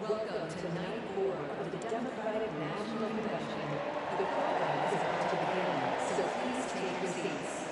Welcome to night 4 of the Democratic National Convention. The program is about to begin, so please take your seats.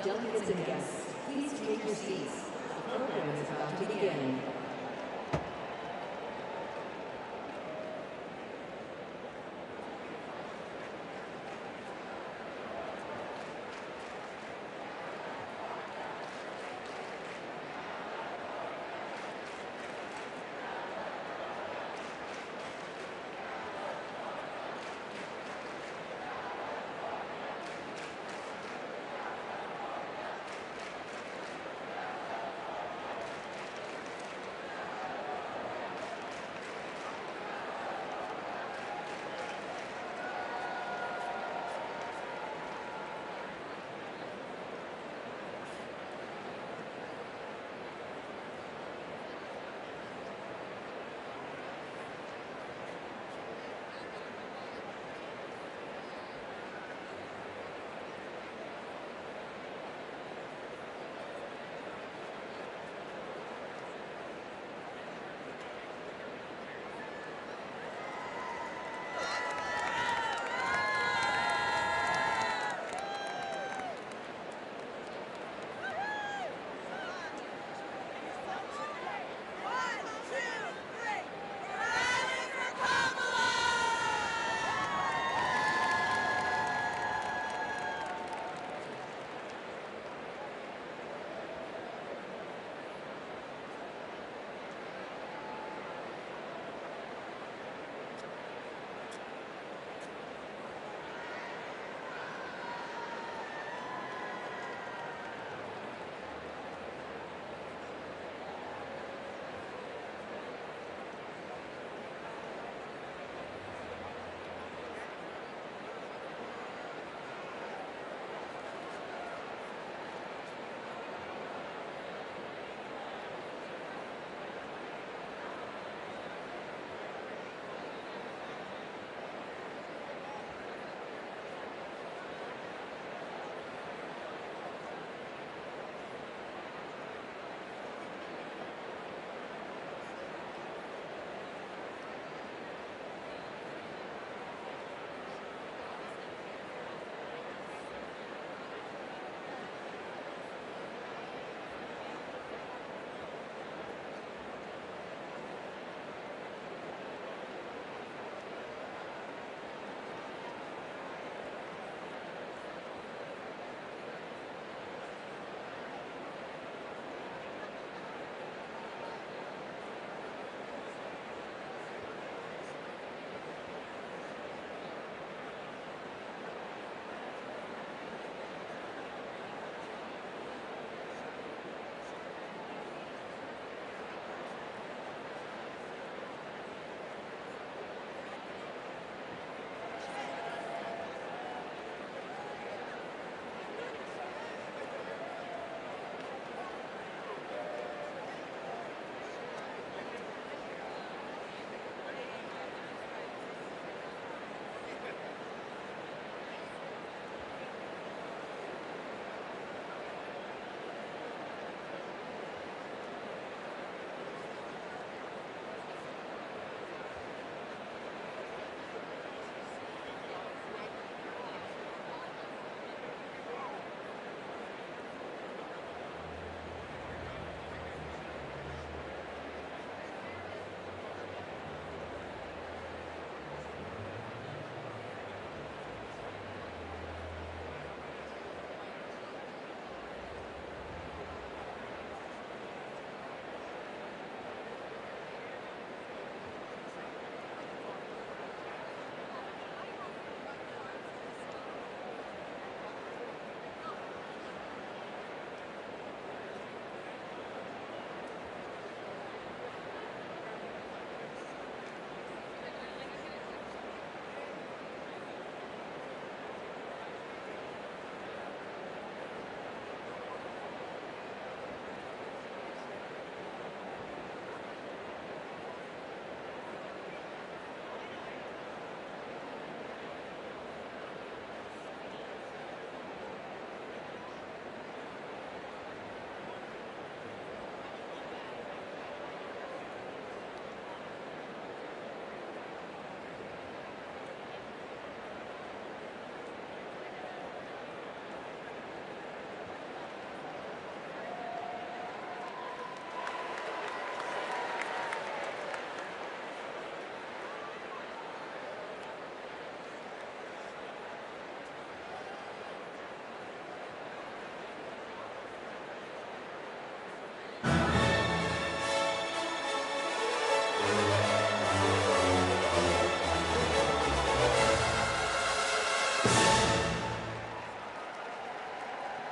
Delegates and guests, please take your seats. The program is about to begin.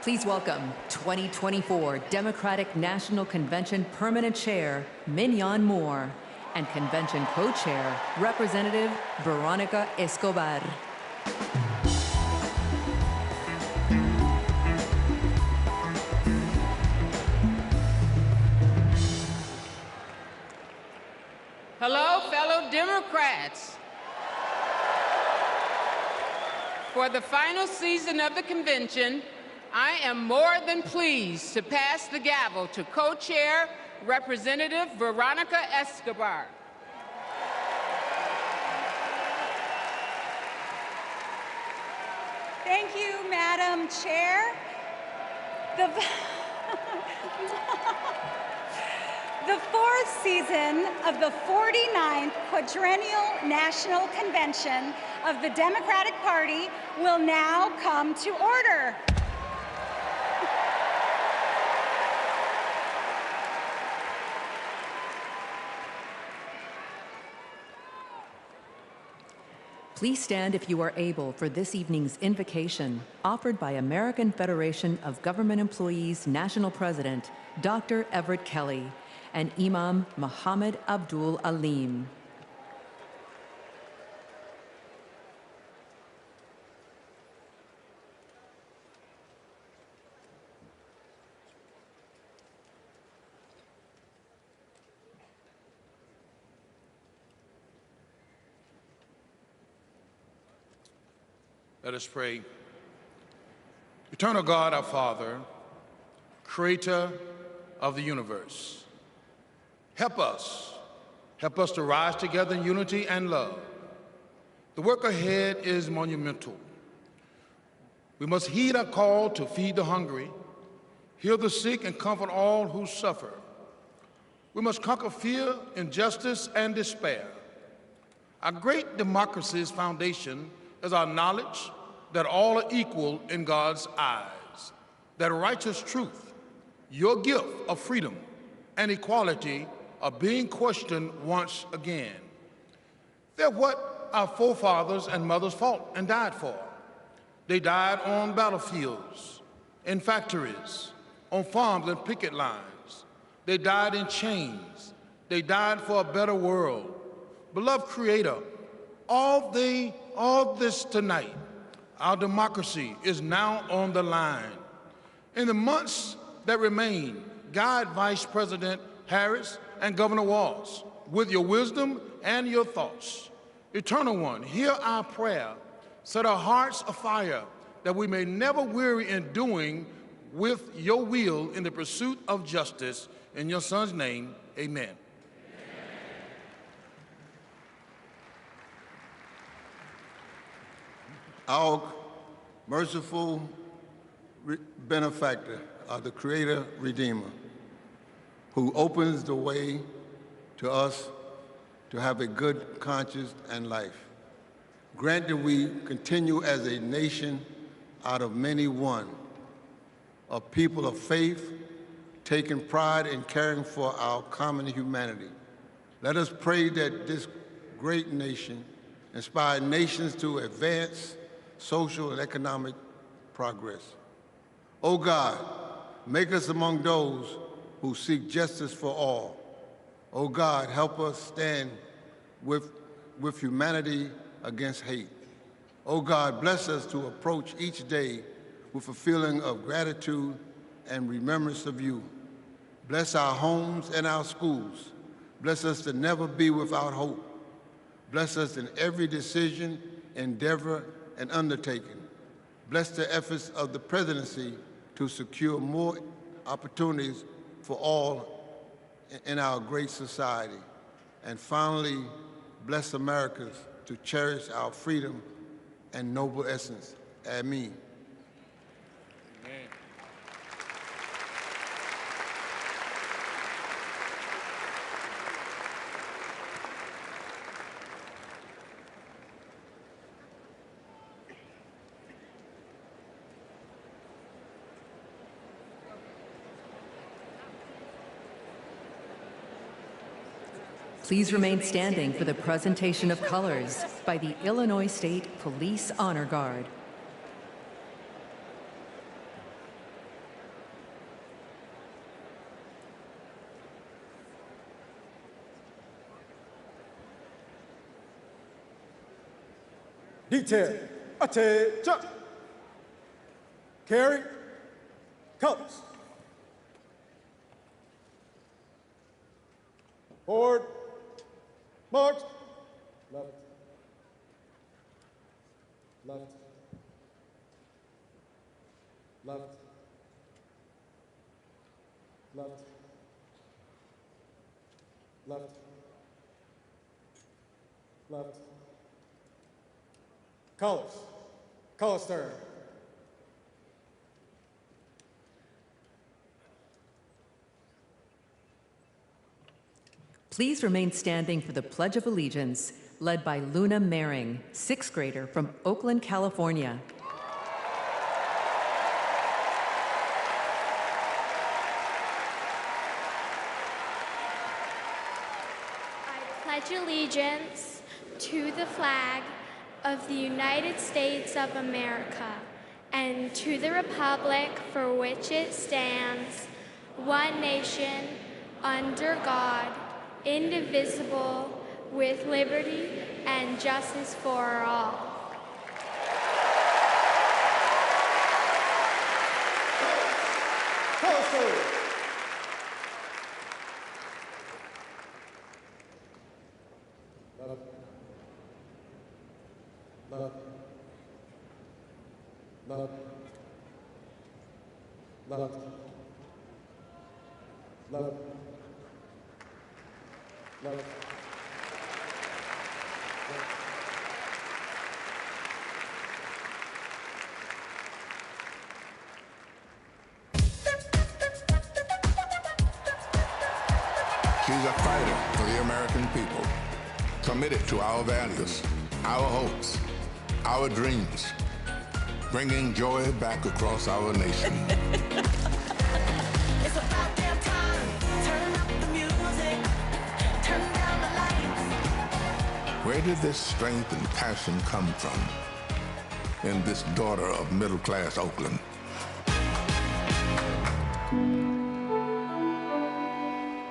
Please welcome 2024 Democratic National Convention Permanent Chair, Mignon Moore, and Convention Co-Chair, Representative Veronica Escobar. Hello, fellow Democrats. For the final season of the convention, I am more than pleased to pass the gavel to co-chair Representative Veronica Escobar. Thank you, Madam Chair. The fourth season of the 49th Quadrennial National Convention of the Democratic Party will now come to order. Please stand if you are able for this evening's invocation, offered by American Federation of Government Employees National President, Dr. Everett Kelly, and Imam Muhammad Abdul Alim. Let us pray. Eternal God, our Father, creator of the universe, help us to rise together in unity and love. The work ahead is monumental. We must heed our call to feed the hungry, heal the sick, and comfort all who suffer. We must conquer fear, injustice, and despair. Our great democracy's foundation is our knowledge that all are equal in God's eyes, that righteous truth, your gift of freedom and equality, are being questioned once again. They're what our forefathers and mothers fought and died for. They died on battlefields, in factories, on farms and picket lines. They died in chains. They died for a better world. Beloved Creator, all this tonight, our democracy is now on the line. In the months that remain, guide Vice President Harris and Governor Walz with your wisdom and your thoughts. Eternal One, hear our prayer. Set our hearts afire that we may never weary in doing with your will in the pursuit of justice. In your Son's name, amen. Our merciful benefactor, the Creator Redeemer, who opens the way to us to have a good conscience and life. Grant that we continue as a nation out of many one, a people of faith, taking pride in caring for our common humanity. Let us pray that this great nation inspire nations to advance social and economic progress. O God, make us among those who seek justice for all. O God, help us stand with humanity against hate. O God, bless us to approach each day with a feeling of gratitude and remembrance of you. Bless our homes and our schools. Bless us to never be without hope. Bless us in every decision, endeavor, and undertaking. Bless the efforts of the presidency to secure more opportunities for all in our great society. And finally, bless Americans to cherish our freedom and noble essence. Amen. Please remain standing for the presentation of colors by the Illinois State Police Honor Guard. Detail, attention. Carry, colors. Forward, march. Left, left, left, left, left, left. Colors, color stern. Please remain standing for the Pledge of Allegiance, led by Luna Mehring, sixth grader from Oakland, California. I pledge allegiance to the flag of the United States of America and to the republic for which it stands, one nation, under God, indivisible, with liberty and justice for all. Left, left, left, left, left. She's a fighter for the American people, committed to our values, our hopes, our dreams, bringing joy back across our nation. It's about damn time. Turn up the music. Turn down the lights. Where did this strength and passion come from in this daughter of middle-class Oakland?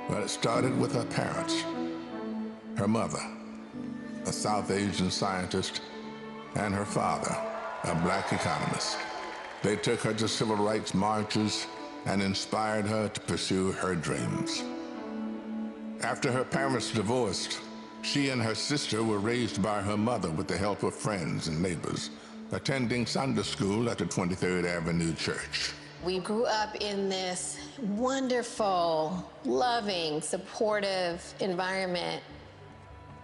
Well, it started with her parents, her mother, a South Asian scientist, and her father, a black economist. They took her to civil rights marches and inspired her to pursue her dreams. After her parents divorced, she and her sister were raised by her mother with the help of friends and neighbors, attending Sunday school at the 23rd Avenue Church. We grew up in this wonderful, loving, supportive environment.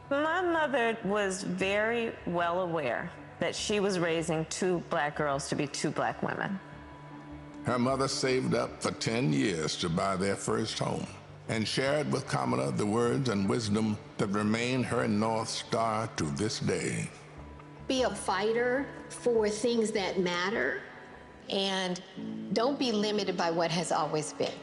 My mother was very well aware that she was raising two black girls to be two black women. Her mother saved up for 10 years to buy their first home and shared with Kamala the words and wisdom that remain her North Star to this day. Be a fighter for things that matter, and don't be limited by what has always been.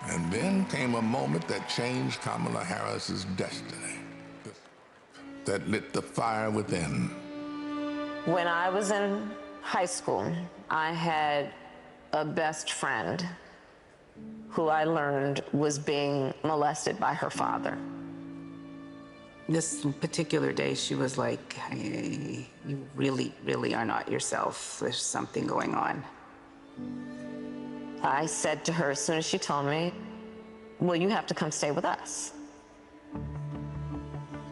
And then came a moment that changed Kamala Harris's destiny, that lit the fire within. When I was in high school, I had a best friend who I learned was being molested by her father. This particular day, she was like, hey, you really, really are not yourself. There's something going on. I said to her as soon as she told me, well, you have to come stay with us.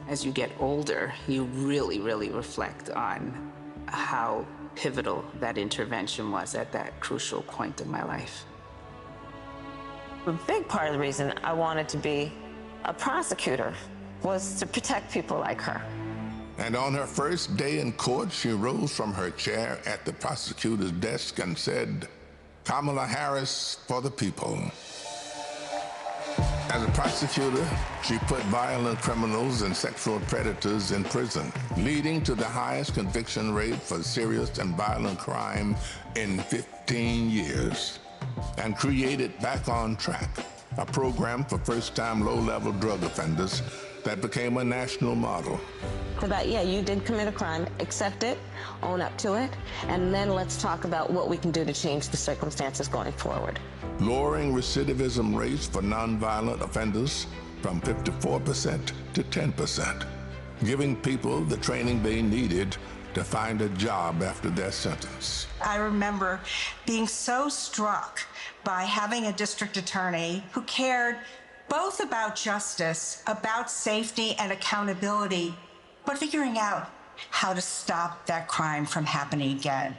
As you get older, you really, really reflect on how pivotal that intervention was at that crucial point in my life. A big part of the reason I wanted to be a prosecutor was to protect people like her. And on her first day in court, she rose from her chair at the prosecutor's desk and said, Kamala Harris for the people. As a prosecutor, she put violent criminals and sexual predators in prison, leading to the highest conviction rate for serious and violent crime in 15 years, and created Back on Track, a program for first-time low-level drug offenders that became a national model. for that. Yeah, you did commit a crime. Accept it, own up to it, and then let's talk about what we can do to change the circumstances going forward. Lowering recidivism rates for nonviolent offenders from 54% to 10%, giving people the training they needed to find a job after their sentence. I remember being so struck by having a district attorney who cared both about justice, about safety and accountability, but figuring out how to stop that crime from happening again.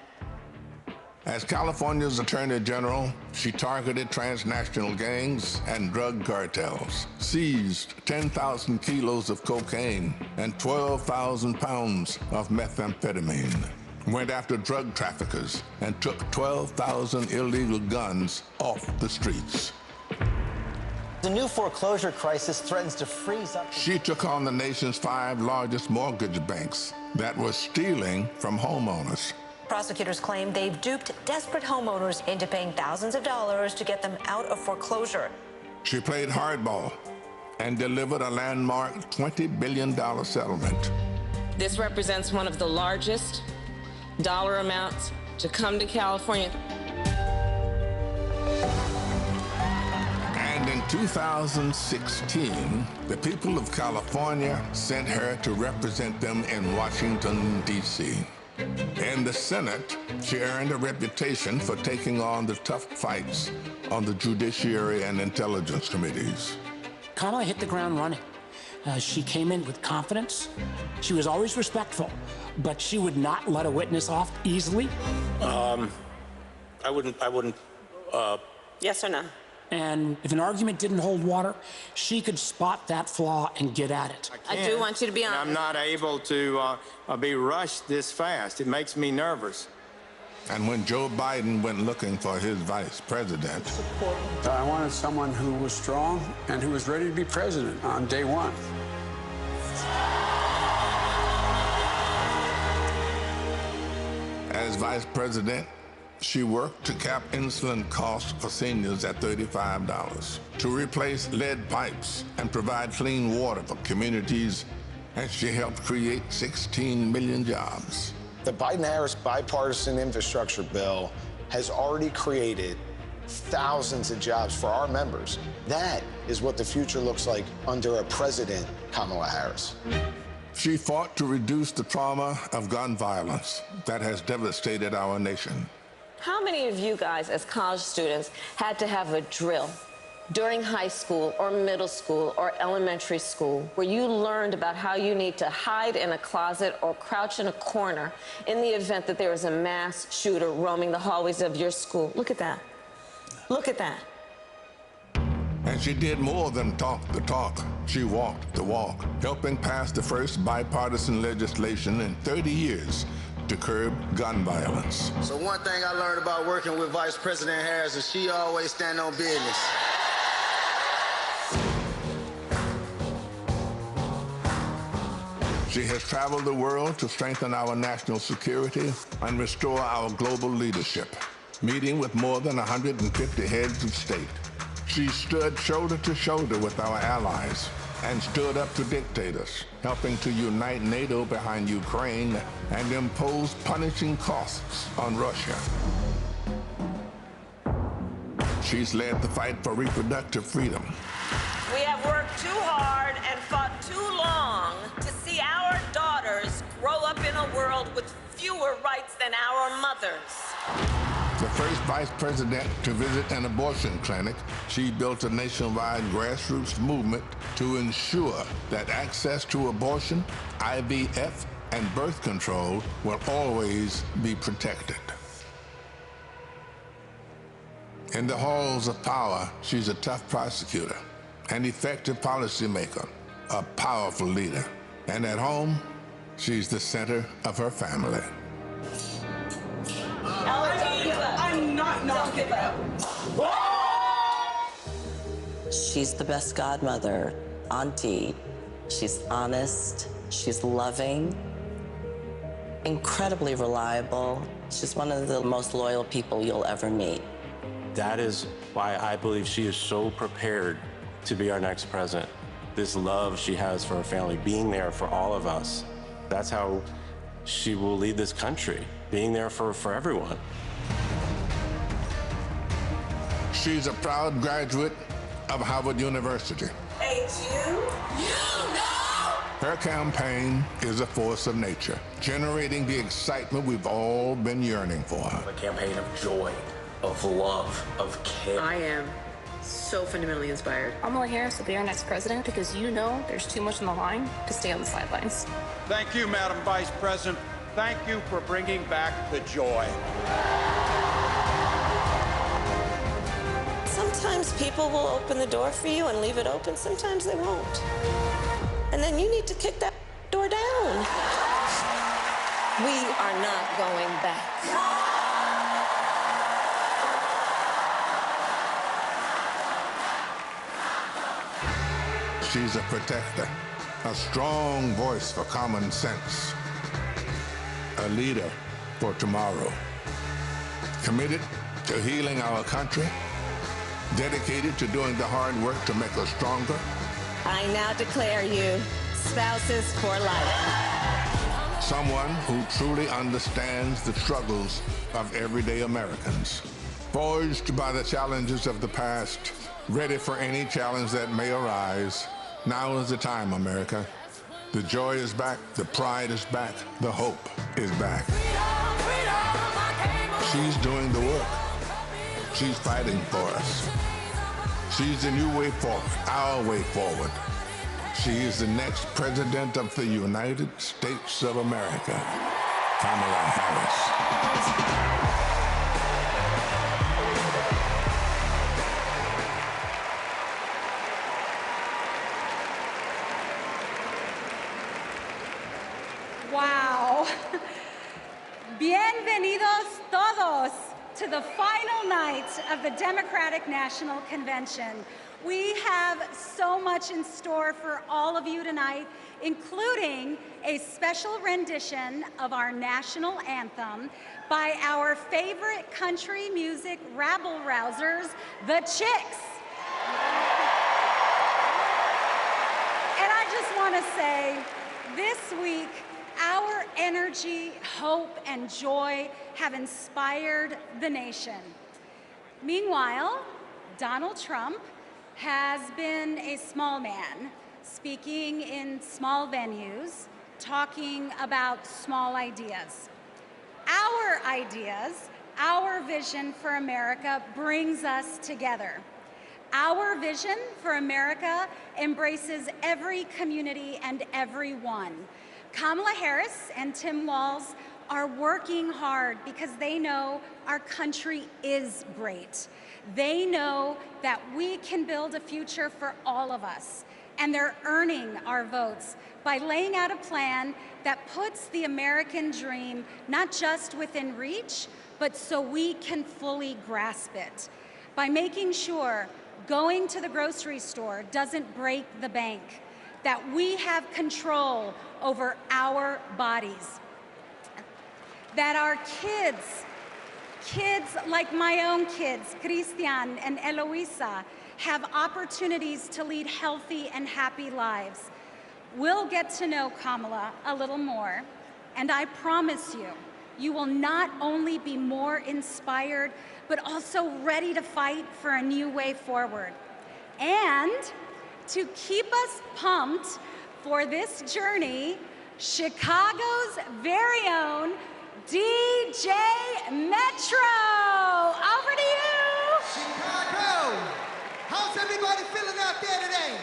As California's Attorney General, she targeted transnational gangs and drug cartels, seized 10,000 kilos of cocaine and 12,000 pounds of methamphetamine, went after drug traffickers, and took 12,000 illegal guns off the streets. The new foreclosure crisis threatens to freeze up. She took on the nation's 5 largest mortgage banks that were stealing from homeowners. Prosecutors claim they've duped desperate homeowners into paying thousands of dollars to get them out of foreclosure. She played hardball and delivered a landmark $20 billion settlement. This represents one of the largest dollar amounts to come to California. And in 2016, the people of California sent her to represent them in Washington, D.C. In the Senate, she earned a reputation for taking on the tough fights on the Judiciary and Intelligence Committees. Kamala hit the ground running. She came in with confidence. She was always respectful, but she would not let a witness off easily. I wouldn't. Yes or no? And if an argument didn't hold water, she could spot that flaw and get at it. I do want you to be honest. I'm not able to be rushed this fast. It makes me nervous. And when Joe Biden went looking for his vice president, I wanted someone who was strong and who was ready to be president on day one. as vice president, she worked to cap insulin costs for seniors at $35, to replace lead pipes and provide clean water for communities, and she helped create 16 million jobs. The Biden-Harris bipartisan infrastructure bill has already created thousands of jobs for our members. That is what the future looks like under a president, Kamala Harris. She fought to reduce the trauma of gun violence that has devastated our nation. How many of you guys, as college students, had to have a drill during high school or middle school or elementary school where you learned about how you need to hide in a closet or crouch in a corner in the event that there is a mass shooter roaming the hallways of your school? Look at that. Look at that. And she did more than talk the talk. She walked the walk, helping pass the first bipartisan legislation in 30 years to curb gun violence. So one thing I learned about working with Vice President Harris is she always stand on business. She has traveled the world to strengthen our national security and restore our global leadership, meeting with more than 150 heads of state. She stood shoulder to shoulder with our allies and stood up to dictators, helping to unite NATO behind Ukraine and impose punishing costs on Russia. She's led the fight for reproductive freedom. We have worked too hard and fought too long to see our daughters grow up in a world with fewer rights than our mothers. The first vice president to visit an abortion clinic, she built a nationwide grassroots movement to ensure that access to abortion, IVF, and birth control will always be protected. In the halls of power, she's a tough prosecutor, an effective policymaker, a powerful leader. And at home, she's the center of her family. I'm not knocking it out. She's the best godmother, auntie. She's honest, she's loving, incredibly reliable. She's one of the most loyal people you'll ever meet. That is why I believe she is so prepared to be our next president. This love she has for her family, being there for all of us, That's how she will lead this country, being there for everyone. She's a proud graduate of Harvard University. Hey, you know! Her campaign is a force of nature, generating the excitement we've all been yearning for. A campaign of joy, of love, of care. I am so fundamentally inspired. Kamala Harris will be our next president because you know there's too much on the line to stay on the sidelines. Thank you, Madam Vice President. Thank you for bringing back the joy. Sometimes people will open the door for you and leave it open. Sometimes they won't. And then you need to kick that door down. We are not going back. She's a protector, a strong voice for common sense, a leader for tomorrow, committed to healing our country, dedicated to doing the hard work to make us stronger. I now declare you spouses for life. Someone who truly understands the struggles of everyday Americans, forged by the challenges of the past, ready for any challenge that may arise. Now is the time, America. The joy is back, the pride is back, the hope is back. She's doing the work. She's fighting for us. She's the new way forward, our way forward. She is the next President of the United States of America, Kamala Harris. Wow. Bienvenidos todos to the final night of the Democratic National Convention. We have so much in store for all of you tonight, including a special rendition of our national anthem by our favorite country music rabble-rousers, the Chicks. And I just want to say, this week, our energy, hope, and joy have inspired the nation. Meanwhile, Donald Trump has been a small man, speaking in small venues, talking about small ideas. Our ideas, our vision for America brings us together. Our vision for America embraces every community and everyone. Kamala Harris and Tim Walz are working hard because they know our country is great. They know that we can build a future for all of us, and they're earning our votes by laying out a plan that puts the American dream not just within reach, but so we can fully grasp it. By making sure going to the grocery store doesn't break the bank, that we have control over our bodies, that our kids like my own kids, Christian and Eloisa, have opportunities to lead healthy and happy lives. We'll get to know Kamala a little more, and I promise you, you will not only be more inspired, but also ready to fight for a new way forward. And to keep us pumped for this journey, Chicago's very own DJ Metro. Over to you. Chicago, how's everybody feeling out there today?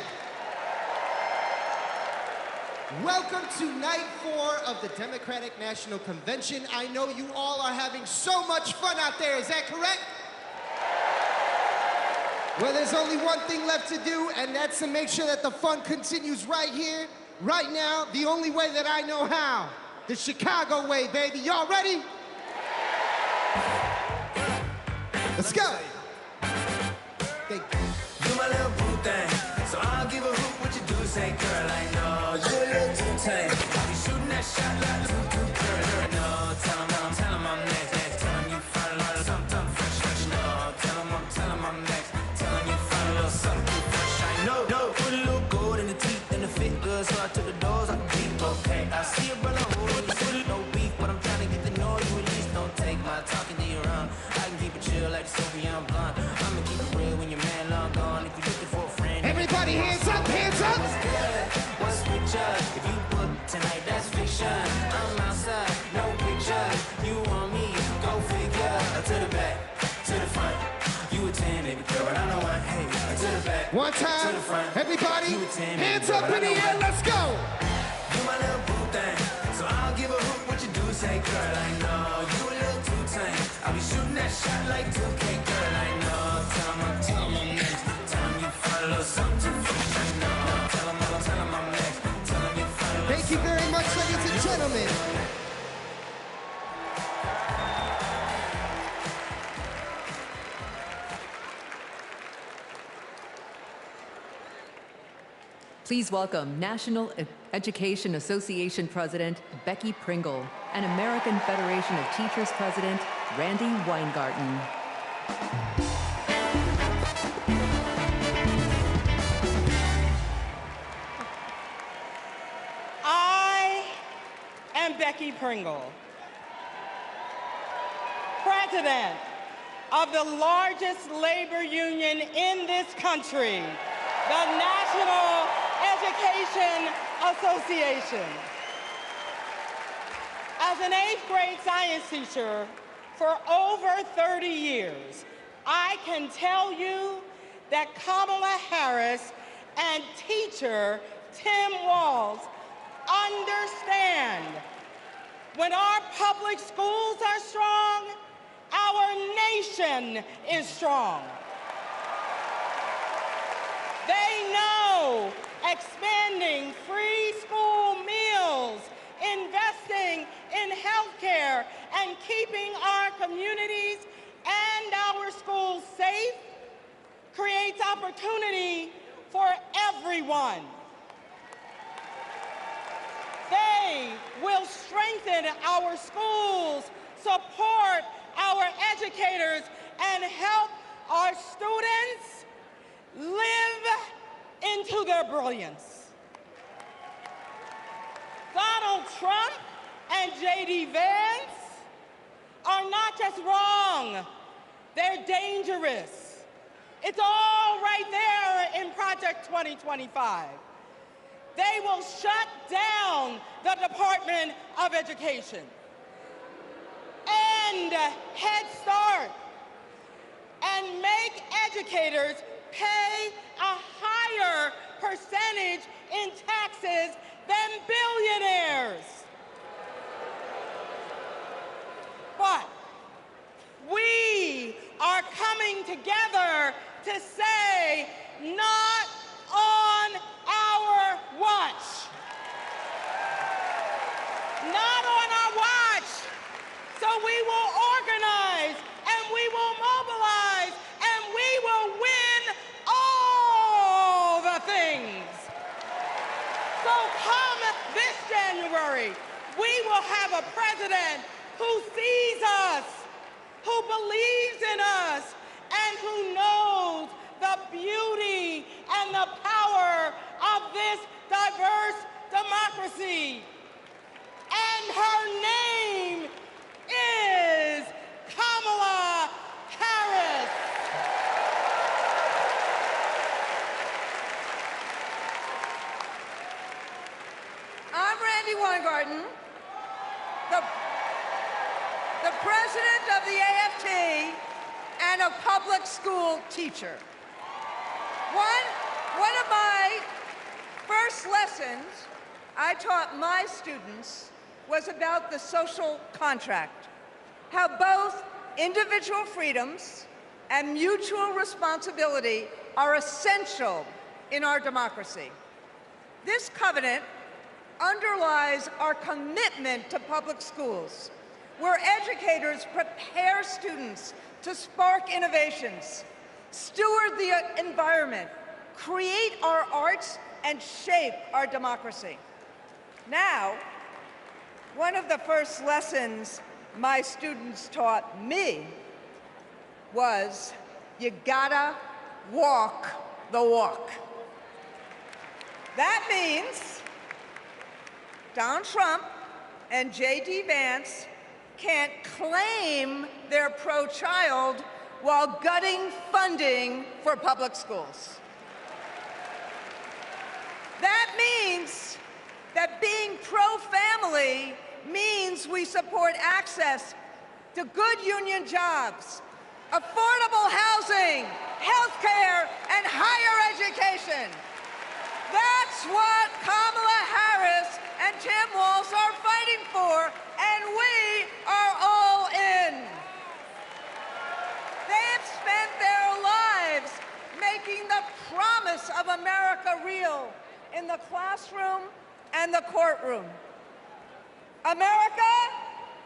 Welcome to night 4 of the Democratic National Convention. I know you all are having so much fun out there, is that correct? Well, there's only one thing left to do, and that's to make sure that the fun continues right here, right now, the only way that I know how. The Chicago way, baby. Y'all ready? Let's go. Thank you. You my little boo thing, so I'll give a hoot what you do. Say, girl, I know you're a little too tame. I'll be shooting that shot like too girl. No, tell 'em I'm next. Tell 'em you find a little something fresh. No, tell 'em I'm next. Tell 'em you find a little something fresh. I know, put a little gold in the teeth and the fit good, so I took the doors off the deep. Okay, I see a brother chill like the Soviet blunt. I'ma keep it real when your man long gone. If you're looking for a friend, everybody hands up, hands up. What's good? What's richer? If you book tonight, that's fiction. I'm outside, no pictures. You want me? Go figure. To the back, to the front. You a 10, baby girl, but I know I hate. To the back, one time, to the front. everybody, hands up in the air, let's go. You my little boo thing, so I'll give a hoot what you do. Say, girl, I know you a little too tame. I'll be shooting that shot like 2K, girl, I know. Tell 'em I'm next. Tell 'em you find a little something too fresh, I know. Tell 'em I'm next. Tell 'em you find a little. Thank you very much, ladies and gentlemen. Please welcome National Education Association President Becky Pringle and American Federation of Teachers President Randy Weingarten. I am Becky Pringle, President of the largest labor union in this country, the National Education Association. As an 8th grade science teacher for over 30 years, I can tell you that Kamala Harris and teacher Tim Walz understand when our public schools are strong, our nation is strong. They know expanding free school meals, investing in healthcare, and keeping our communities and our schools safe creates opportunity for everyone. They will strengthen our schools, support our educators, and help our students live into their brilliance. Donald Trump and J.D. Vance are not just wrong, they're dangerous. It's all right there in Project 2025. They will shut down the Department of Education, end Head Start, and make educators pay a higher percentage in taxes than billionaires. But we are coming together to say, not on our watch. Not on our watch. So we will organize, and we will mobilize, and we will win all the things. So come this January, we will have a president who sees us, who believes in us, and who knows the beauty and the power of this diverse democracy. And her name is Kamala Harris. I'm Randy Weingarten, the president of the AFT and a public school teacher. One of my first lessons I taught my students was about the social contract, how both individual freedoms and mutual responsibility are essential in our democracy. This covenant underlies our commitment to public schools, where educators prepare students to spark innovations, steward the environment, create our arts, and shape our democracy. Now, one of the first lessons my students taught me was, you gotta walk the walk. That means Donald Trump and J.D. Vance can't claim they're pro-child while gutting funding for public schools. That means that being pro-family means we support access to good union jobs, affordable housing, health care, and higher education. That's what Kamala Harris and Tim Walz are fighting for, and we are all in. They've spent their lives making the promise of America real in the classroom and the courtroom. America,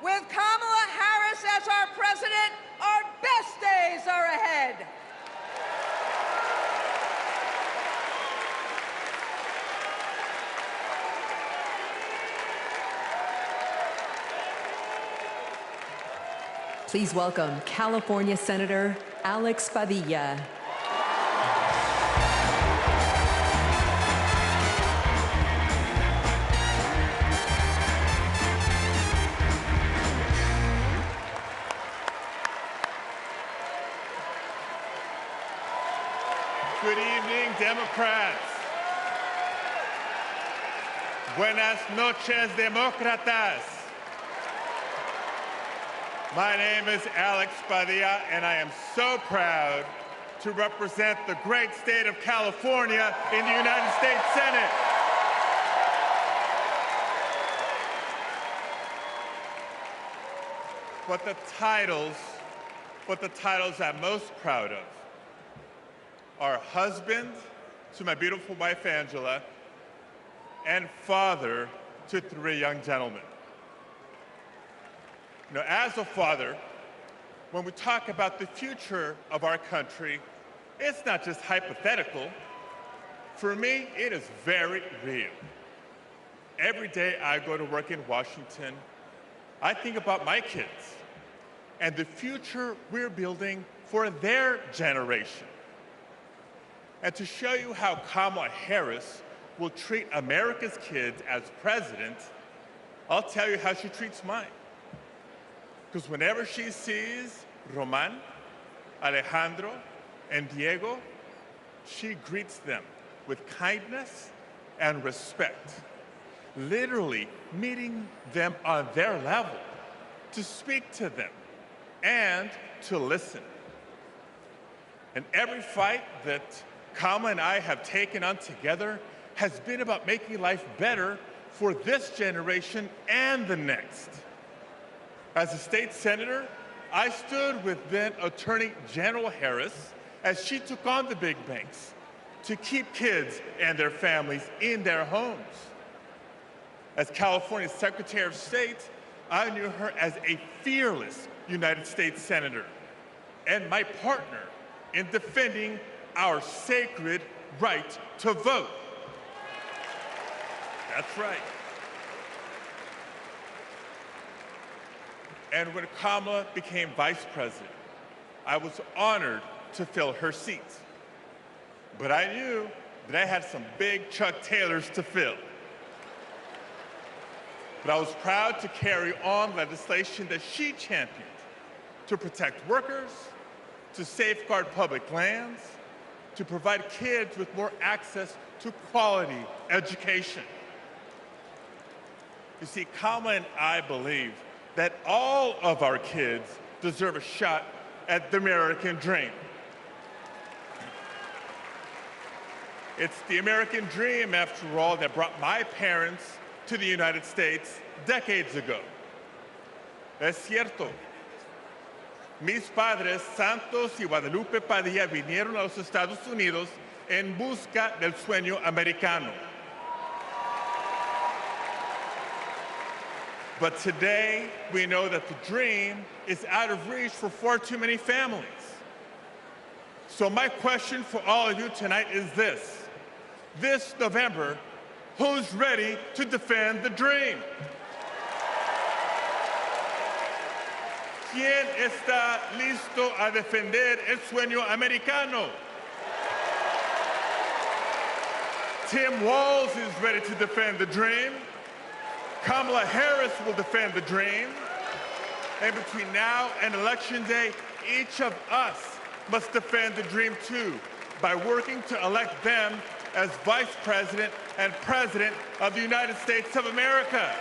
with Kamala Harris as our president, our best days are ahead. Please welcome California Senator Alex Padilla. Good evening, Democrats. Buenas noches, demócratas. My name is Alex Padilla, and I am so proud to represent the great state of California in the United States Senate. But the titles I'm most proud of are husband to my beautiful wife, Angela, and father to 3 young gentlemen. You know, as a father, when we talk about the future of our country, it's not just hypothetical. For me, it is very real. Every day I go to work in Washington, I think about my kids and the future we're building for their generation. And to show you how Kamala Harris will treat America's kids as president, I'll tell you how she treats mine. Because whenever she sees Roman, Alejandro, and Diego, she greets them with kindness and respect, literally meeting them on their level, to speak to them and to listen. And every fight that Kamala and I have taken on together has been about making life better for this generation and the next. As a state senator, I stood with then Attorney General Harris as she took on the big banks to keep kids and their families in their homes. As California's Secretary of State, I knew her as a fearless United States Senator and my partner in defending our sacred right to vote. That's right. And when Kamala became vice president, I was honored to fill her seat. But I knew that I had some big Chuck Taylors to fill. But I was proud to carry on legislation that she championed to protect workers, to safeguard public lands, to provide kids with more access to quality education. You see, Kamala and I believe that all of our kids deserve a shot at the American dream. It's the American dream, after all, that brought my parents to the United States decades ago. Es cierto. Mis padres, Santos y Guadalupe Padilla, vinieron a los Estados Unidos en busca del sueño americano. But today, we know that the dream is out of reach for far too many families. So my question for all of you tonight is this. This November, who's ready to defend the dream? ¿Quién está listo a defender el sueño americano? Tim Walz is ready to defend the dream. Kamala Harris will defend the dream. And between now and Election Day, each of us must defend the dream too by working to elect them as Vice President and President of the United States of America.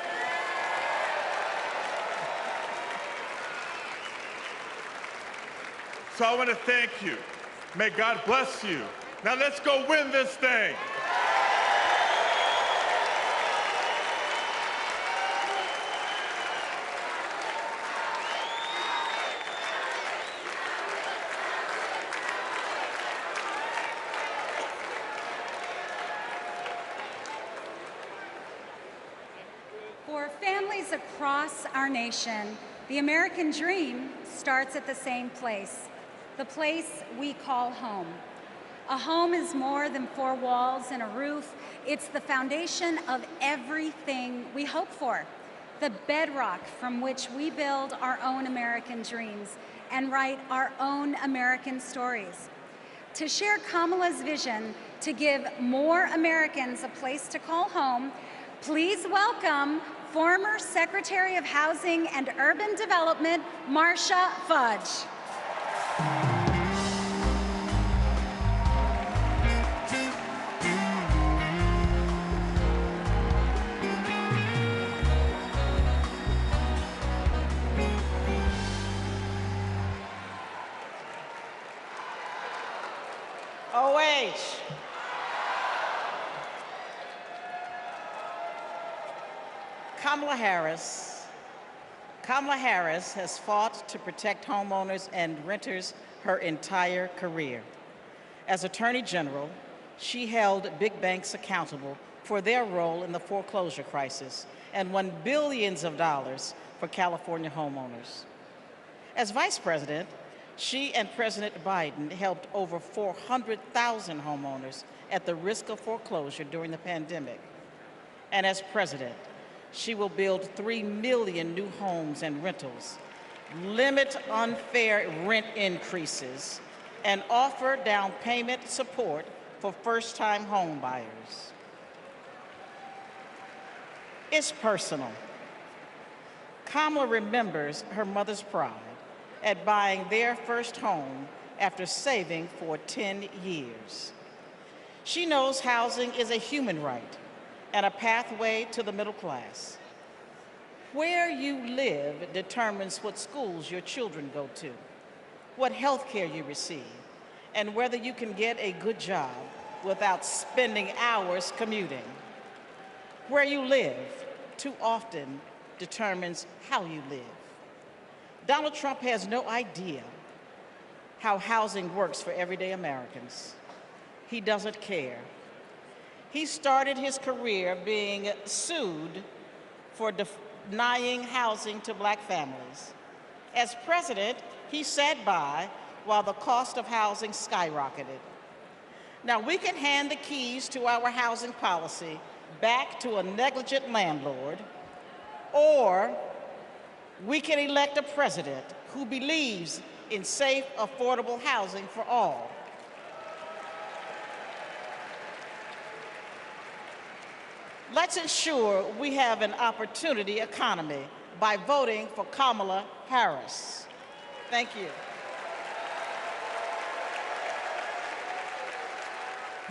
So I want to thank you. May God bless you. Now let's go win this thing. For families across our nation, the American dream starts at the same place, the place we call home. A home is more than four walls and a roof. It's the foundation of everything we hope for, the bedrock from which we build our own American dreams and write our own American stories. To share Kamala's vision to give more Americans a place to call home, please welcome former Secretary of Housing and Urban Development, Marcia Fudge. OH. Kamala Harris has fought to protect homeowners and renters her entire career. As Attorney General, she held big banks accountable for their role in the foreclosure crisis and won billions of dollars for California homeowners. As Vice President, she and President Biden helped over 400,000 homeowners at the risk of foreclosure during the pandemic. And as President, she will build 3 million new homes and rentals, limit unfair rent increases, and offer down payment support for first-time home buyers. It's personal. Kamala remembers her mother's pride at buying their first home after saving for 10 years. She knows housing is a human right and a pathway to the middle class. Where you live determines what schools your children go to, what health care you receive, and whether you can get a good job without spending hours commuting. Where you live, too often, determines how you live. Donald Trump has no idea how housing works for everyday Americans. He doesn't care. He started his career being sued for denying housing to Black families. As president, he sat by while the cost of housing skyrocketed. Now, we can hand the keys to our housing policy back to a negligent landlord, or we can elect a president who believes in safe, affordable housing for all. Let's ensure we have an opportunity economy by voting for Kamala Harris. Thank you.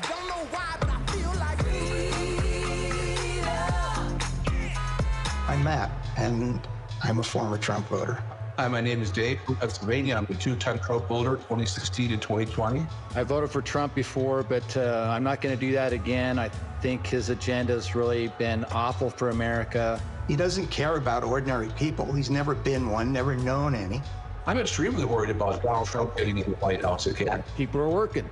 Don't know why, but I feel like I'm Matt, and I'm a former Trump voter. Hi, my name is Dave from Pennsylvania. I'm a two-time Trump voter, 2016 and 2020. I voted for Trump before, but I'm not going to do that again. I think his agenda has really been awful for America. He doesn't care about ordinary people. He's never been one, never known any. I'm extremely worried about Donald Trump getting into the White House again. People are working.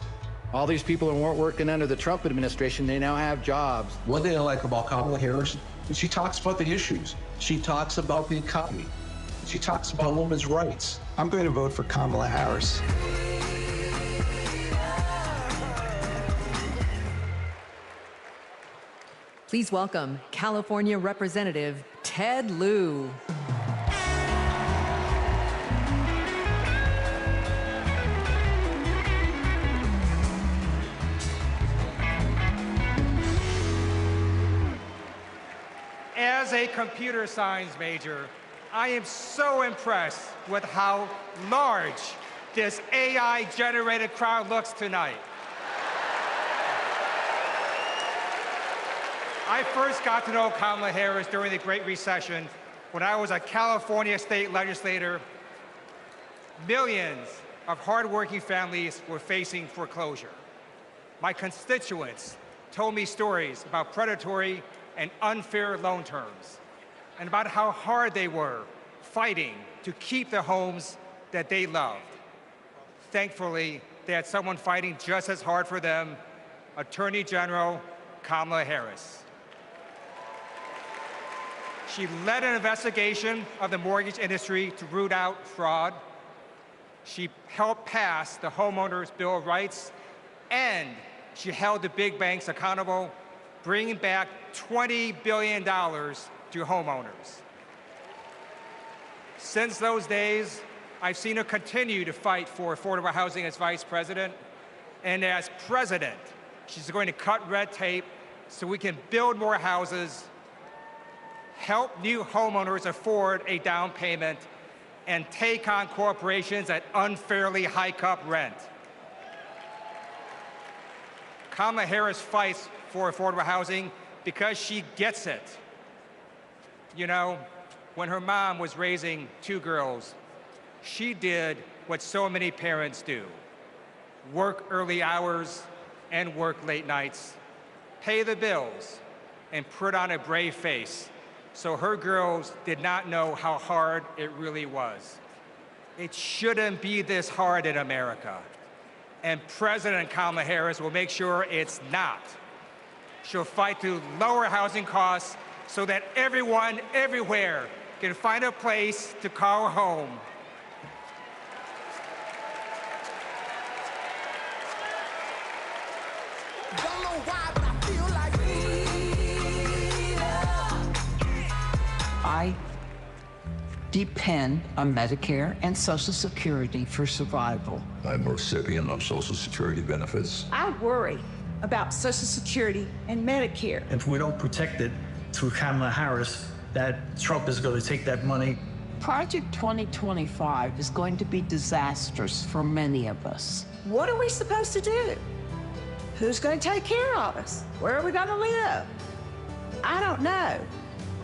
All these people who weren't working under the Trump administration, they now have jobs. One thing I like about Kamala Harris is she talks about the issues. She talks about the economy. She talks about women's rights. I'm going to vote for Kamala Harris. Please welcome California Representative Ted Lieu. As a computer science major, I am so impressed with how large this AI-generated crowd looks tonight. I first got to know Kamala Harris during the Great Recession when I was a California state legislator. Millions of hardworking families were facing foreclosure. My constituents told me stories about predatory and unfair loan terms and about how hard they were fighting to keep the homes that they loved. Thankfully, they had someone fighting just as hard for them, Attorney General Kamala Harris. She led an investigation of the mortgage industry to root out fraud. She helped pass the Homeowners Bill of Rights, and she held the big banks accountable, bringing back $20 billion to homeowners. Since those days, I've seen her continue to fight for affordable housing as vice president, and as president, she's going to cut red tape so we can build more houses, help new homeowners afford a down payment, and take on corporations that unfairly hike up rent. Kamala Harris fights for affordable housing because she gets it. You know, when her mom was raising 2 girls, she did what so many parents do: work early hours and work late nights, pay the bills, and put on a brave face so her girls did not know how hard it really was. It shouldn't be this hard in America, and President Kamala Harris will make sure it's not. She'll fight to lower housing costs so that everyone, everywhere, can find a place to call home. Don't know why, but I feel like I depend on Medicare and Social Security for survival. I'm a recipient of Social Security benefits. I worry about Social Security and Medicare. If we don't protect it through Kamala Harris, that Trump is going to take that money. Project 2025 is going to be disastrous for many of us. What are we supposed to do? Who's going to take care of us? Where are we going to live? I don't know,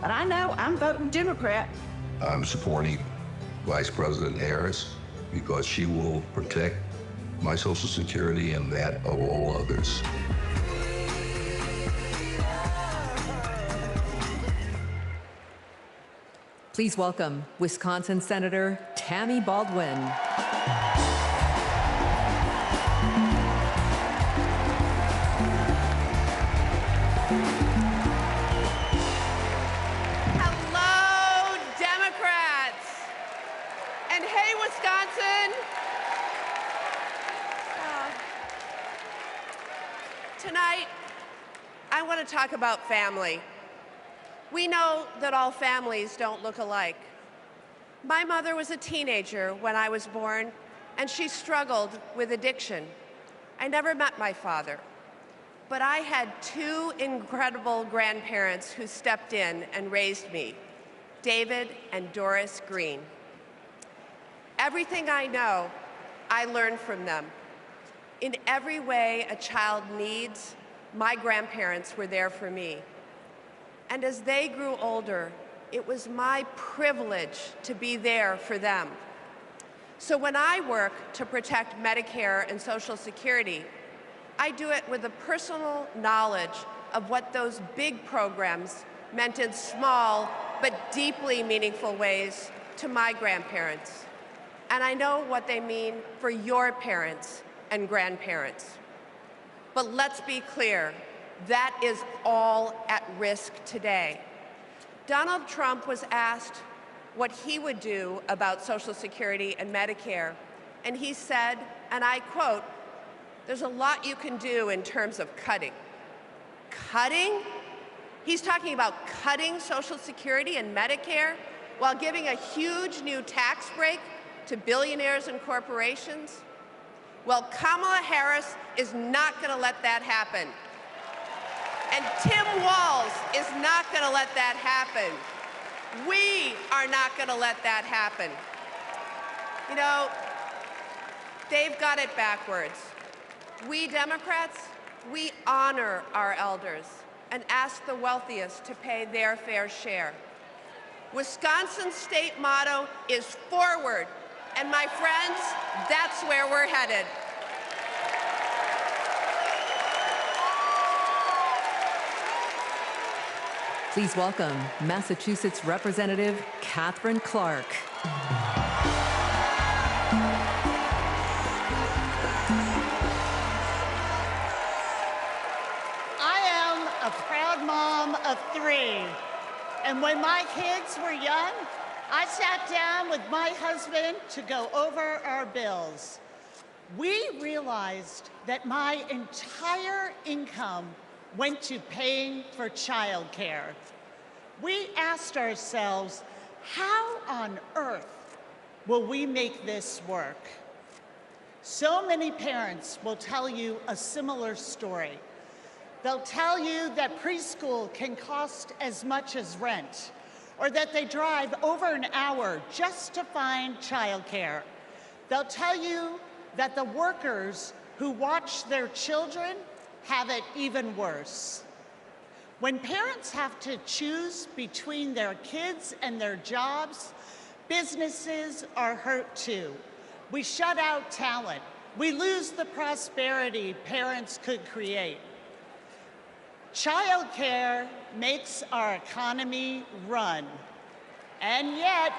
but I know I'm voting Democrat. I'm supporting Vice President Harris because she will protect my Social Security and that of all others. Please welcome Wisconsin Senator Tammy Baldwin. Hello, Democrats. And hey, Wisconsin. Tonight, I want to talk about family. We know that all families don't look alike. My mother was a teenager when I was born, and she struggled with addiction. I never met my father, but I had 2 incredible grandparents who stepped in and raised me, David and Doris Green. Everything I know, I learned from them. In every way a child needs, my grandparents were there for me. And as they grew older, it was my privilege to be there for them. So when I work to protect Medicare and Social Security, I do it with a personal knowledge of what those big programs meant in small but deeply meaningful ways to my grandparents. And I know what they mean for your parents and grandparents. But let's be clear. That is all at risk today. Donald Trump was asked what he would do about Social Security and Medicare, and he said, and I quote, "There's a lot you can do in terms of cutting." Cutting? He's talking about cutting Social Security and Medicare while giving a huge new tax break to billionaires and corporations? Well, Kamala Harris is not going to let that happen. And Tim Walz is not going to let that happen. We are not going to let that happen. You know, They've got it backwards. We Democrats, we honor our elders and ask the wealthiest to pay their fair share. Wisconsin's state motto is forward, and my friends, that's where we're headed. Please welcome Massachusetts Representative Catherine Clark. I am a proud mom of 3. And when my kids were young, I sat down with my husband to go over our bills. We realized that my entire income went to paying for childcare. We asked ourselves, how on earth will we make this work? So many parents will tell you a similar story. They'll tell you that preschool can cost as much as rent, or that they drive over an hour just to find childcare. They'll tell you that the workers who watch their children have it even worse. When parents have to choose between their kids and their jobs, businesses are hurt too. We shut out talent. We lose the prosperity parents could create. Childcare makes our economy run. And yet,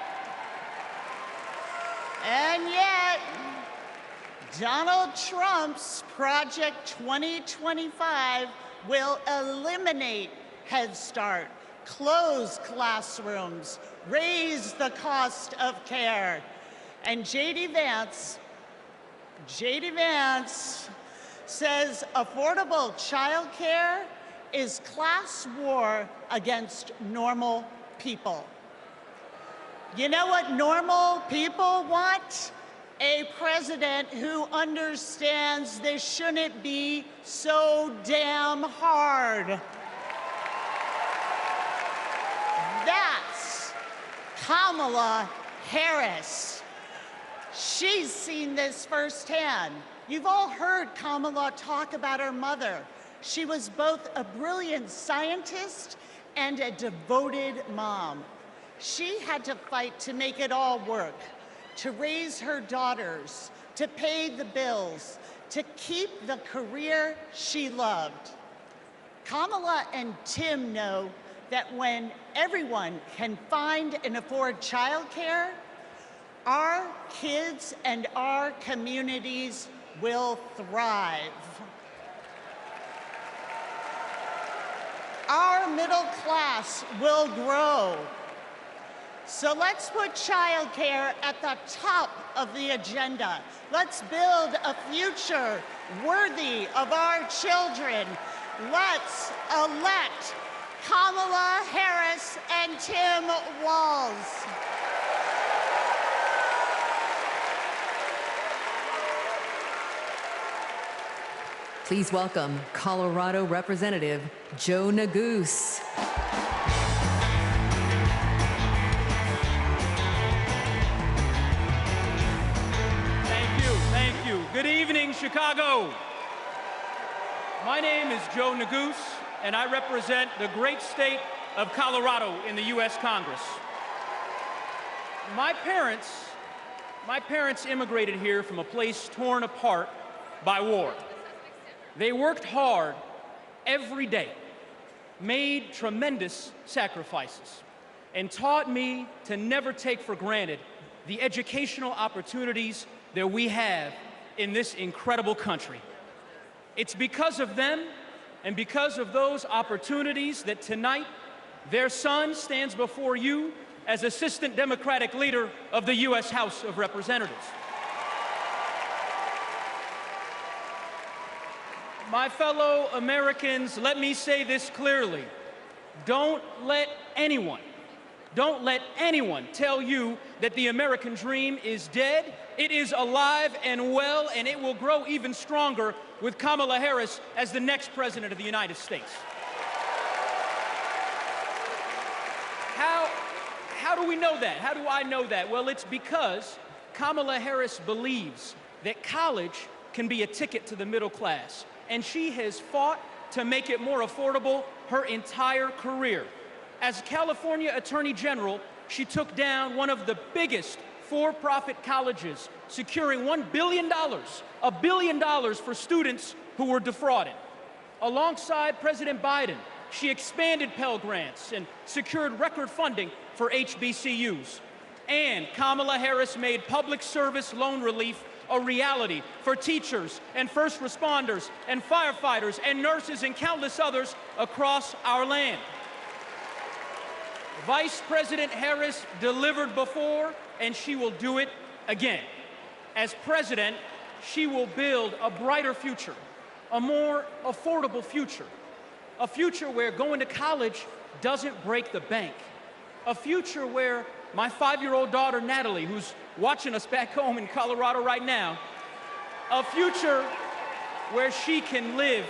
Donald Trump's Project 2025 will eliminate Head Start, close classrooms, raise the cost of care. And J.D. Vance says affordable childcare is class war against normal people. You know what normal people want? A president who understands this shouldn't be so damn hard. That's Kamala Harris. She's seen this firsthand. You've all heard Kamala talk about her mother. She was both a brilliant scientist and a devoted mom. She had to fight to make it all work, to raise her daughters, to pay the bills, to keep the career she loved. Kamala and Tim know that when everyone can find and afford childcare, our kids and our communities will thrive. Our middle class will grow. So let's put childcare at the top of the agenda. Let's build a future worthy of our children. Let's elect Kamala Harris and Tim Walz. Please welcome Colorado Representative Joe Neguse. Thank you. Good evening, Chicago. My name is Joe Neguse, and I represent the great state of Colorado in the U.S. Congress. My parents immigrated here from a place torn apart by war. They worked hard every day, made tremendous sacrifices, and taught me to never take for granted the educational opportunities that we have in this incredible country. It's because of them and because of those opportunities that tonight their son stands before you as Assistant Democratic Leader of the U.S. House of Representatives. My fellow Americans, let me say this clearly. Don't let anyone tell you that the American dream is dead. It is alive and well, and it will grow even stronger with Kamala Harris as the next President of the United States. How do we know that? How do I know that? Well, it's because Kamala Harris believes that college can be a ticket to the middle class, and she has fought to make it more affordable her entire career. As California Attorney General, she took down one of the biggest for-profit colleges, securing $1 billion, $1 billion for students who were defrauded. Alongside President Biden, she expanded Pell Grants and secured record funding for HBCUs. And Kamala Harris made public service loan relief a reality for teachers and first responders and firefighters and nurses and countless others across our land. Vice President Harris delivered before, and she will do it again. As president, she will build a brighter future, a more affordable future, a future where going to college doesn't break the bank, a future where my 5-year-old daughter, Natalie, who's watching us back home in Colorado right now, a future where she can live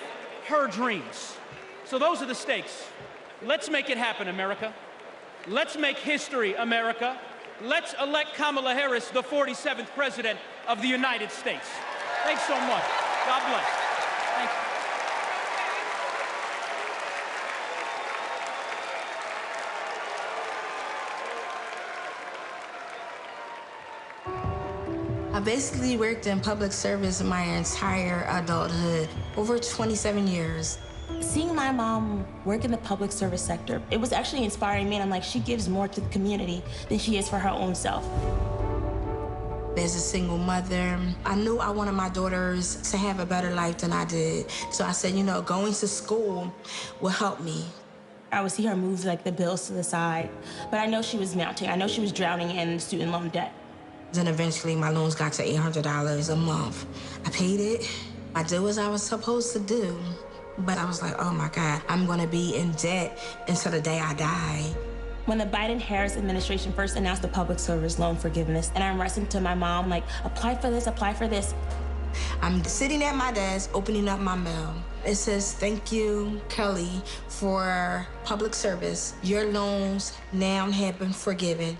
her dreams. So those are the stakes. Let's make it happen, America. Let's make history, America. Let's elect Kamala Harris, the 47th President of the United States. Thanks so much. God bless. Thank you. I basically worked in public service my entire adulthood, over 27 years. Seeing my mom work in the public service sector, it was actually inspiring me, and I'm like, she gives more to the community than she is for her own self. As a single mother, I knew I wanted my daughters to have a better life than I did. So I said, you know, going to school will help me. I would see her move like the bills to the side, but I know she was mounting. I know she was drowning in student loan debt. Then eventually my loans got to $800 a month. I paid it. I did what I was supposed to do. But I was like, oh my God, I'm gonna be in debt until the day I die. When the Biden-Harris administration first announced the public service loan forgiveness, and I'm wrestling to my mom, like, apply for this, apply for this. I'm sitting at my desk, opening up my mail. It says, thank you, Kelly, for public service. Your loans now have been forgiven.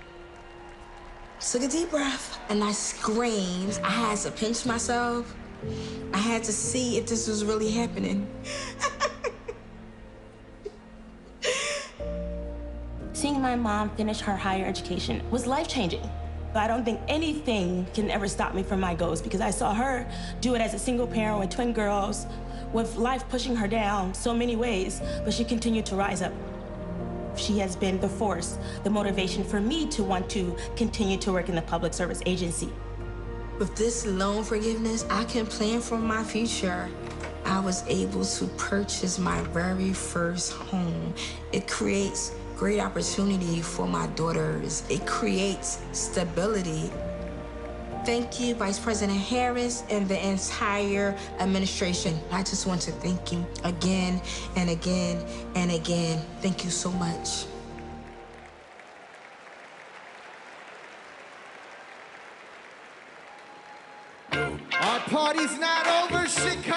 Took a deep breath, and I screamed. I had to pinch myself. I had to see if this was really happening. Seeing my mom finish her higher education was life-changing. I don't think anything can ever stop me from my goals, because I saw her do it as a single parent with twin girls, with life pushing her down so many ways, but she continued to rise up. She has been the force, the motivation for me to want to continue to work in the public service agency. With this loan forgiveness, I can plan for my future. I was able to purchase my very first home. It creates great opportunity for my daughters. It creates stability. Thank you, Vice President Harris and the entire administration. I just want to thank you again and again and again. Thank you so much. Our party's not over, Chicago!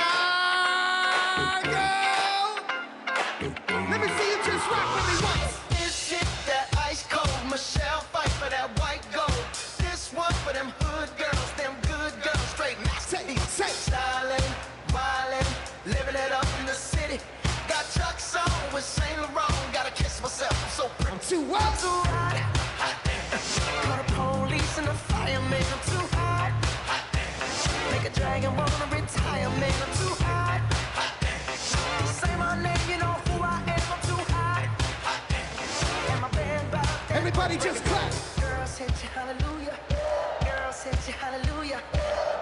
Let me see you just rock with me once. This shit that ice cold, Michelle fight for that white gold. This one for them hood girls, them good girls, straight nasty. Styling, wildin', living it up in the city. Got Chuck's on with Saint Laurent, gotta kiss myself, I'm so pretty. I'm too what? Too hot. Call the police and the fireman, I'm too hot. Make a dragon wanna retire, man, I'm too hot. Say my name, you know who I am, I'm too hot. And my band bout that. Everybody just clap. Girls hit you hallelujah. Girls hit you hallelujah.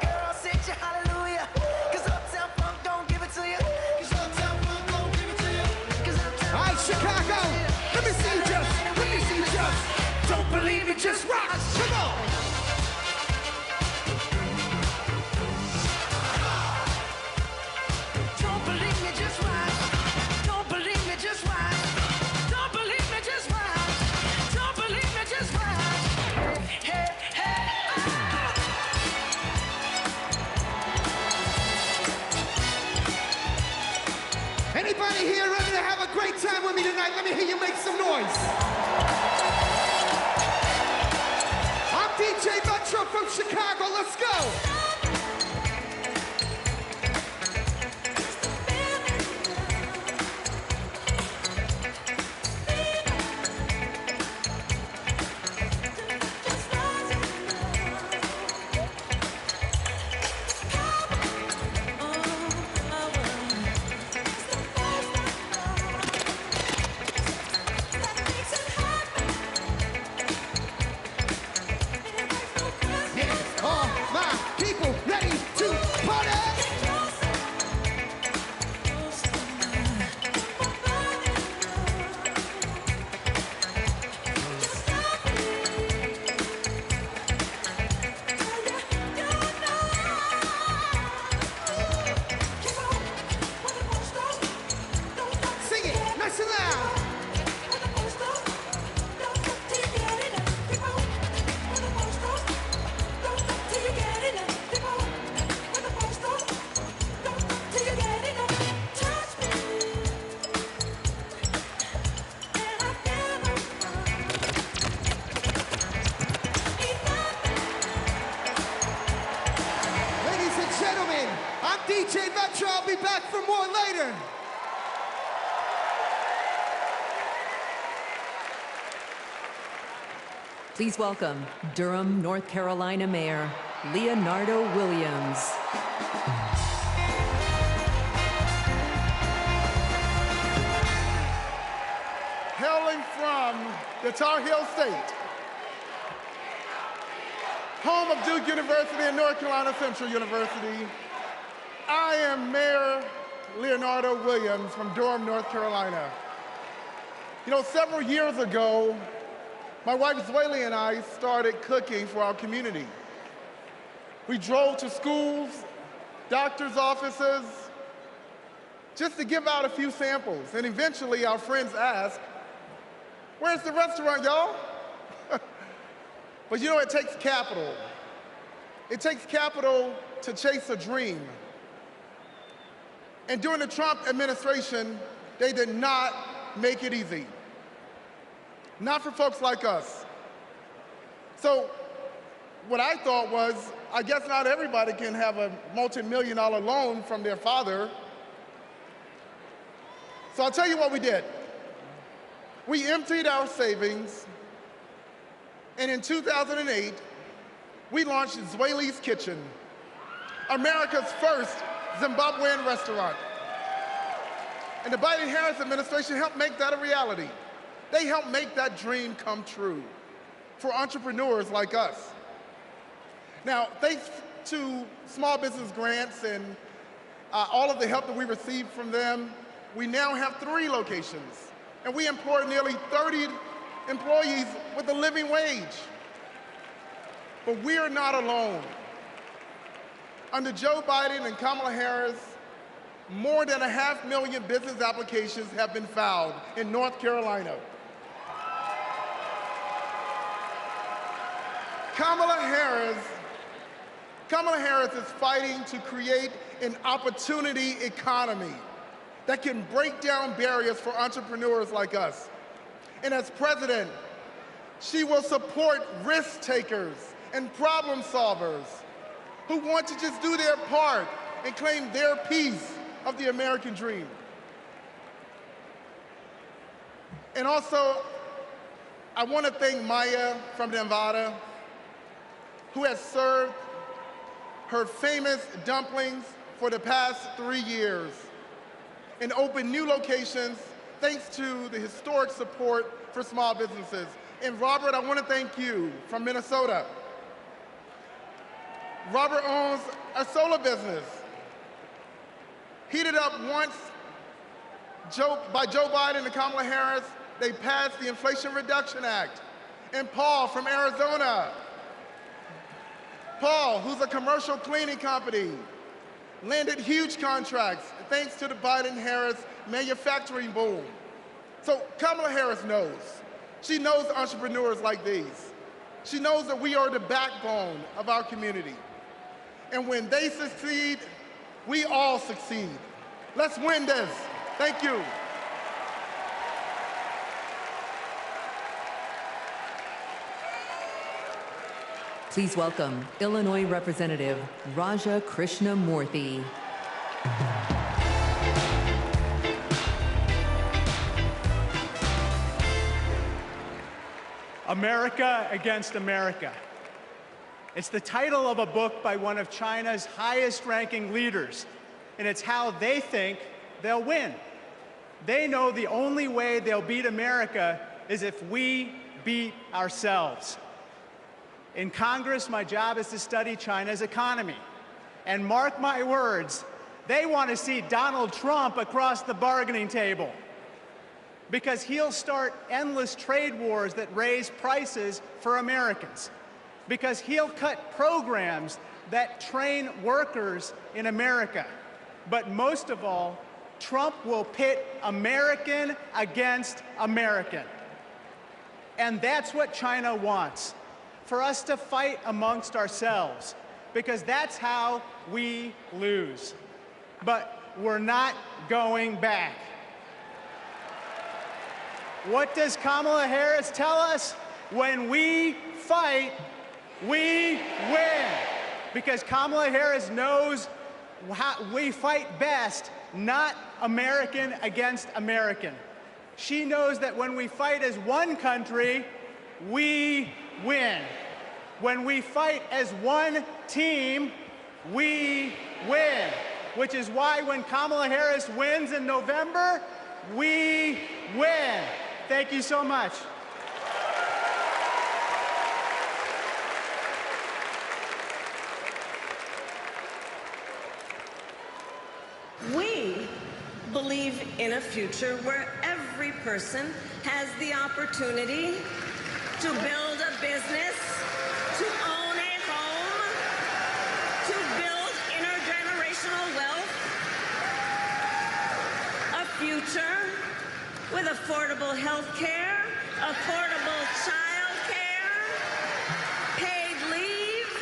Girls hit you hallelujah. Cause Uptown Funk don't give it to you. Cause Uptown Funk don't give it to you. Cause Uptown All right, Chicago, let me see you just. Let me see you just. Don't believe it, just rock. Come on. Don't believe me, just watch. Don't believe me, just watch. Don't believe me, just watch. Don't believe me, just watch. Hey, hey, Anybody here ready to have a great time with me tonight? Let me hear you make some noise. I'm DJ Metro from Chicago. Let's go. I'm DJ Metro. I'll be back for more later. Please welcome Durham, North Carolina Mayor Leonardo Williams. Hailing from the Tar Heel State, home of Duke University and North Carolina Central University, I am Mayor Leonardo Williams from Durham, North Carolina. You know, several years ago, my wife Zweli and I started cooking for our community. We drove to schools, doctors' offices, just to give out a few samples. And eventually our friends asked, "Where's the restaurant, y'all?" But you know, it takes capital. It takes capital to chase a dream. And during the Trump administration, they did not make it easy. Not for folks like us. So what I thought was, I guess not everybody can have a multi-million-dollar loan from their father. So I'll tell you what we did. We emptied our savings, and in 2008, we launched Zweli's Kitchen, America's first Zimbabwean restaurant. And the Biden-Harris administration helped make that a reality. They helped make that dream come true for entrepreneurs like us. Now, thanks to small business grants and all of the help that we received from them, we now have 3 locations, and we employ nearly 30 employees with a living wage. But we are not alone. Under Joe Biden and Kamala Harris, more than 500,000 business applications have been filed in North Carolina. Kamala Harris is fighting to create an opportunity economy that can break down barriers for entrepreneurs like us. And as president, she will support risk takers and problem solvers who want to just do their part and claim their piece of the American dream. And also, I want to thank Maya from Nevada, who has served her famous dumplings for the past 3 years and opened new locations thanks to the historic support for small businesses. And Robert, I want to thank you from Minnesota. Robert owns a solar business, heated up once by Joe Biden and Kamala Harris. They passed the Inflation Reduction Act. And Paul from Arizona. Paul, who's a commercial cleaning company, landed huge contracts thanks to the Biden-Harris manufacturing boom. So Kamala Harris knows. She knows entrepreneurs like these. She knows that we are the backbone of our community. And when they succeed, we all succeed. Let's win this. Thank you. Please welcome Illinois Representative Raja Krishnamurthy. America Against America. It's the title of a book by one of China's highest-ranking leaders, and it's how they think they'll win. They know the only way they'll beat America is if we beat ourselves. In Congress, my job is to study China's economy. And mark my words, they want to see Donald Trump across the bargaining table, because he'll start endless trade wars that raise prices for Americans, because he'll cut programs that train workers in America. But most of all, Trump will pit American against American. And that's what China wants, for us to fight amongst ourselves, because that's how we lose. But we're not going back. What does Kamala Harris tell us? When we fight, we win. Because Kamala Harris knows we fight best, not American against American. She knows that when we fight as one country, we win. When we fight as one team, we win. Which is why when Kamala Harris wins in November, we win. Thank you so much. We believe in a future where every person has the opportunity to build a business, to own a home, to build intergenerational wealth, a future with affordable health care, affordable child care, paid leave,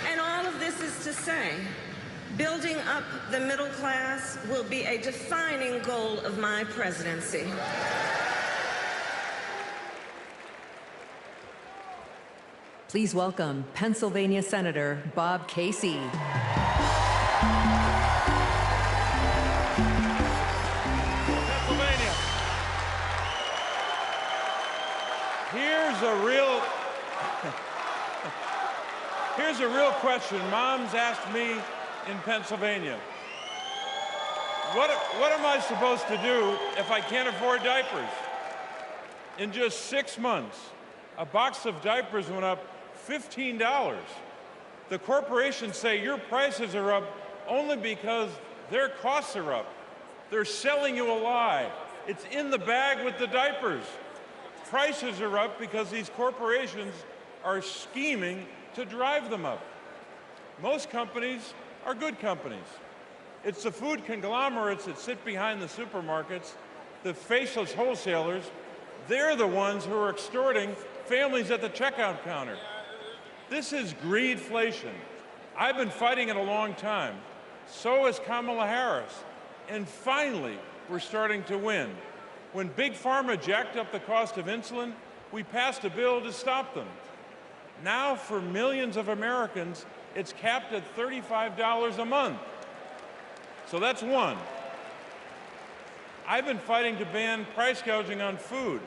and all of this is to say, building up the middle class will be a defining goal of my presidency. Please welcome Pennsylvania Senator Bob Casey. Pennsylvania. Here's a real question. Moms asked me in Pennsylvania, what am I supposed to do if I can't afford diapers? In just 6 months, a box of diapers went up $15. The corporations say your prices are up only because their costs are up. They're selling you a lie. It's in the bag with the diapers. Prices are up because these corporations are scheming to drive them up. Most companies are good companies. It's the food conglomerates that sit behind the supermarkets, the faceless wholesalers. They're the ones who are extorting families at the checkout counter. This is greedflation. I've been fighting it a long time. So has Kamala Harris. And finally, we're starting to win. When Big Pharma jacked up the cost of insulin, we passed a bill to stop them. Now, for millions of Americans, it's capped at $35 a month. So that's one. I've been fighting to ban price gouging on food.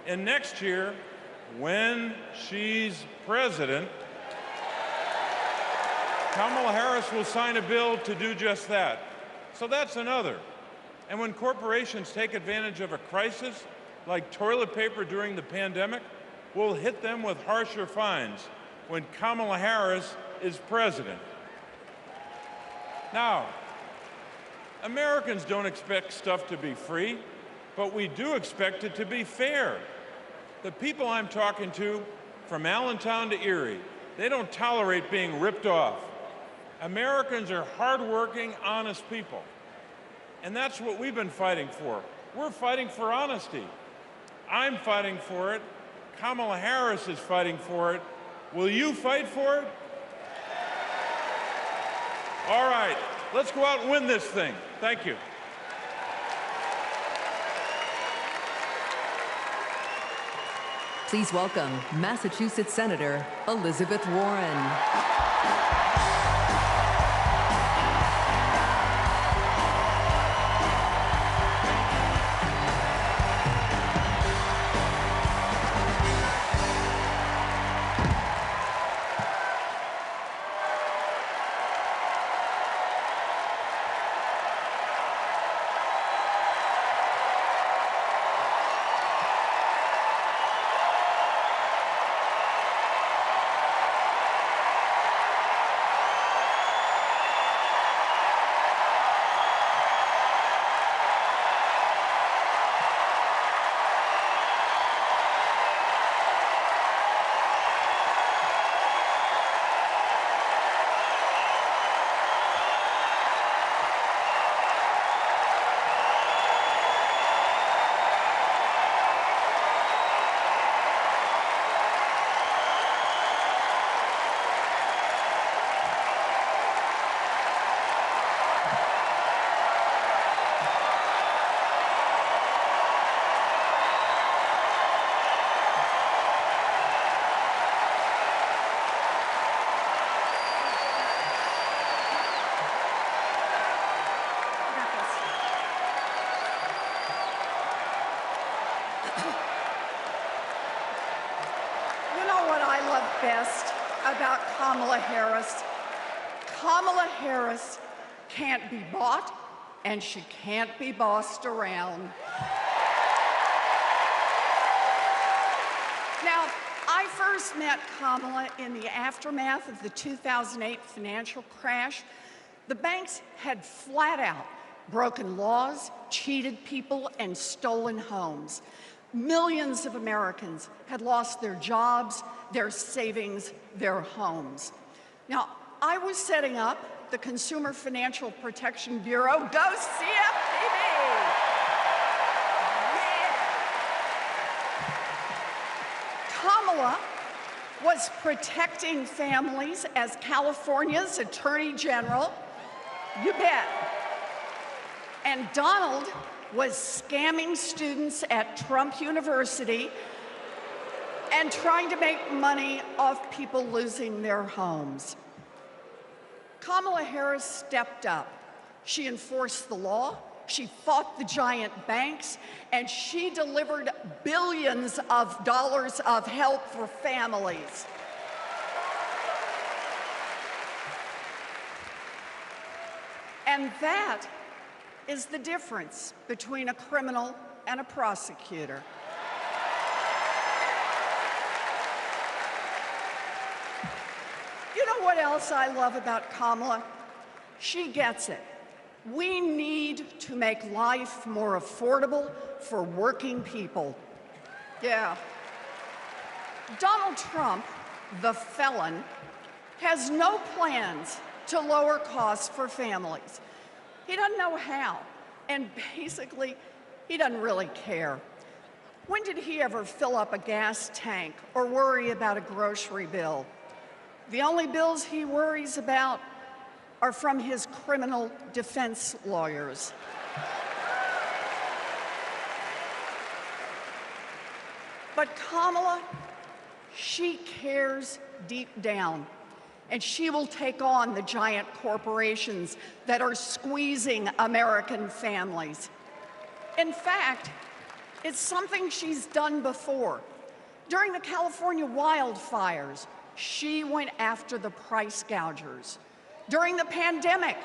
And next year, when she's president, Kamala Harris will sign a bill to do just that. So that's another. And when corporations take advantage of a crisis, like toilet paper during the pandemic, we'll hit them with harsher fines when Kamala Harris is president. Now, Americans don't expect stuff to be free, but we do expect it to be fair. The people I'm talking to, from Allentown to Erie, they don't tolerate being ripped off. Americans are hardworking, honest people. And that's what we've been fighting for. We're fighting for honesty. I'm fighting for it. Kamala Harris is fighting for it. Will you fight for it? All right, let's go out and win this thing. Thank you. Please welcome Massachusetts Senator Elizabeth Warren. best about Kamala Harris. Kamala Harris can't be bought, and she can't be bossed around. Now, I first met Kamala in the aftermath of the 2008 financial crash. The banks had flat out broken laws, cheated people, and stolen homes. Millions of Americans had lost their jobs, their savings, their homes. Now, I was setting up the Consumer Financial Protection Bureau. Go CFPB! Kamala was protecting families as California's Attorney General. You bet. And Donald was scamming students at Trump University and trying to make money off people losing their homes. Kamala Harris stepped up. She enforced the law, she fought the giant banks, and she delivered billions of dollars of help for families. And that is the difference between a criminal and a prosecutor. You know what else I love about Kamala? She gets it. We need to make life more affordable for working people. Yeah. Donald Trump, the felon, has no plans to lower costs for families. He doesn't know how, and basically, he doesn't really care. When did he ever fill up a gas tank or worry about a grocery bill? The only bills he worries about are from his criminal defense lawyers. But Kamala, she cares deep down, and she will take on the giant corporations that are squeezing American families. In fact, it's something she's done before. During the California wildfires, she went after the price gougers. During the pandemic,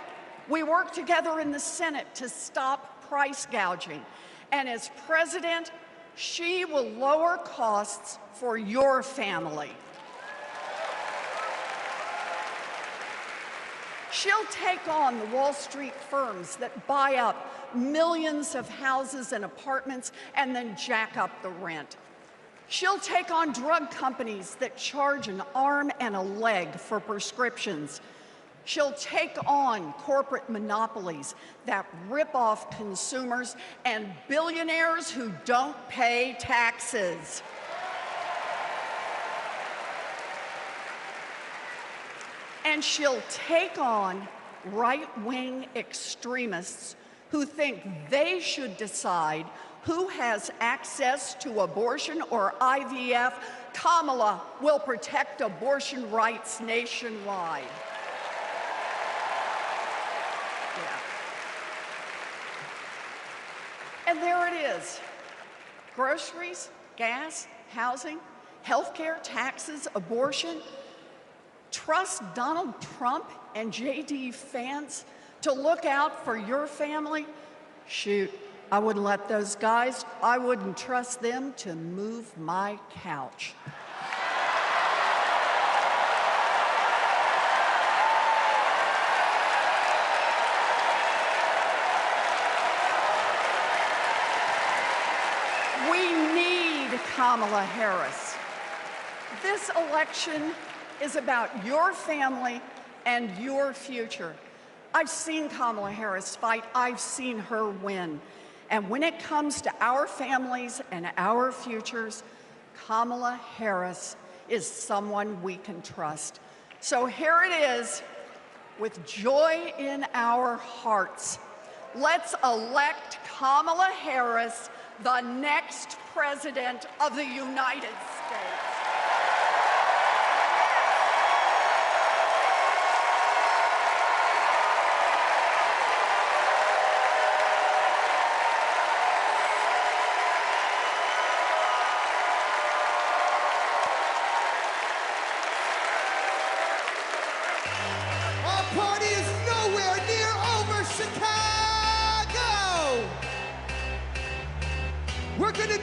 we worked together in the Senate to stop price gouging. And as president, she will lower costs for your family. She'll take on the Wall Street firms that buy up millions of houses and apartments and then jack up the rent. She'll take on drug companies that charge an arm and a leg for prescriptions. She'll take on corporate monopolies that rip off consumers and billionaires who don't pay taxes. And she'll take on right-wing extremists who think they should decide who has access to abortion or IVF. Kamala will protect abortion rights nationwide. Yeah. And there it is. Groceries, gas, housing, healthcare, taxes, abortion. Trust Donald Trump and J.D. Vance to look out for your family? Shoot, I wouldn't let those guys, I wouldn't trust them to move my couch. We need Kamala Harris. This election is about your family and your future. I've seen Kamala Harris fight. I've seen her win. And when it comes to our families and our futures, Kamala Harris is someone we can trust. So here it is, with joy in our hearts. Let's elect Kamala Harris, the next president of the United States.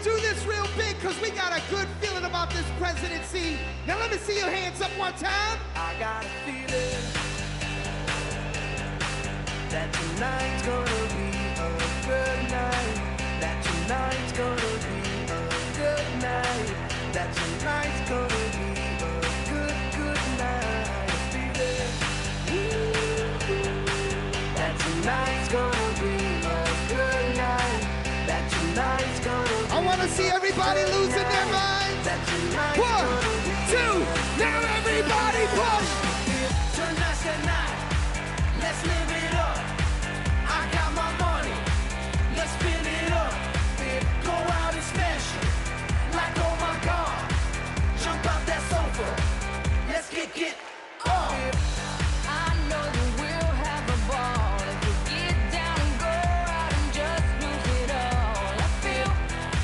do this real big because we got a good feeling about this presidency. Now let me see your hands up one time. I got a feeling that tonight's gonna be a good night. That tonight's gonna be a good night. That tonight's gonna be a good, good night. I feel it. That tonight's gonna be a good night. That tonight's gonna be I want to see everybody losing their minds. That tonight's 1, 2, now everybody push. Tonight's the night. Let's live it up. I got my money. Let's spin it up. Go out and smash it. Like, oh my God. Jump out that sofa. Let's kick it up. I know that we'll have a ball if we get down and go out and just lose it all. I feel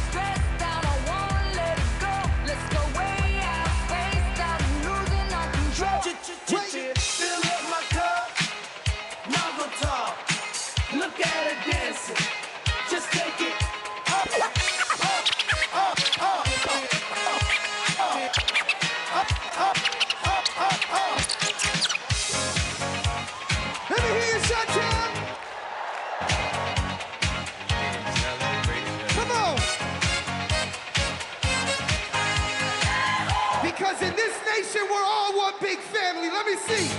stressed out, I wanna let it go. Let's go way out, spaced out, and losing our control. Fill up my cup. Now go talk. Look at her dancing. Just take it up, up, up, up, up, up, up, up. Let me hear you shut down. Come on. Because in this nation, we're all one big family. Let me see.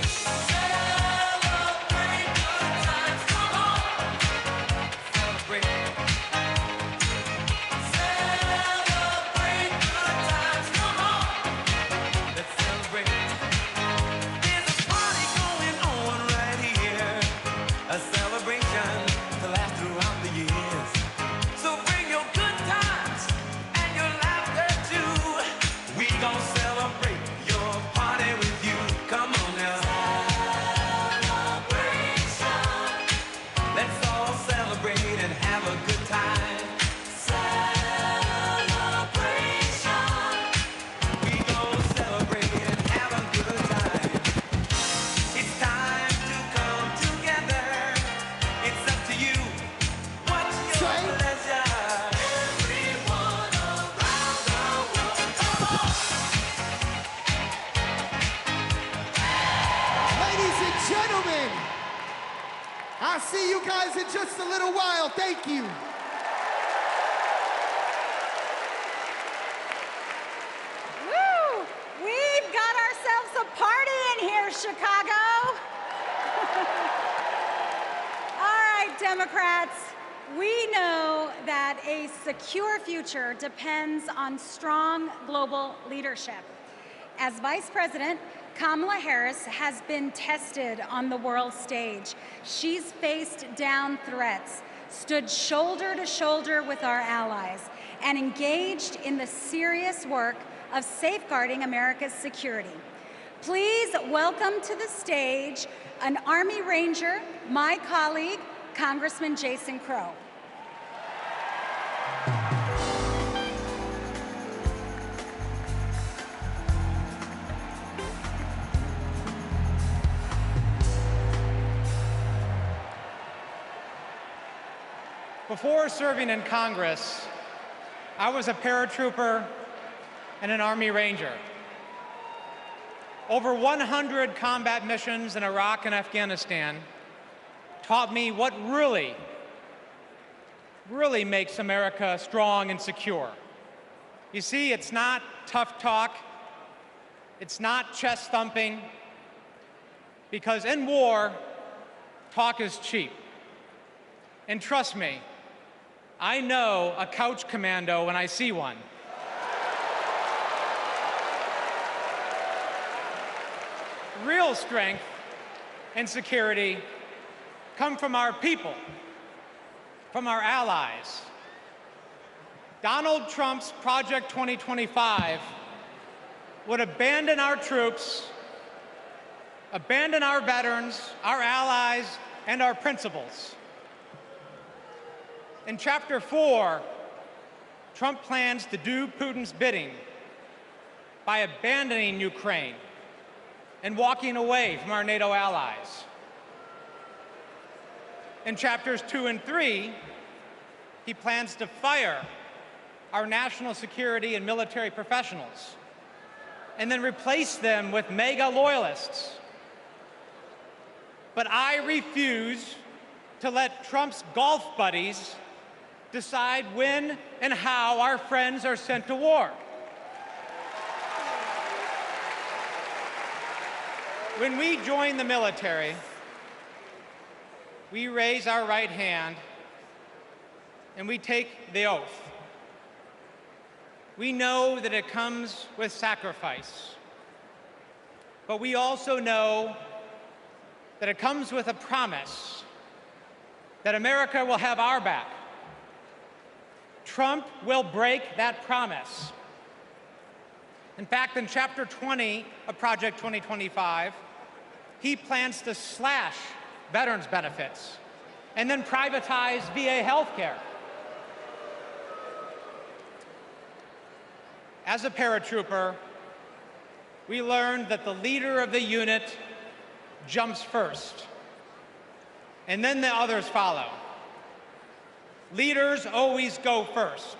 A celebration to last throughout the years. So bring your good times and your laughter too. We gon' celebrate your party with you. Come on now. Celebration. Let's all celebrate and have a good time. Celebration. We gon' celebrate and have a good time. It's time to come together. It's up to you. What's your pleasure? Everyone around the world. Come on. Ladies and gentlemen, I'll see you guys in just a little while. Thank you. Woo! We've got ourselves a party in here, Chicago. All right, Democrats, we know that a secure future depends on strong global leadership. As Vice President, Kamala Harris has been tested on the world stage. She's faced down threats, stood shoulder to shoulder with our allies, and engaged in the serious work of safeguarding America's security. Please welcome to the stage an Army Ranger, my colleague, Congressman Jason Crow. Before serving in Congress, I was a paratrooper and an Army Ranger. Over 100 combat missions in Iraq and Afghanistan taught me what really makes America strong and secure. You see, it's not tough talk, it's not chest thumping, because in war, talk is cheap. And trust me, I know a couch commando when I see one. Real strength and security come from our people, from our allies. Donald Trump's Project 2025 would abandon our troops, abandon our veterans, our allies, and our principles. In Chapter 4, Trump plans to do Putin's bidding by abandoning Ukraine and walking away from our NATO allies. In Chapters 2 and 3, he plans to fire our national security and military professionals and then replace them with MAGA loyalists. But I refuse to let Trump's golf buddies decide when and how our friends are sent to war. When we join the military, we raise our right hand and we take the oath. We know that it comes with sacrifice, but we also know that it comes with a promise that America will have our back. Trump will break that promise. In fact, in Chapter 20 of Project 2025, he plans to slash veterans' benefits and then privatize VA healthcare. As a paratrooper, we learned that the leader of the unit jumps first, and then the others follow. Leaders always go first.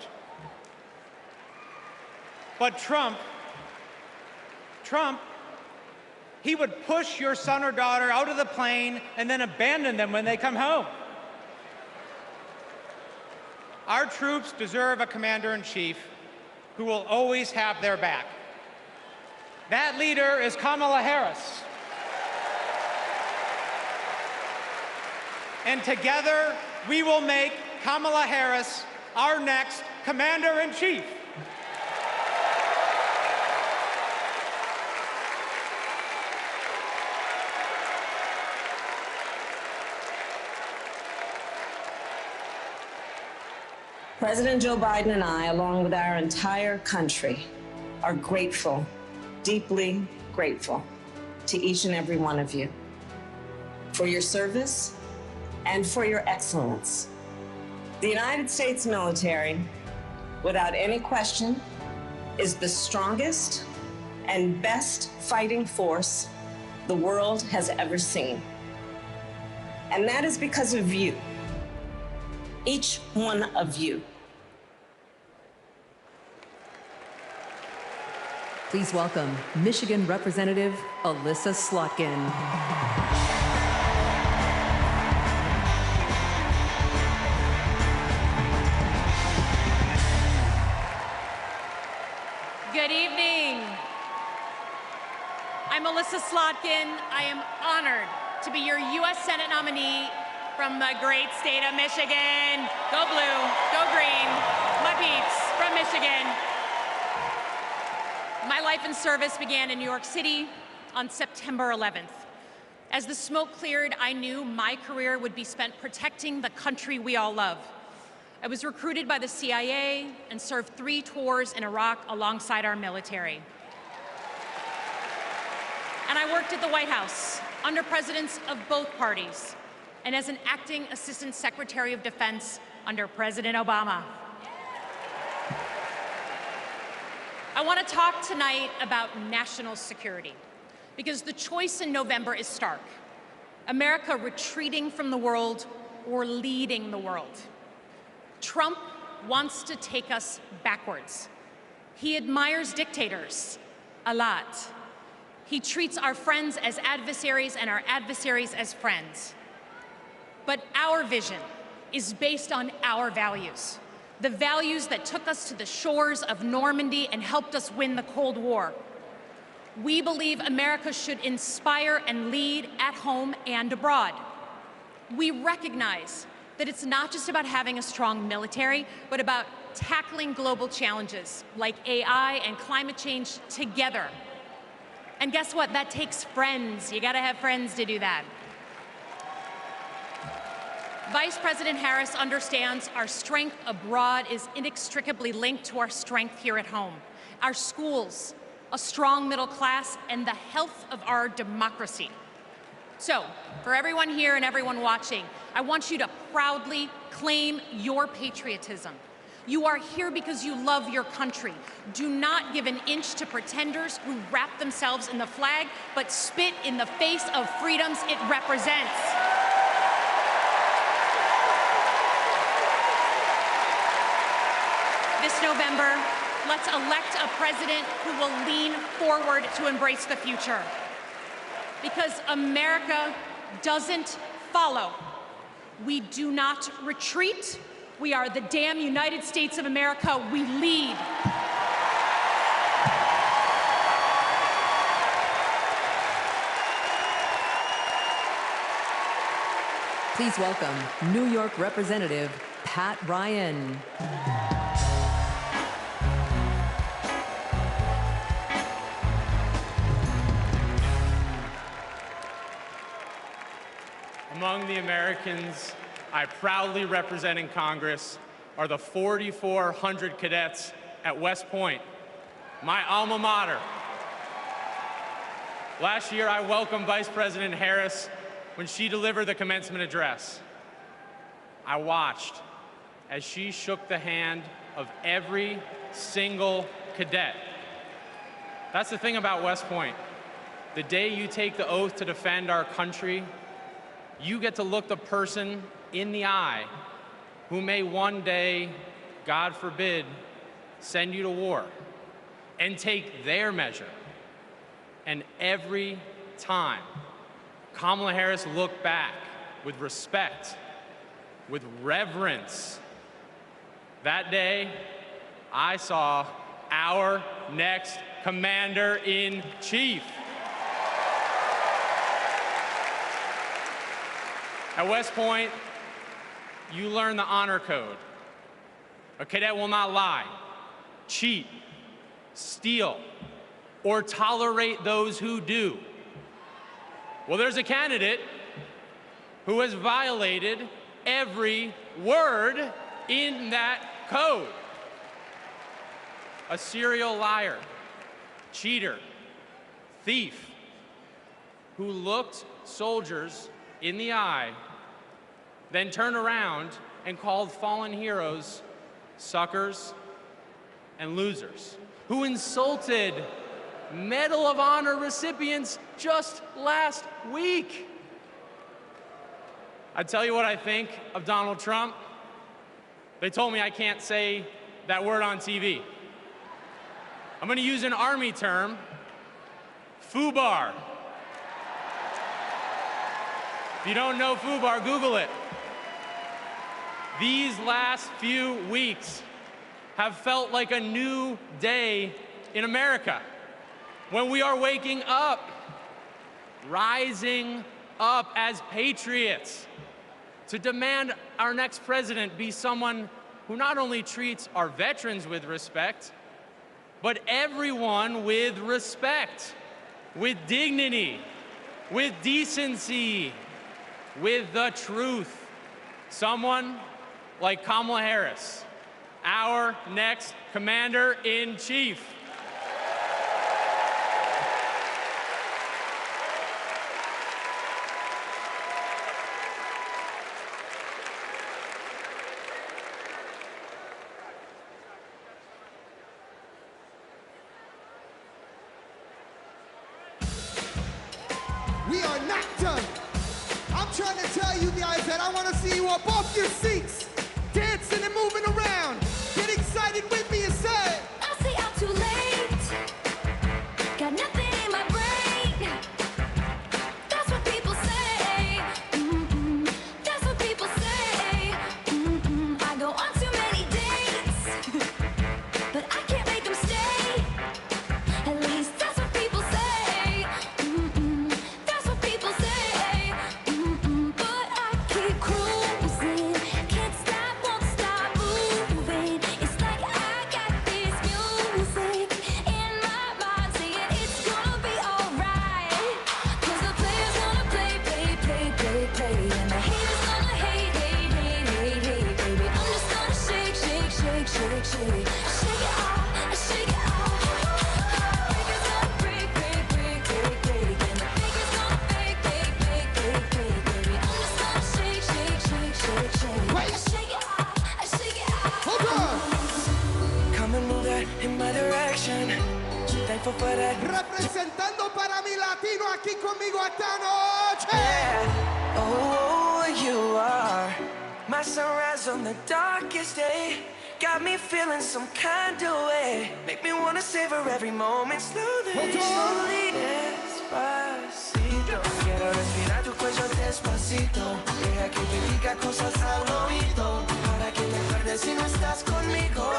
But Trump, he would push your son or daughter out of the plane and then abandon them when they come home. Our troops deserve a commander-in-chief who will always have their back. That leader is Kamala Harris. And together, we will make Kamala Harris our next commander-in-chief. President Joe Biden and I, along with our entire country, are grateful, deeply grateful to each and every one of you for your service and for your excellence. The United States military, without any question, is the strongest and best fighting force the world has ever seen. And that is because of you, each one of you. Please welcome Michigan Representative Alyssa Slotkin. Good evening. I'm Alyssa Slotkin. I am honored to be your U.S. Senate nominee from the great state of Michigan. Go blue, go green, my peeps from Michigan. My life and service began in New York City on September 11th. As the smoke cleared, I knew my career would be spent protecting the country we all love. I was recruited by the CIA and served 3 tours in Iraq alongside our military. And I worked at the White House under presidents of both parties and as an acting Assistant Secretary of Defense under President Obama. I want to talk tonight about national security because the choice in November is stark. America retreating from the world or leading the world. Trump wants to take us backwards. He admires dictators a lot. He treats our friends as adversaries and our adversaries as friends. But our vision is based on our values, the values that took us to the shores of Normandy and helped us win the Cold War. We believe America should inspire and lead at home and abroad. We recognize that it's not just about having a strong military, but about tackling global challenges like AI and climate change together. And guess what? That takes friends. You gotta have friends to do that. Vice President Harris understands our strength abroad is inextricably linked to our strength here at home. Our schools, a strong middle class, and the health of our democracy. So, for everyone here and everyone watching, I want you to proudly claim your patriotism. You are here because you love your country. Do not give an inch to pretenders who wrap themselves in the flag, but spit in the face of freedoms it represents. this November, let's elect a president who will lean forward to embrace the future. Because America doesn't follow. We do not retreat. We are the damn United States of America. We lead. Please welcome New York Representative Pat Ryan. Among the Americans I proudly represent in Congress are the 4,400 cadets at West Point, my alma mater. Last year, I welcomed Vice President Harris when she delivered the commencement address. I watched as she shook the hand of every single cadet. That's the thing about West Point. The day you take the oath to defend our country, you get to look the person in the eye who may one day, God forbid, send you to war and take their measure. And every time, Kamala Harris looked back with respect, with reverence. That day, I saw our next Commander-in-Chief. At West Point, you learn the honor code. A cadet will not lie, cheat, steal, or tolerate those who do. Well, there's a candidate who has violated every word in that code. A serial liar, cheater, thief, who looked soldiers in the eye, then turned around and called fallen heroes suckers and losers, who insulted Medal of Honor recipients just last week. I tell you what I think of Donald Trump. They told me I can't say that word on TV. I'm going to use an Army term, FUBAR. If you don't know FUBAR, Google it. These last few weeks have felt like a new day in America, when we are waking up, rising up as patriots to demand our next president be someone who not only treats our veterans with respect, but everyone with respect, with dignity, with decency, with the truth. Someone like Kamala Harris, our next Commander-in-Chief. We are not done. I'm trying to tell you guys that I want to see you up off your seats, dancing and moving around. Get excited with me and say, I say I'm too late. Got nothing in my brain. That's what people say. That's what people say. I go on too many dates, but I can't make them stay. At least that's what people say. That's what people say. But I keep cruising. Can't stop, won't stop moving. It's like I got this music in my mind saying it's gonna be alright. 'Cause the players gonna play. And the haters gonna hate. Baby, I'm just gonna shake. Shake it off, shake it off. Breakers gonna break. And the fakers gonna fake. Baby, I'm just gonna shake. Shake it off, shake it off. Hold on. Come and move that in my direction. Thankful for that. Representando para mi latino aquí conmigo esta noche. Oh, you are my sunrise on the darkest day. Got me feeling some kind of way. Make me wanna savor every moment slowly, slowly. Despacito, quiero respirar tu cuello despacito. Deja que te diga cosas al oído, para que te acuerdes si no estás conmigo.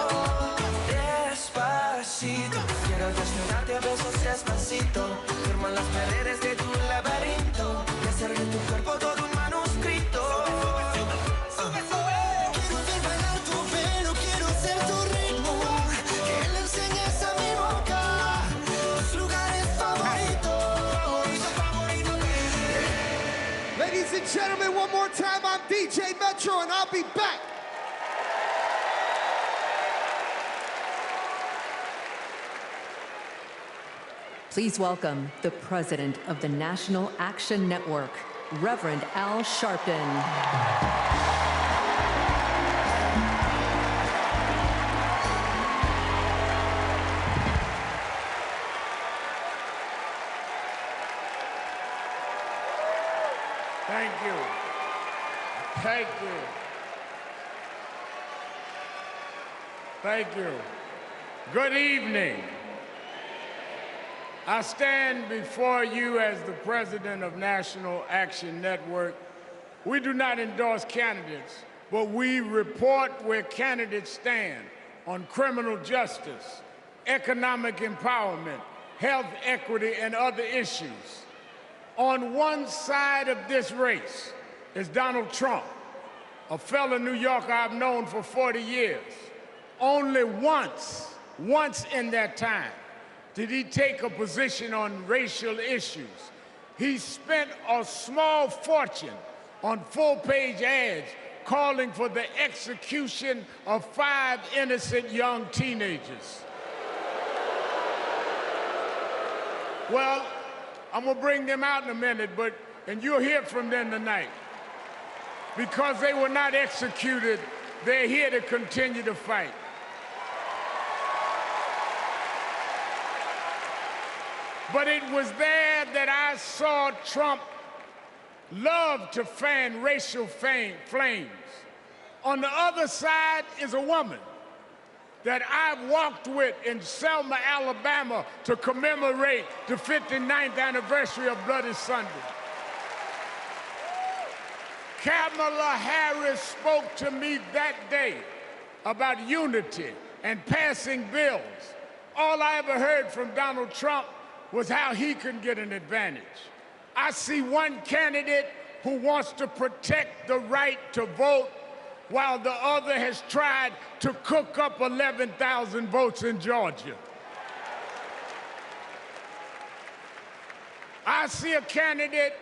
Despacito, quiero desnudarte a besos despacito. Firma las paredes de tu laberinto y hacer de tu cuerpo todo un manuscrito. Quiero ver bailar tu pelo, quiero ser tu ritmo. Que le enseñes a mi boca tus lugares favoritos. Ladies and gentlemen, one more time, I'm DJ Metro and I'll be back. Please welcome the president of the National Action Network, Reverend Al Sharpton. Thank you. Thank you. Thank you. Good evening. I stand before you as the president of National Action Network. We do not endorse candidates, but we report where candidates stand on criminal justice, economic empowerment, health equity, and other issues. On one side of this race is Donald Trump, a fellow New Yorker I've known for 40 years. Only once in that time, did he take a position on racial issues. He spent a small fortune on full-page ads calling for the execution of 5 innocent young teenagers. Well, I'm gonna bring them out in a minute, and you'll hear from them tonight. Because they were not executed, they're here to continue to fight. But it was there that I saw Trump love to fan racial flames. On the other side is a woman that I've walked with in Selma, Alabama to commemorate the 59th anniversary of Bloody Sunday. Kamala Harris spoke to me that day about unity and passing bills. All I ever heard from Donald Trump was how he can get an advantage. I see one candidate who wants to protect the right to vote, while the other has tried to cook up 11,000 votes in Georgia. I see a candidate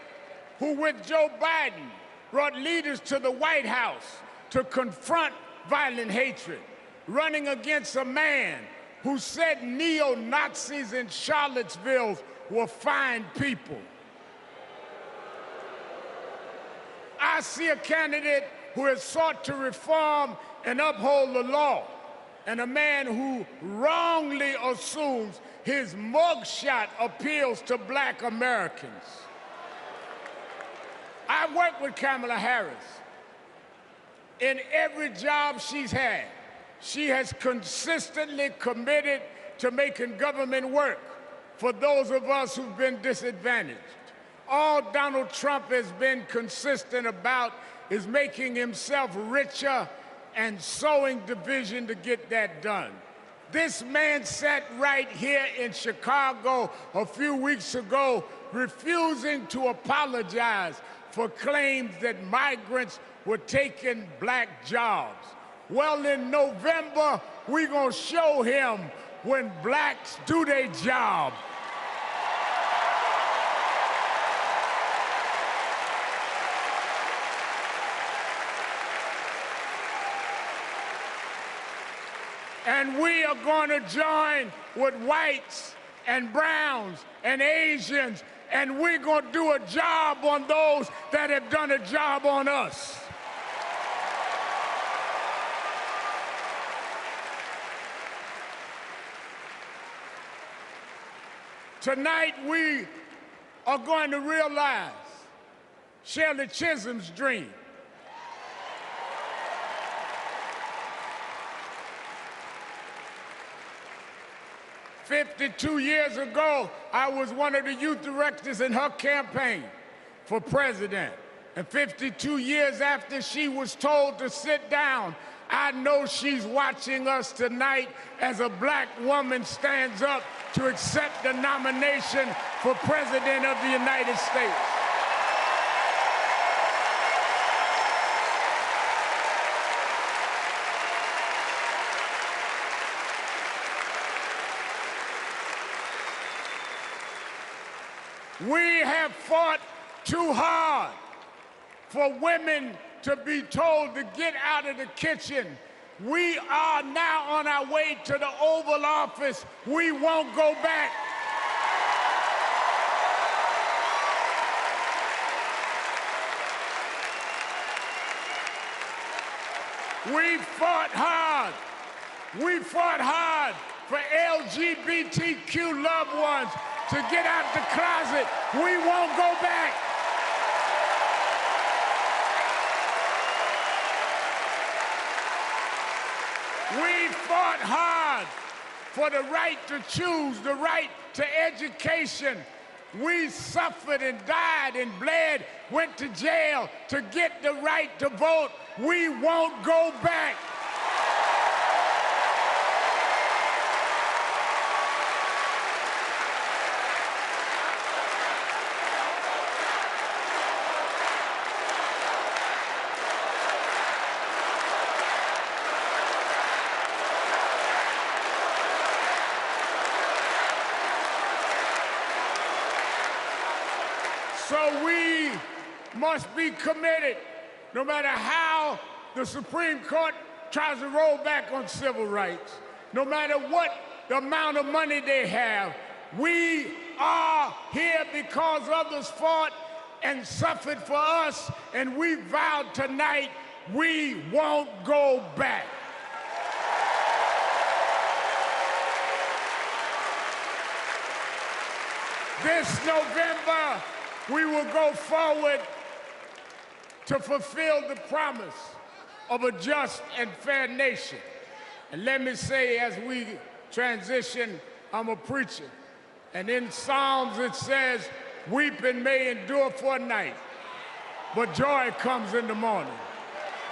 who, with Joe Biden, brought leaders to the White House to confront violent hatred, running against a man who said neo-Nazis in Charlottesville were fine people. I see a candidate who has sought to reform and uphold the law, and a man who wrongly assumes his mugshot appeals to Black Americans. I worked with Kamala Harris. In every job she's had, she has consistently committed to making government work for those of us who've been disadvantaged. All Donald Trump has been consistent about is making himself richer and sowing division to get that done. This man sat right here in Chicago a few weeks ago, refusing to apologize for claims that migrants were taking Black jobs. Well, in November, we're gonna show him when Blacks do their job. And we are going to join with whites and browns and Asians, and we're going to do a job on those that have done a job on us. Tonight, we are going to realize Shirley Chisholm's dream. 52 years ago, I was one of the youth directors in her campaign for president. And 52 years after she was told to sit down, I know she's watching us tonight as a black woman stands up to accept the nomination for President of the United States. We have fought too hard for women to be told to get out of the kitchen. We are now on our way to the Oval Office. We won't go back. We fought hard. We fought hard for LGBTQ loved ones to get out the closet. We won't go back. We fought hard for the right to choose, the right to education. We suffered and died and bled, went to jail to get the right to vote. We won't go back. So we must be committed, no matter how the Supreme Court tries to roll back on civil rights, no matter what the amount of money they have. We are here because others fought and suffered for us, and we vowed tonight we won't go back. This November, we will go forward to fulfill the promise of a just and fair nation. And let me say, as we transition, I'm a preacher. And in Psalms it says, weeping may endure for a night, but joy comes in the morning.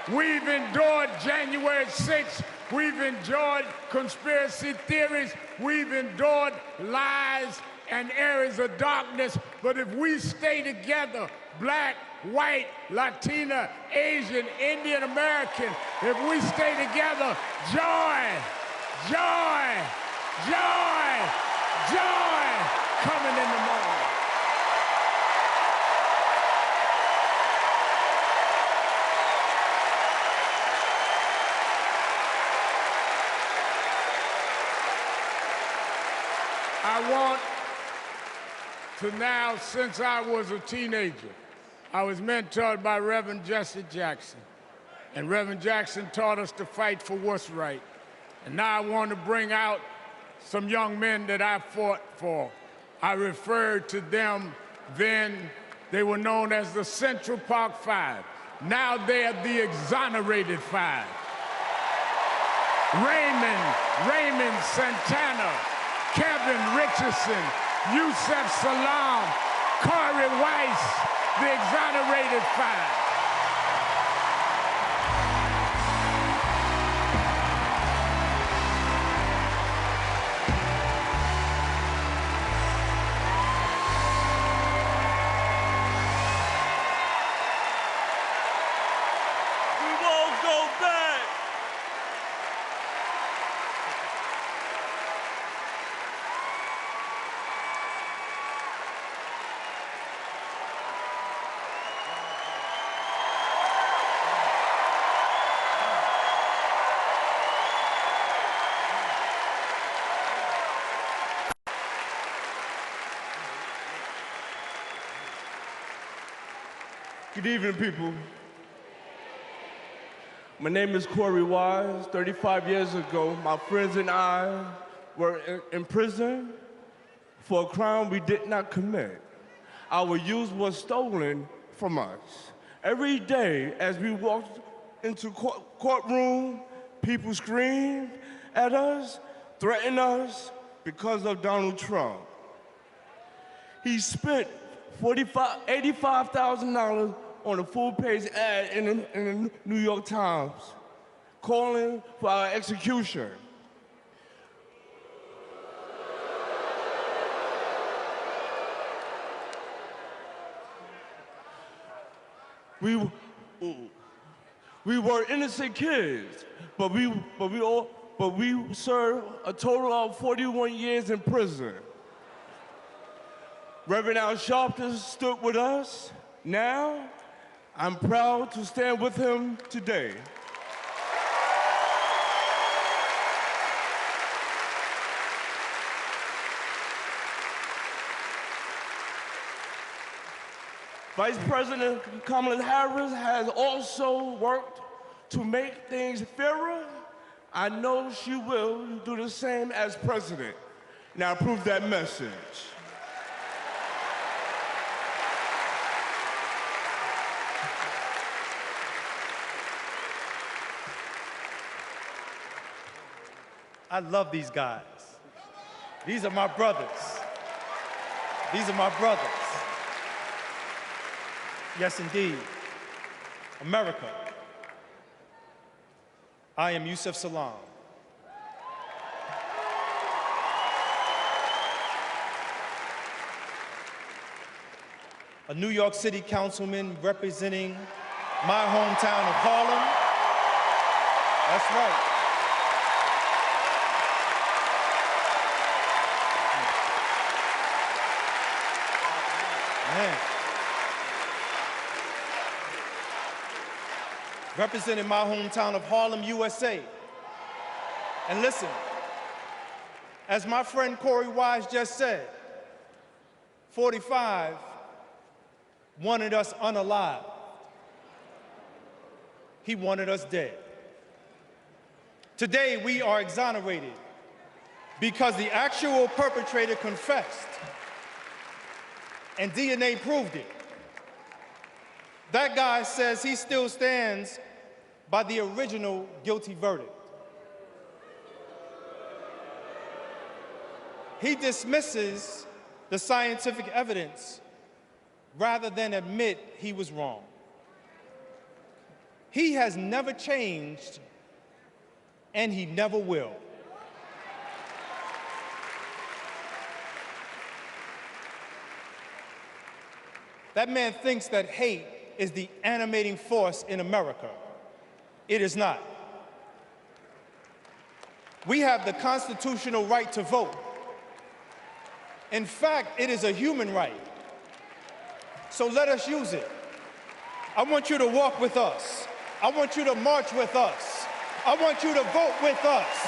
We've endured January 6th. We've endured conspiracy theories. We've endured lies and areas of darkness, but if we stay together, black, white, Latina, Asian, Indian American, if we stay together, joy, joy, joy, joy coming in the morning. I want to now, since I was a teenager, I was mentored by Reverend Jesse Jackson. And Reverend Jackson taught us to fight for what's right. And now I want to bring out some young men that I fought for. I referred to them then, they were known as the Central Park Five. Now they're the Exonerated Five. Raymond Santana, Kevin Richardson, Yusef Salam, Corey Weiss, the Exonerated Five. We won't go back. Good evening, people. My name is Corey Wise. 35 years ago, my friends and I were in prison for a crime we did not commit. Our youth was stolen from us. Every day, as we walked into courtroom, people screamed at us, threatened us, because of Donald Trump. He spent $85,000 on a full-page ad in the New York Times calling for our execution. We were innocent kids, but we served a total of 41 years in prison. Reverend Al Sharpton stood with us. Now, I'm proud to stand with him today. Vice President Kamala Harris has also worked to make things fairer. I know she will do the same as president. Now prove that message. I love these guys. These are my brothers. These are my brothers. Yes, indeed. America. I am Yusef Salaam. A New York City councilman representing my hometown of Harlem. That's right. Man. Representing my hometown of Harlem, USA. And listen, as my friend Corey Wise just said, 45 wanted us unalive. He wanted us dead. Today, we are exonerated because the actual perpetrator confessed, and DNA proved it. That guy says he still stands by the original guilty verdict. He dismisses the scientific evidence rather than admit he was wrong. He has never changed, and he never will. That man thinks that hate is the animating force in America. It is not. We have the constitutional right to vote. In fact, it is a human right. So let us use it. I want you to walk with us. I want you to march with us. I want you to vote with us.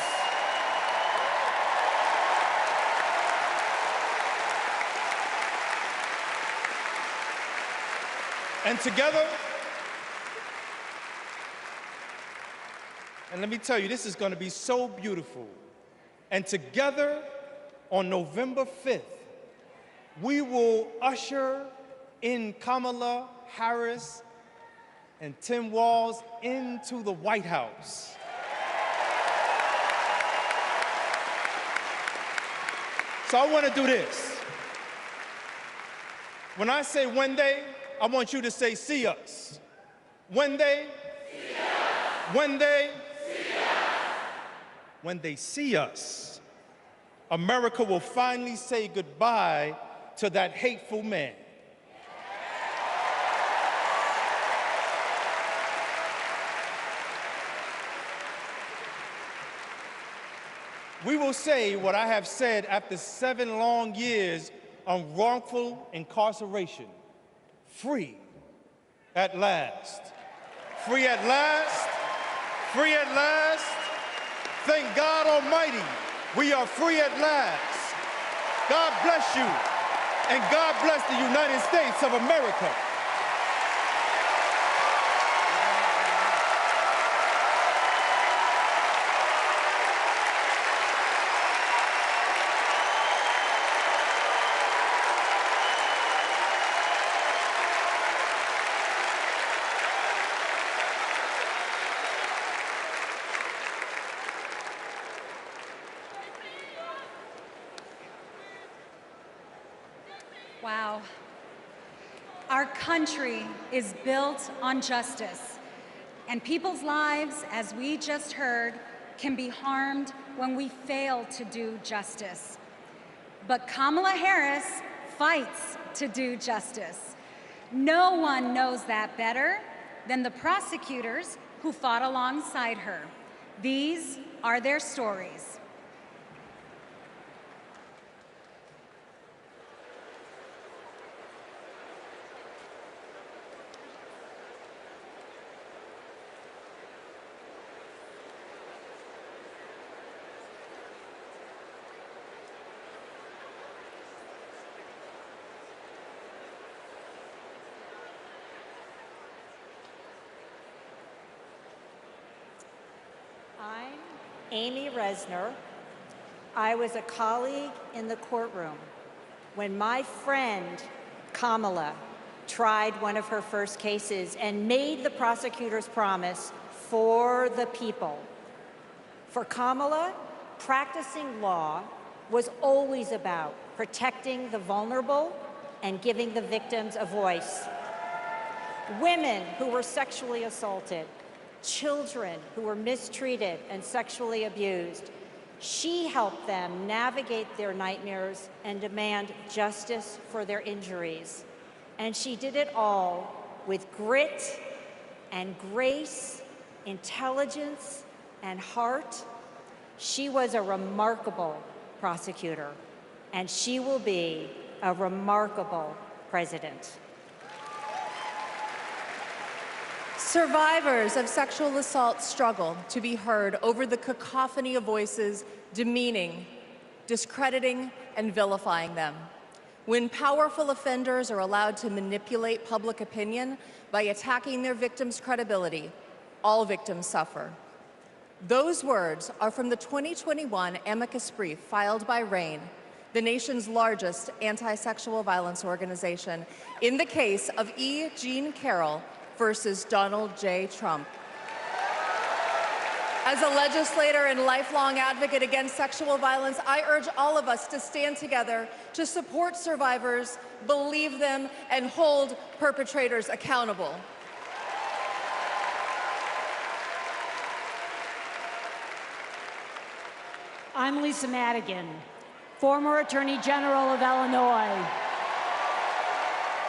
And together, and let me tell you, this is going to be so beautiful. And together, on November 5th, we will usher in Kamala Harris and Tim Walz into the White House. So I want to do this. When I say one day, I want you to say, see us. When they see us. When they see us. When they see us, America will finally say goodbye to that hateful man. We will say what I have said after 7 long years of wrongful incarceration. Free at last. Free at last. Free at last. Thank God Almighty, we are free at last. God bless you, and God bless the United States of America. Wow. Our country is built on justice, and people's lives, as we just heard, can be harmed when we fail to do justice. But Kamala Harris fights to do justice. No one knows that better than the prosecutors who fought alongside her. These are their stories. I'm Amy Resner. I was a colleague in the courtroom when my friend Kamala tried one of her first cases and made the prosecutor's promise for the people. For Kamala, practicing law was always about protecting the vulnerable and giving the victims a voice. Women who were sexually assaulted, children who were mistreated and sexually abused. She helped them navigate their nightmares and demand justice for their injuries. And she did it all with grit and grace, intelligence and heart. She was a remarkable prosecutor, and she will be a remarkable president. Survivors of sexual assault struggle to be heard over the cacophony of voices demeaning, discrediting, and vilifying them. When powerful offenders are allowed to manipulate public opinion by attacking their victims' credibility, all victims suffer. Those words are from the 2021 amicus brief filed by RAINN, the nation's largest anti-sexual violence organization, in the case of E. Jean Carroll versus Donald J. Trump. As a legislator and lifelong advocate against sexual violence, I urge all of us to stand together to support survivors, believe them, and hold perpetrators accountable. I'm Lisa Madigan, former Attorney General of Illinois.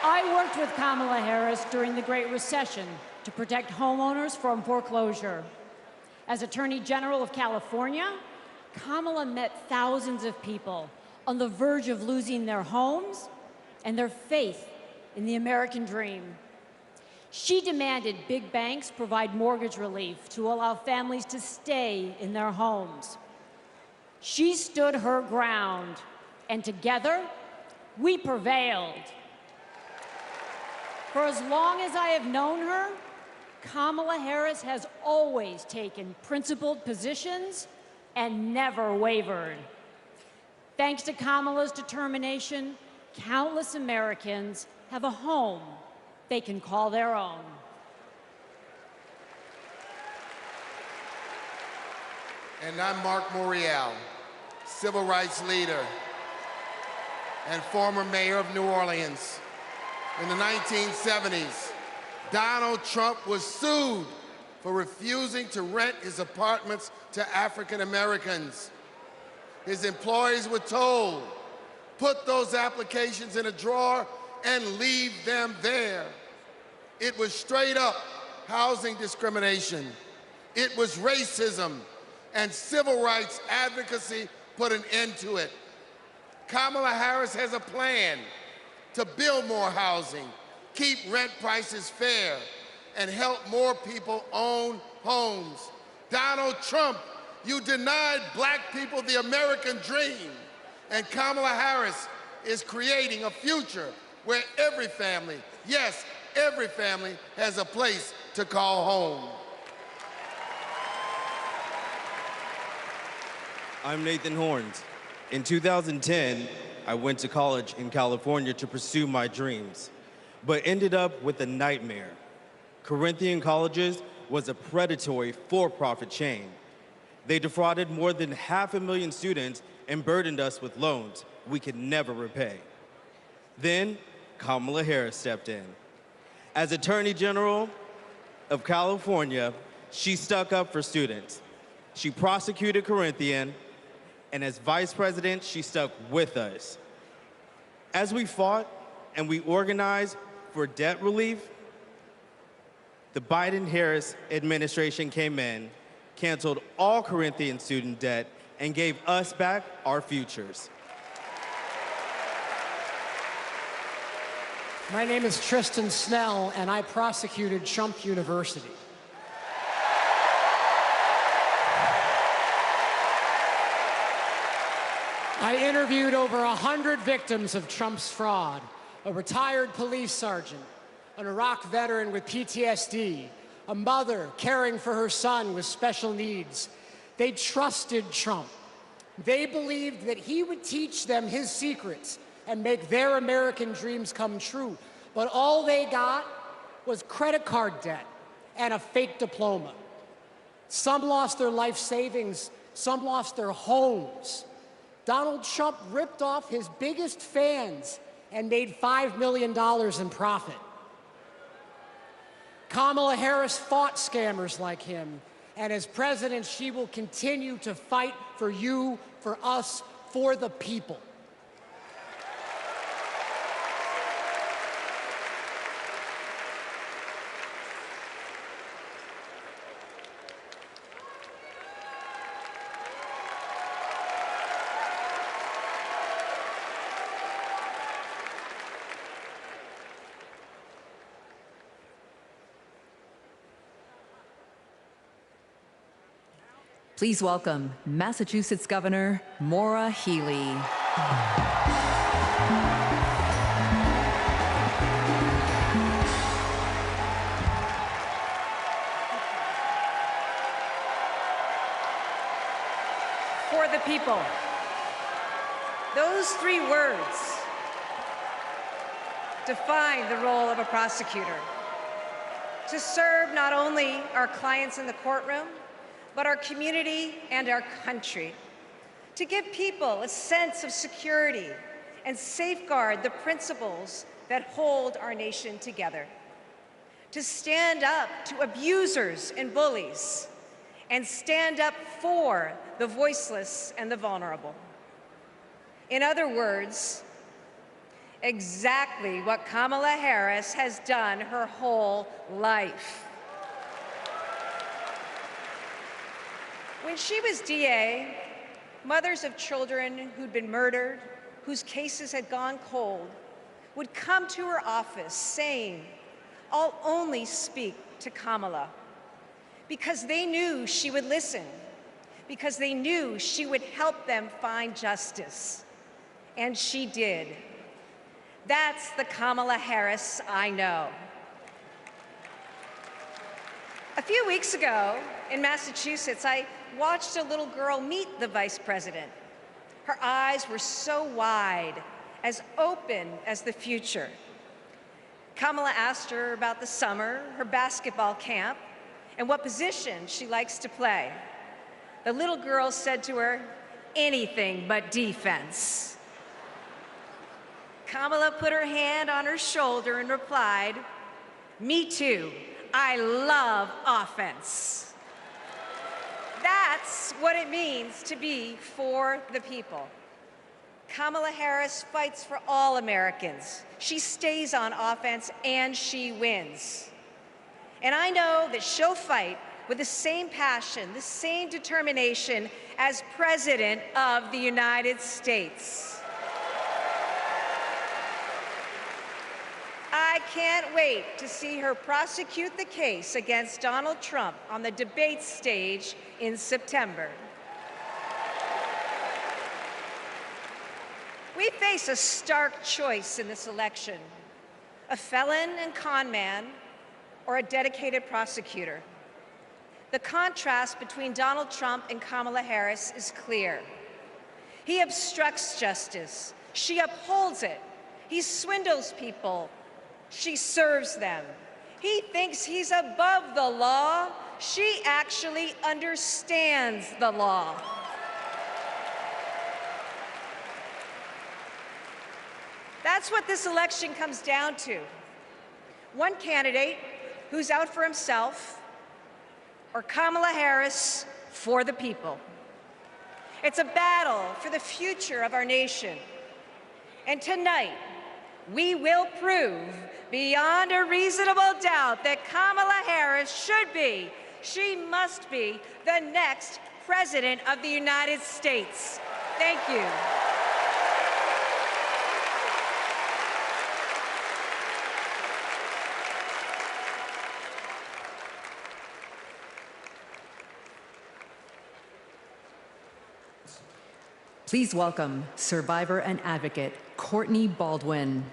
I worked with Kamala Harris during the Great Recession to protect homeowners from foreclosure. As Attorney General of California, Kamala met thousands of people on the verge of losing their homes and their faith in the American dream. She demanded big banks provide mortgage relief to allow families to stay in their homes. She stood her ground, and together, we prevailed. For as long as I have known her, Kamala Harris has always taken principled positions and never wavered. Thanks to Kamala's determination, countless Americans have a home they can call their own. And I'm Mark Morial, civil rights leader and former mayor of New Orleans. In the 1970s, Donald Trump was sued for refusing to rent his apartments to African Americans. His employees were told, put those applications in a drawer and leave them there. It was straight up housing discrimination. It was racism, and civil rights advocacy put an end to it. Kamala Harris has a plan to build more housing, keep rent prices fair, and help more people own homes. Donald Trump, you denied black people the American dream, and Kamala Harris is creating a future where every family, yes, every family has a place to call home. I'm Nathan Horns. In 2010, I went to college in California to pursue my dreams, but ended up with a nightmare. Corinthian Colleges was a predatory for-profit chain. They defrauded more than 500,000 students and burdened us with loans we could never repay. Then, Kamala Harris stepped in. As Attorney General of California, she stuck up for students. She prosecuted Corinthian, and as Vice President, she stuck with us. As we fought and we organized for debt relief, the Biden-Harris administration came in, canceled all Corinthian student debt, and gave us back our futures. My name is Tristan Snell, and I prosecuted Trump University. I interviewed over 100 victims of Trump's fraud, a retired police sergeant, an Iraq veteran with PTSD, a mother caring for her son with special needs. They trusted Trump. They believed that he would teach them his secrets and make their American dreams come true. But all they got was credit card debt and a fake diploma. Some lost their life savings, some lost their homes. Donald Trump ripped off his biggest fans and made $5 million in profit. Kamala Harris fought scammers like him, and as president, she will continue to fight for you, for us, for the people. Please welcome Massachusetts Governor Maura Healey. For the people. Those three words define the role of a prosecutor. To serve not only our clients in the courtroom, but our community and our country. To give people a sense of security and safeguard the principles that hold our nation together. To stand up to abusers and bullies, and stand up for the voiceless and the vulnerable. In other words, exactly what Kamala Harris has done her whole life. When she was DA, mothers of children who'd been murdered, whose cases had gone cold, would come to her office saying, "I'll only speak to Kamala," because they knew she would listen, because they knew she would help them find justice. And she did. That's the Kamala Harris I know. A few weeks ago in Massachusetts, I watched a little girl meet the vice president. Her eyes were so wide, as open as the future. Kamala asked her about the summer, her basketball camp, and what position she likes to play. The little girl said to her, "Anything but defense." Kamala put her hand on her shoulder and replied, "Me too. I love offense." That's what it means to be for the people. Kamala Harris fights for all Americans. She stays on offense and she wins. And I know that she'll fight with the same passion, the same determination as President of the United States. I can't wait to see her prosecute the case against Donald Trump on the debate stage in September. We face a stark choice in this election: a felon and con man, or a dedicated prosecutor. The contrast between Donald Trump and Kamala Harris is clear. He obstructs justice. She upholds it. He swindles people. She serves them. He thinks he's above the law. She actually understands the law. That's what this election comes down to. One candidate who's out for himself, or Kamala Harris for the people. It's a battle for the future of our nation. And tonight, we will prove beyond a reasonable doubt that Kamala Harris should be, she must be, the next President of the United States. Thank you. Please welcome survivor and advocate Courtney Baldwin.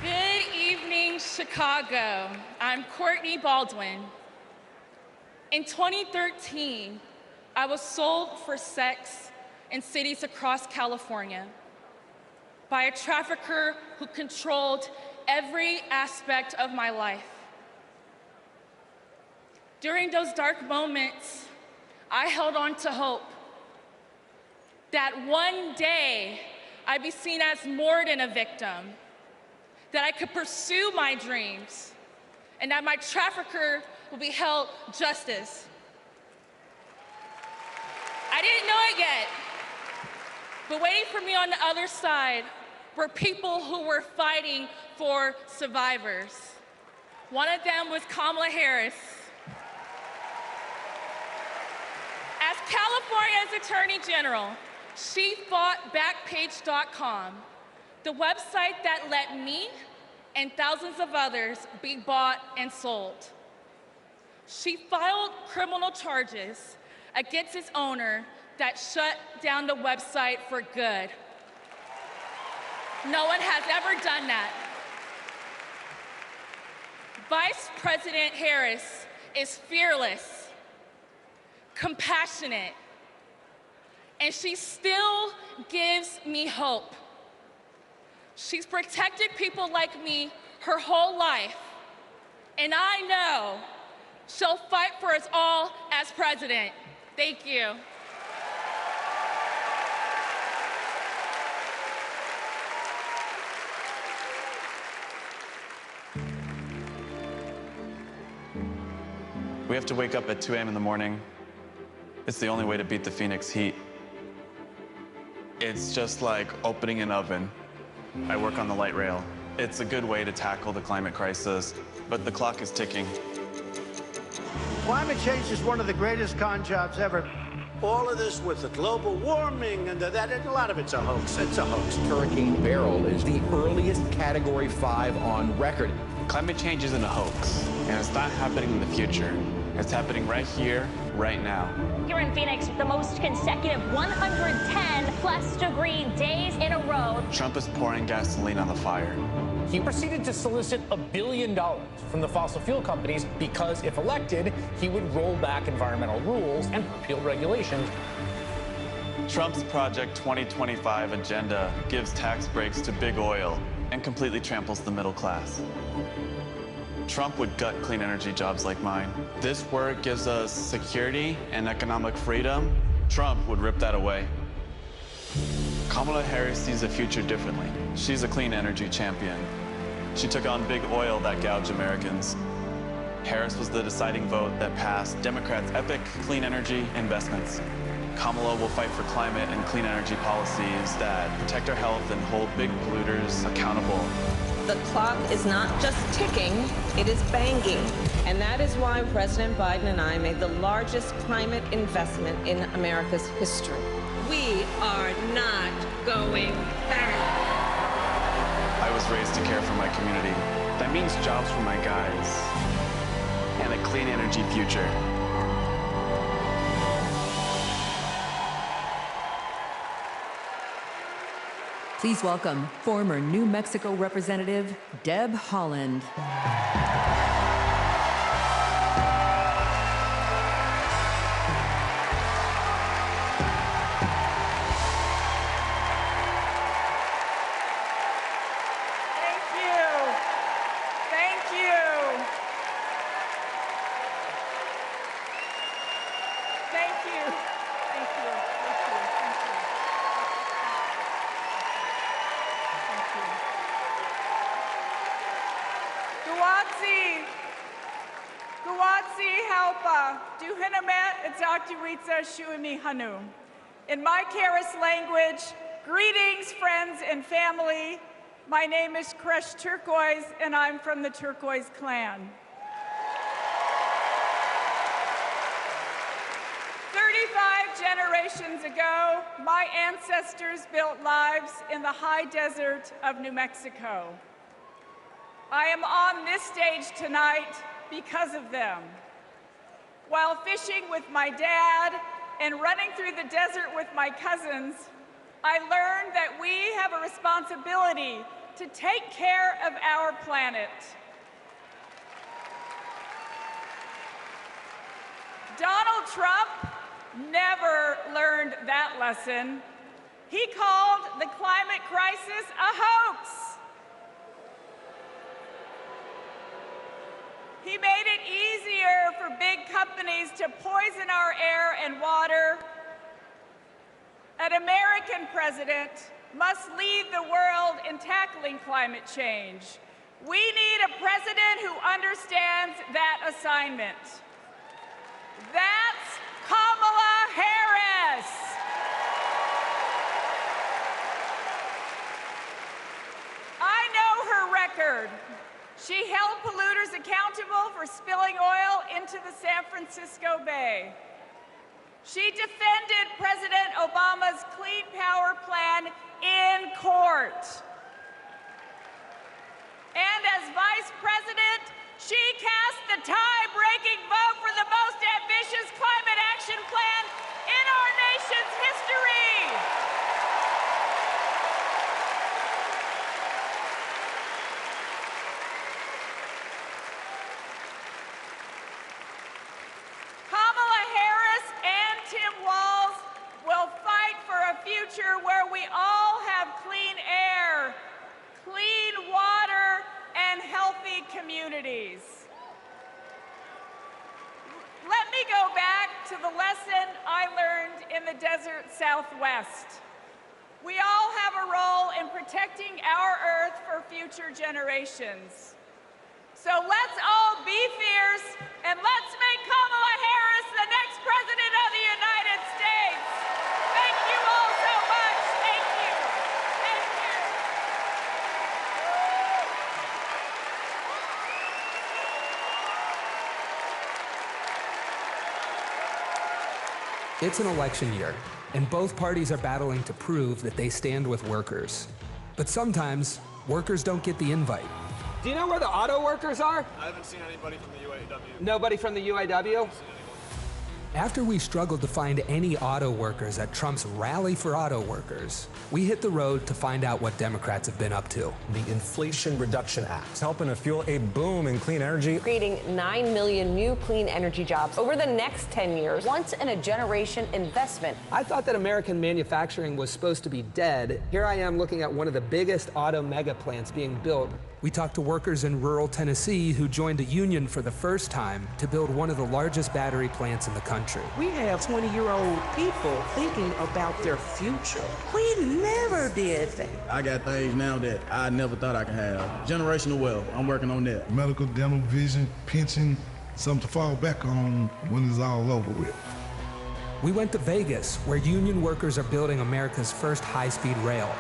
Good evening, Chicago. I'm Courtney Baldwin. In 2013, I was sold for sex in cities across California by a trafficker who controlled every aspect of my life. During those dark moments, I held on to hope that one day I'd be seen as more than a victim, that I could pursue my dreams, and that my trafficker would be held justice. I didn't know it yet, but waiting for me on the other side were people who were fighting for survivors. One of them was Kamala Harris. As California's Attorney General, she fought Backpage.com, the website that let me and thousands of others be bought and sold. She filed criminal charges against its owner that shut down the website for good. No one has ever done that. Vice President Harris is fearless, compassionate, and she still gives me hope. She's protected people like me her whole life, and I know she'll fight for us all as president. Thank you. We have to wake up at 2 a.m. in the morning. It's the only way to beat the Phoenix heat. It's just like opening an oven. I work on the light rail. It's a good way to tackle the climate crisis, but the clock is ticking. Climate change is one of the greatest con jobs ever. All of this with the global warming and a lot of it's a hoax. It's a hoax. Hurricane Beryl is the earliest Category 5 on record. Climate change isn't a hoax, and it's not happening in the future. It's happening right here, right now. Here in Phoenix, the most consecutive 110-plus degree days in a row. Trump is pouring gasoline on the fire. He proceeded to solicit $1 billion from the fossil fuel companies because, if elected, he would roll back environmental rules and repeal regulations. Trump's Project 2025 agenda gives tax breaks to big oil and completely tramples the middle class. Trump would gut clean energy jobs like mine. This work gives us security and economic freedom. Trump would rip that away. Kamala Harris sees the future differently. She's a clean energy champion. She took on big oil that gouged Americans. Harris was the deciding vote that passed Democrats' epic clean energy investments. Kamala will fight for climate and clean energy policies that protect our health and hold big polluters accountable. The clock is not just ticking, it is banging. And that is why President Biden and I made the largest climate investment in America's history. We are not going back. I was raised to care for my community. That means jobs for my guys and a clean energy future. Please welcome former New Mexico Representative Deb Haaland. Guwatsi Halpa, Duhinamet Etsaktuitsa Shuimi Hanu. In my Karis language, greetings, friends and family. My name is Kresh Turquoise, and I'm from the Turquoise clan. 35 generations ago, my ancestors built lives in the high desert of New Mexico. I am on this stage tonight because of them. While fishing with my dad and running through the desert with my cousins, I learned that we have a responsibility to take care of our planet. Donald Trump never learned that lesson. He called the climate crisis a hoax. He made it easier for big companies to poison our air and water. An American president must lead the world in tackling climate change. We need a president who understands that assignment. That's Kamala Harris. I know her record. She held polluters accountable for spilling oil into the San Francisco Bay. She defended President Obama's Clean Power Plan in court. And as Vice President, she cast the tie-breaking vote for the most ambitious climate action plan in our nation's history. Kamala Harris and Tim Walz will fight for a future where we all have clean air, clean water, and healthy communities. Let me go back to the lesson I learned in the desert Southwest. We all have a role in protecting our Earth for future generations. So let's all be fierce, and let's make Kamala Harris the next President of the United States. Thank you all so much. Thank you. Thank you. It's an election year, and both parties are battling to prove that they stand with workers. But sometimes, workers don't get the invite. Do you know where the auto workers are? I haven't seen anybody from the UAW. Nobody from the UAW? After we struggled to find any auto workers at Trump's Rally for Auto Workers, we hit the road to find out what Democrats have been up to. The Inflation Reduction Act, helping to fuel a boom in clean energy. Creating 9 million new clean energy jobs over the next 10 years, once-in-a-generation investment. I thought that American manufacturing was supposed to be dead. Here I am looking at one of the biggest auto mega plants being built. We talked to workers in rural Tennessee who joined a union for the first time to build one of the largest battery plants in the country. We have 20-year-old people thinking about their future. We never did that. I got things now that I never thought I could have. Generational wealth, I'm working on that. Medical, dental, vision, pension, something to fall back on when it's all over with. We went to Vegas, where union workers are building America's first high-speed rail.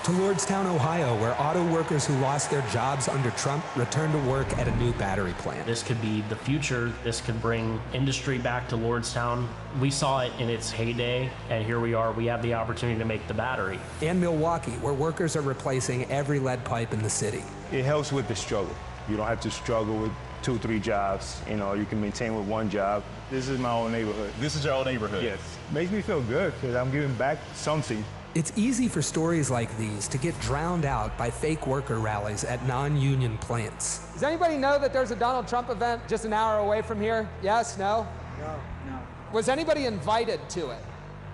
To Lordstown, Ohio, where auto workers who lost their jobs under Trump returned to work at a new battery plant. This could be the future. This could bring industry back to Lordstown. We saw it in its heyday, and here we are. We have the opportunity to make the battery. And Milwaukee, where workers are replacing every lead pipe in the city. It helps with the struggle. You don't have to struggle with 2, 3 jobs. You know, you can maintain with one job. This is my own neighborhood. This is your own neighborhood? Yes. Makes me feel good because I'm giving back something. It's easy for stories like these to get drowned out by fake worker rallies at non-union plants. Does anybody know that there's a Donald Trump event just an hour away from here? Yes? No? No. Was anybody invited to it?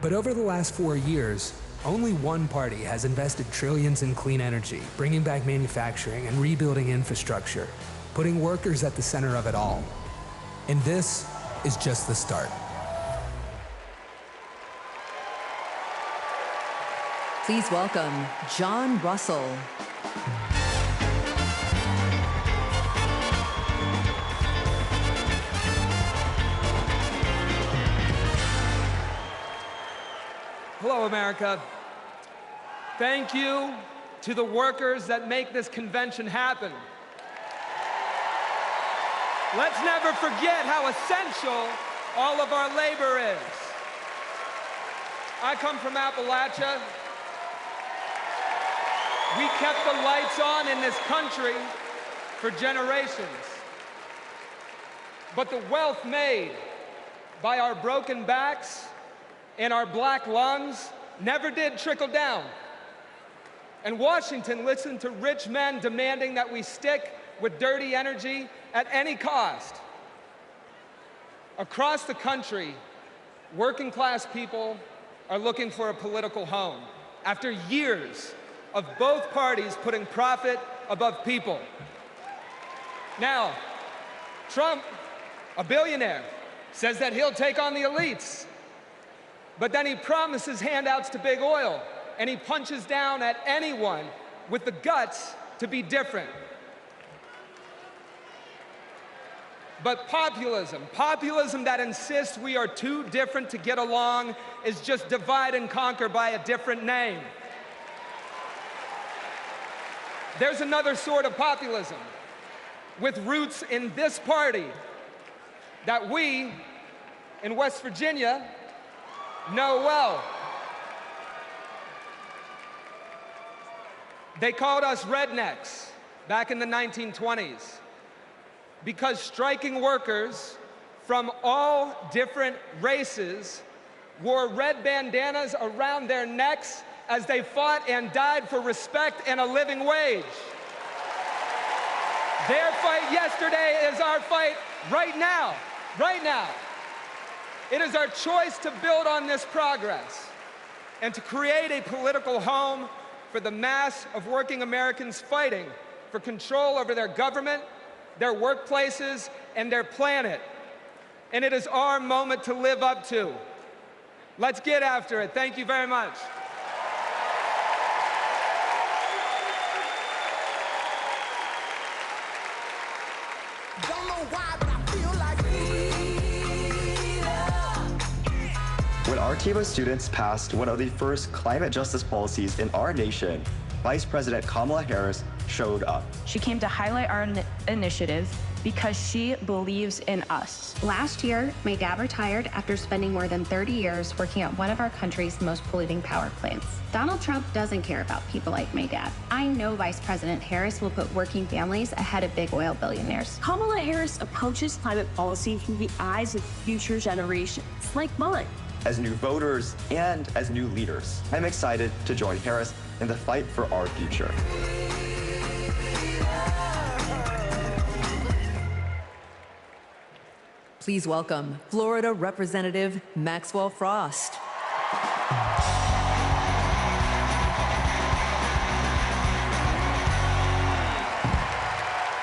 But over the last 4 years, only one party has invested trillions in clean energy, bringing back manufacturing and rebuilding infrastructure, putting workers at the center of it all. And this is just the start. Please welcome John Russell. Hello, America. Thank you to the workers that make this convention happen. Let's never forget how essential all of our labor is. I come from Appalachia. We kept the lights on in this country for generations. But the wealth made by our broken backs and our black lungs never did trickle down. And Washington listened to rich men demanding that we stick with dirty energy at any cost. Across the country, working class people are looking for a political home after years of both parties putting profit above people. Now, Trump, a billionaire, says that he'll take on the elites, but then he promises handouts to big oil, and he punches down at anyone with the guts to be different. But populism that insists we are too different to get along is just divide and conquer by a different name. There's another sort of populism with roots in this party that we in West Virginia know well. They called us rednecks back in the 1920s because striking workers from all different races wore red bandanas around their necks as they fought and died for respect and a living wage. Their fight yesterday is our fight right now, right now. It is our choice to build on this progress and to create a political home for the mass of working Americans fighting for control over their government, their workplaces, and their planet. And it is our moment to live up to. Let's get after it. Thank you very much. When our team of students passed one of the first climate justice policies in our nation, Vice President Kamala Harris showed up. She came to highlight our initiative because she believes in us. Last year, my dad retired after spending more than 30 years working at one of our country's most polluting power plants. Donald Trump doesn't care about people like my dad. I know Vice President Harris will put working families ahead of big oil billionaires. Kamala Harris approaches climate policy through the eyes of future generations, like mine. As new voters and as new leaders, I'm excited to join Harris in the fight for our future. Please welcome Florida Representative Maxwell Frost.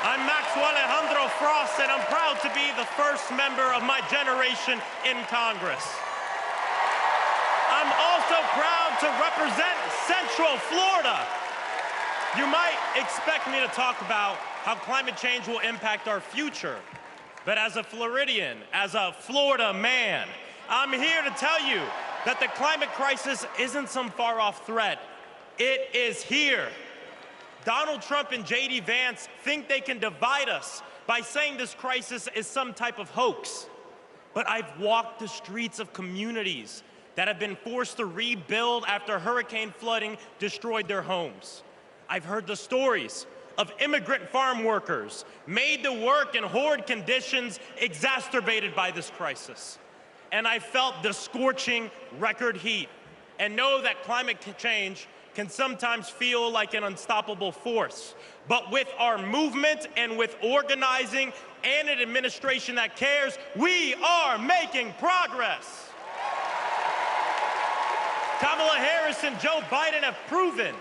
I'm Maxwell Alejandro Frost, and I'm proud to be the first member of my generation in Congress. I'm also proud to represent Central Florida. You might expect me to talk about how climate change will impact our future. But as a Floridian, as a Florida man, I'm here to tell you that the climate crisis isn't some far-off threat. It is here. Donald Trump and J.D. Vance think they can divide us by saying this crisis is some type of hoax. But I've walked the streets of communities that have been forced to rebuild after hurricane flooding destroyed their homes. I've heard the stories of immigrant farm workers made to work in horrid conditions exacerbated by this crisis. And I felt the scorching record heat and know that climate change can sometimes feel like an unstoppable force. But with our movement and with organizing and an administration that cares, we are making progress. Kamala Harris and Joe Biden have proven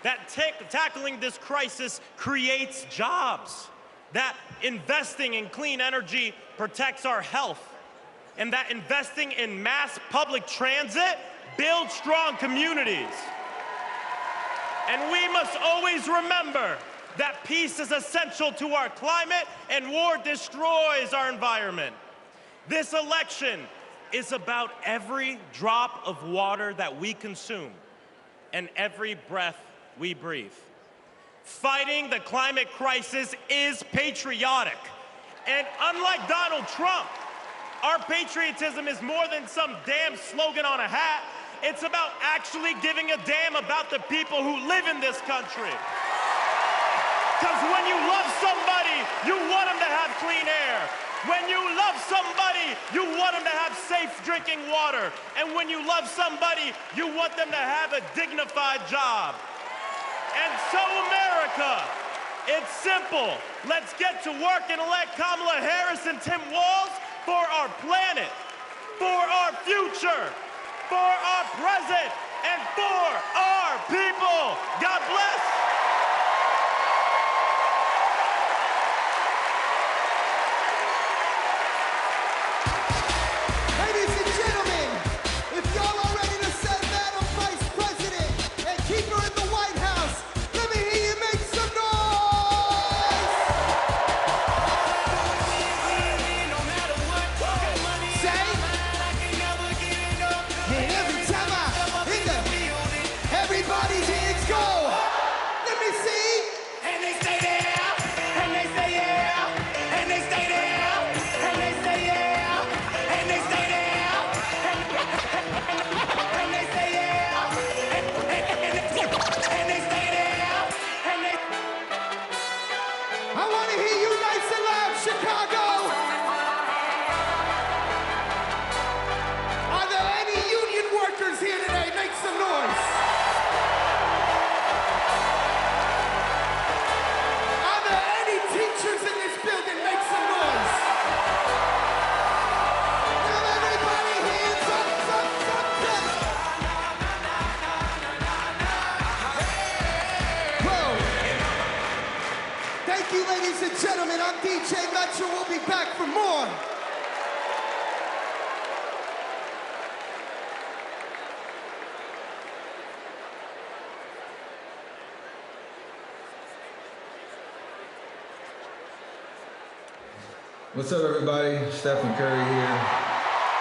that tackling this crisis creates jobs, that investing in clean energy protects our health, and that investing in mass public transit builds strong communities. And we must always remember that peace is essential to our climate and war destroys our environment. This election is about every drop of water that we consume and every breath we breathe. Fighting the climate crisis is patriotic. And unlike Donald Trump, our patriotism is more than some damn slogan on a hat. It's about actually giving a damn about the people who live in this country. Because when you love somebody, you want them to have clean air. When you love somebody, you want them to have safe drinking water. And when you love somebody, you want them to have a dignified job. And so, America, it's simple. Let's get to work and elect Kamala Harris and Tim Walz for our planet, for our future, for our present, and for our people. God bless. Ladies and gentlemen, if y'all are ready to set Madam Vice President and keep her in the White House, let me hear you make some noise! Say, and every time I hit the, everybody's hands go. Let me see. And they stay there, and they stay there, and they stay there, and they stay there, and they stay there, and they stay there, and they stay there, and they. I want to hear you nice and loud, Chicago. Are there any union workers here today? Make some noise. Are there any teachers in this building? Make some noise. Now everybody hands up, up. Whoa. Thank you, ladies and gentlemen. I'm DJ Metro. We'll be back for more. What's up, everybody? Stephen Curry here.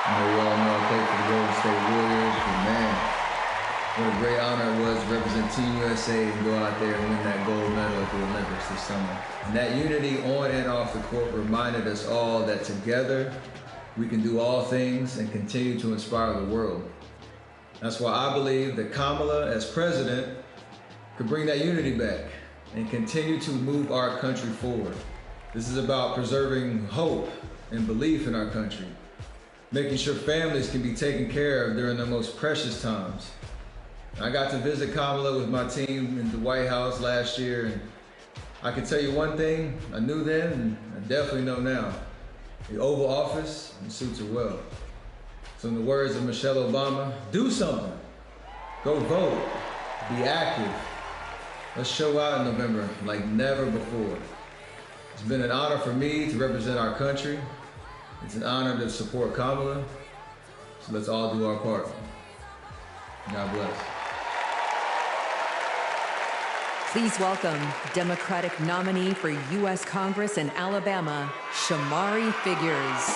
I know you all know I play for the Golden State Warriors, but man, what a great honor it was to represent Team USA and go out there and win that gold medal at the Olympics this summer. And that unity on and off the court reminded us all that together we can do all things and continue to inspire the world. That's why I believe that Kamala, as president, could bring that unity back and continue to move our country forward. This is about preserving hope and belief in our country, making sure families can be taken care of during their most precious times. I got to visit Kamala with my team in the White House last year, and I can tell you one thing I knew then, and I definitely know now. The Oval Office suits her well. So in the words of Michelle Obama, do something. Go vote, be active. Let's show out in November like never before. It's been an honor for me to represent our country. It's an honor to support Kamala. So let's all do our part. God bless. Please welcome Democratic nominee for U.S. Congress in Alabama, Shamari Figures.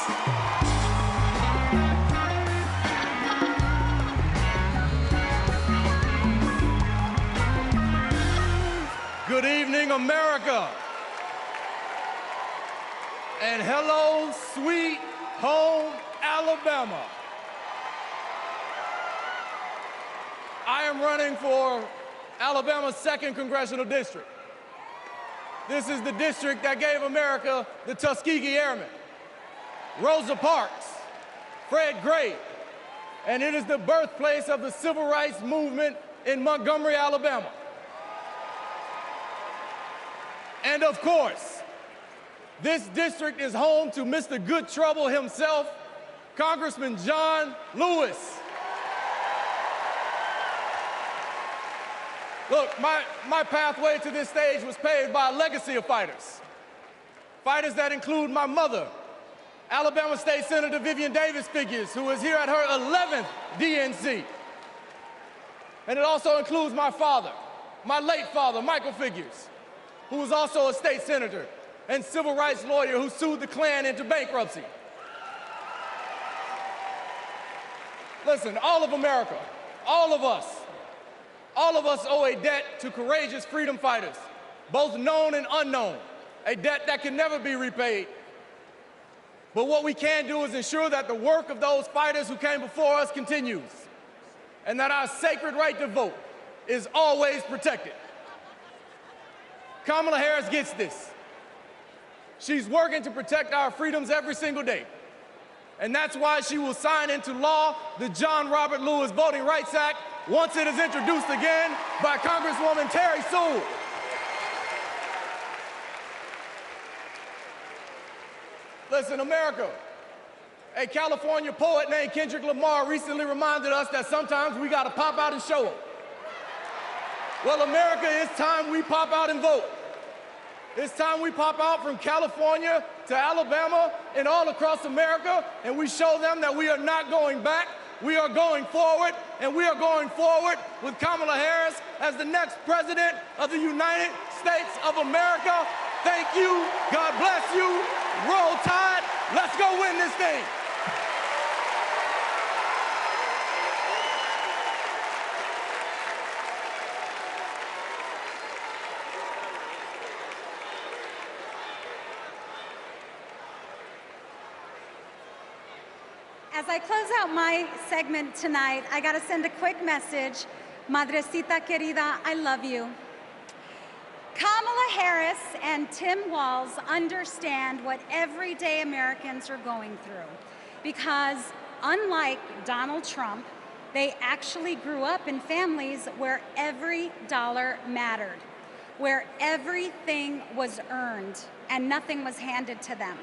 Good evening, America. And hello, sweet home Alabama. I am running for Alabama's 2nd Congressional District. This is the district that gave America the Tuskegee Airmen, Rosa Parks, Fred Gray, and it is the birthplace of the civil rights movement in Montgomery, Alabama. And of course, this district is home to Mr. Good Trouble himself, Congressman John Lewis. Look, my pathway to this stage was paved by a legacy of fighters. Fighters that include my mother, Alabama State Senator Vivian Davis Figures, who is here at her 11th DNC. And it also includes my father, my late father, Michael Figures, who was also a state senator and civil rights lawyer who sued the Klan into bankruptcy. Listen, all of America, all of us owe a debt to courageous freedom fighters, both known and unknown, a debt that can never be repaid. But what we can do is ensure that the work of those fighters who came before us continues, and that our sacred right to vote is always protected. Kamala Harris gets this. She's working to protect our freedoms every single day. And that's why she will sign into law the John Robert Lewis Voting Rights Act once it is introduced again by Congresswoman Terry Sewell. Listen, America, a California poet named Kendrick Lamar recently reminded us that sometimes we gotta pop out and show them. Well, America, it's time we pop out and vote. It's time we pop out from California to Alabama and all across America, and we show them that we are not going back. We are going forward, and we are going forward with Kamala Harris as the next president of the United States of America. Thank you. God bless you. Roll Tide. Let's go win this thing. As I close out my segment tonight, I gotta send a quick message. Madrecita querida, I love you. Kamala Harris and Tim Walz understand what everyday Americans are going through because unlike Donald Trump, they actually grew up in families where every dollar mattered, where everything was earned and nothing was handed to them.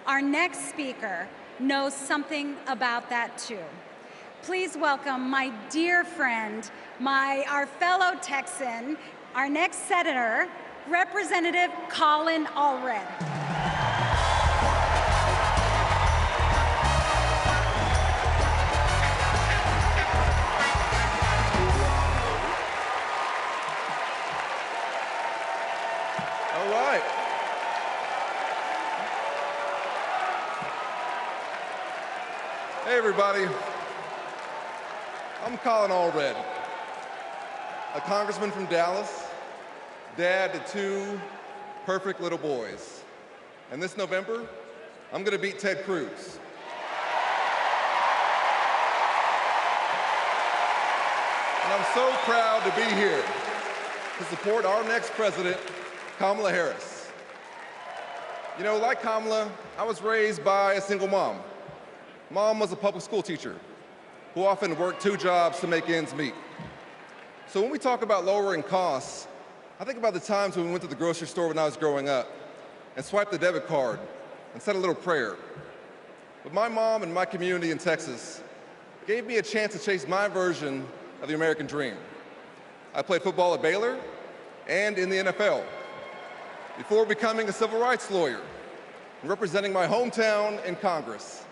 Our next speaker knows something about that too. Please welcome my dear friend, our fellow Texan, our next senator, Representative Colin Allred. All right. Hey everybody, I'm Colin Allred, a congressman from Dallas, dad to two perfect little boys. And this November, I'm gonna beat Ted Cruz. And I'm so proud to be here to support our next president, Kamala Harris. You know, like Kamala, I was raised by a single mom. Mom was a public school teacher who often worked two jobs to make ends meet. So when we talk about lowering costs, I think about the times when we went to the grocery store when I was growing up and swiped the debit card and said a little prayer. But my mom and my community in Texas gave me a chance to chase my version of the American dream. I played football at Baylor and in the NFL before becoming a civil rights lawyer and representing my hometown in Congress.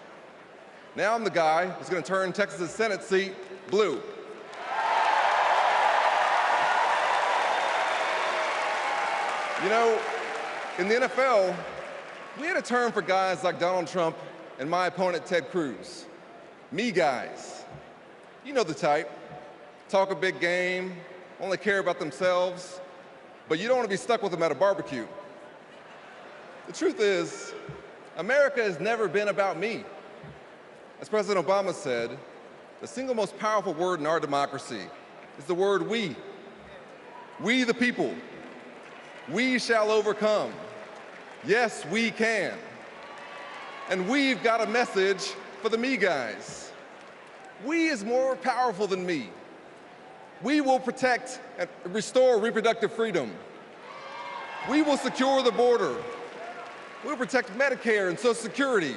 Now I'm the guy who's going to turn Texas's Senate seat blue. You know, in the NFL, we had a term for guys like Donald Trump and my opponent Ted Cruz. Me guys. You know the type. Talk a big game, only care about themselves, but you don't want to be stuck with them at a barbecue. The truth is, America has never been about me. As President Obama said, the single most powerful word in our democracy is the word we. We the people. We shall overcome. Yes, we can. And we've got a message for the me guys. We is more powerful than me. We will protect and restore reproductive freedom. We will secure the border. We'll protect Medicare and Social Security.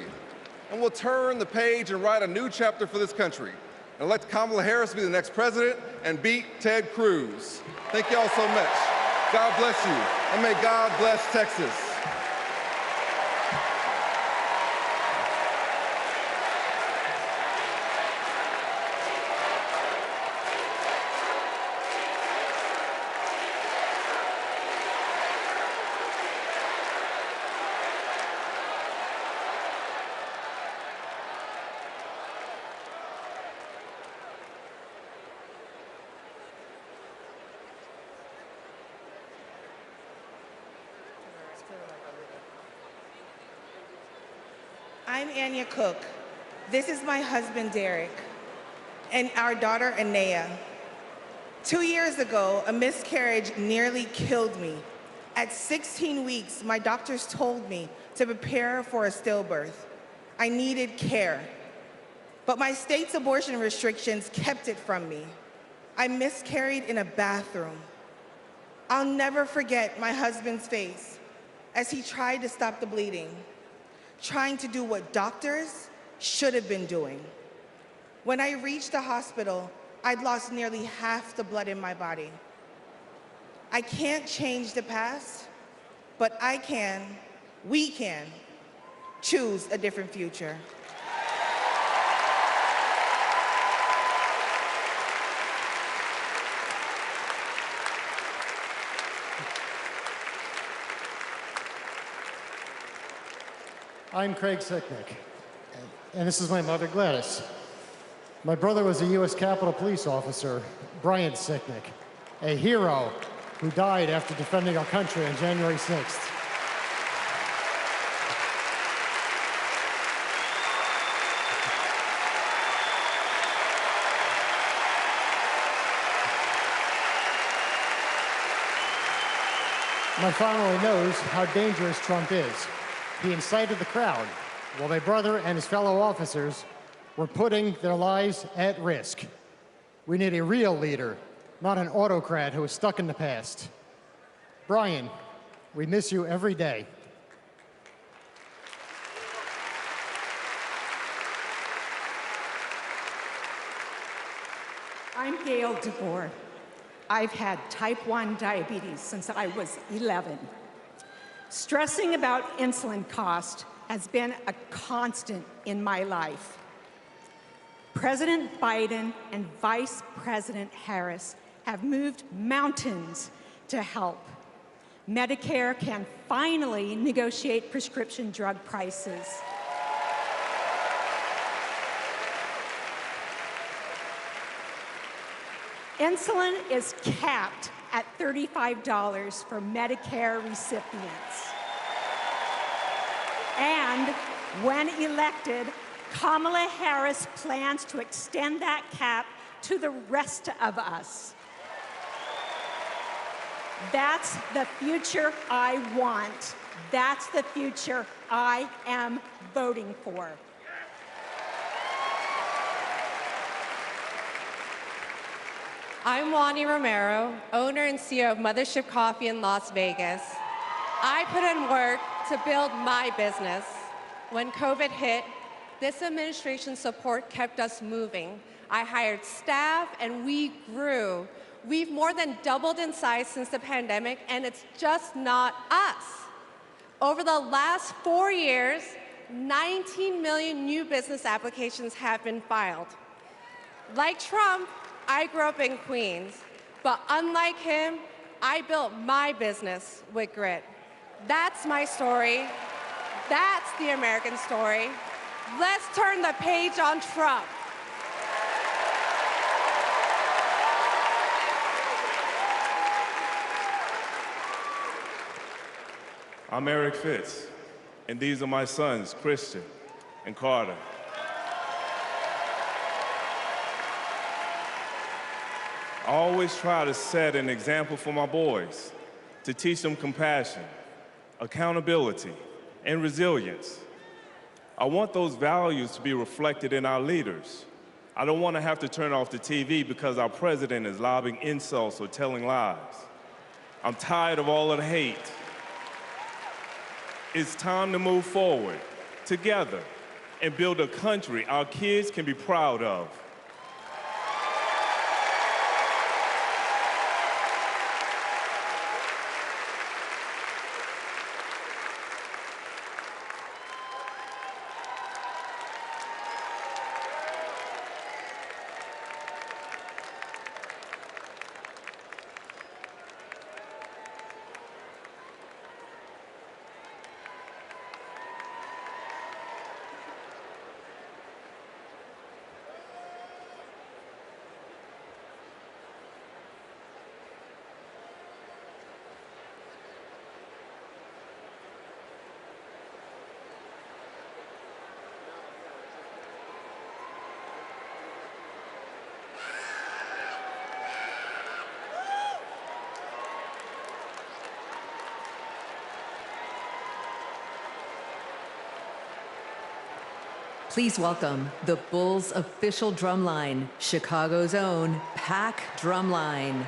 And we'll turn the page and write a new chapter for this country and elect Kamala Harris to be the next president and beat Ted Cruz. Thank you all so much. God bless you, and may God bless Texas. I'm Anya Cook. This is my husband, Derek, and our daughter, Anea. 2 years ago, a miscarriage nearly killed me. At 16 weeks, my doctors told me to prepare for a stillbirth. I needed care. But my state's abortion restrictions kept it from me. I miscarried in a bathroom. I'll never forget my husband's face as he tried to stop the bleeding, trying to do what doctors should have been doing. When I reached the hospital, I'd lost nearly half the blood in my body. I can't change the past, but we can, choose a different future. I'm Craig Sicknick, and this is my mother, Gladys. My brother was a U.S. Capitol Police officer, Brian Sicknick, a hero who died after defending our country on January 6th. My family knows how dangerous Trump is. He incited the crowd while my brother and his fellow officers were putting their lives at risk. We need a real leader, not an autocrat who is stuck in the past. Brian, we miss you every day. I'm Gail DeVore. I've had type 1 diabetes since I was 11. Stressing about insulin cost has been a constant in my life. President Biden and Vice President Harris have moved mountains to help. Medicare can finally negotiate prescription drug prices. Insulin is capped at $35 for Medicare recipients. And when elected, Kamala Harris plans to extend that cap to the rest of us. That's the future I want. That's the future I am voting for. I'm Wani Romero, owner and CEO of Mothership Coffee in Las Vegas. I put in work to build my business. When COVID hit, this administration's support kept us moving. I hired staff and we grew. We've more than doubled in size since the pandemic, and it's just not us. Over the last 4 years, 19 million new business applications have been filed. Like Trump, I grew up in Queens, but unlike him, I built my business with grit. That's my story. That's the American story. Let's turn the page on Trump. I'm Eric Fitz, and these are my sons, Christian and Carter. I always try to set an example for my boys, to teach them compassion, accountability, and resilience. I want those values to be reflected in our leaders. I don't want to have to turn off the TV because our president is lobbing insults or telling lies. I'm tired of all of the hate. It's time to move forward, together, and build a country our kids can be proud of. Please welcome the Bulls' official drumline, Chicago's own Pack Drumline.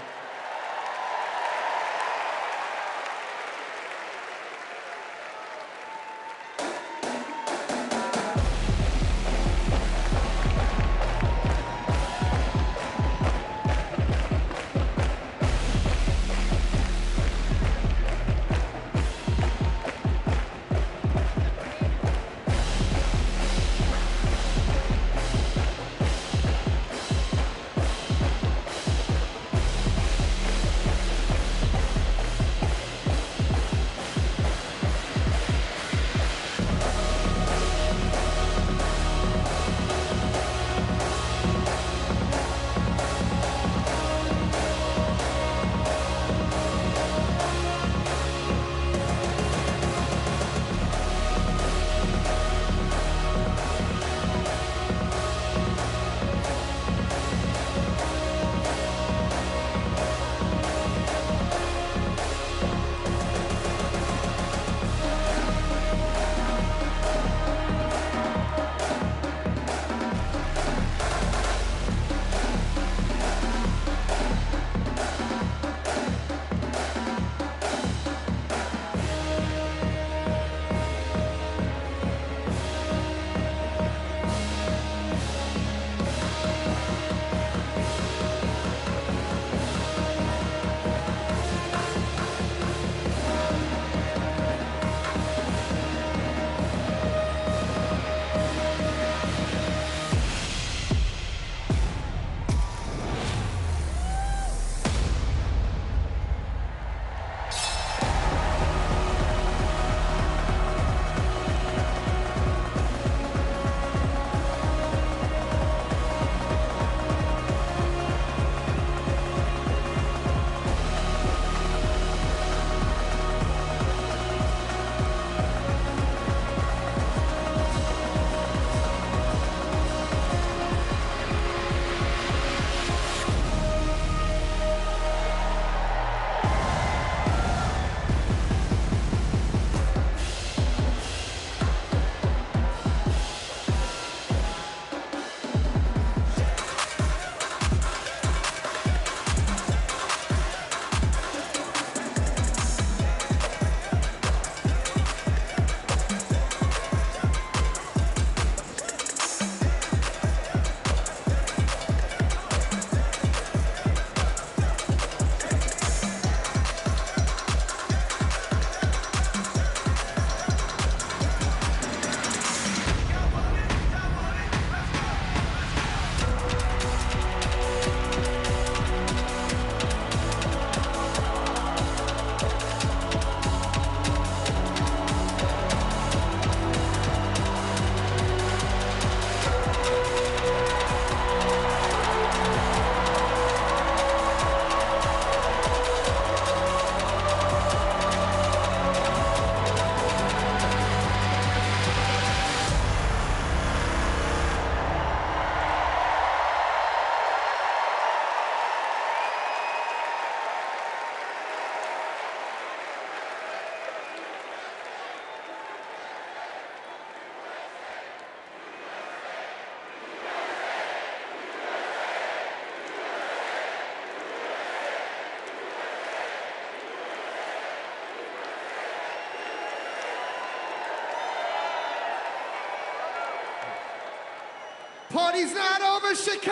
Party's not over, Chicago!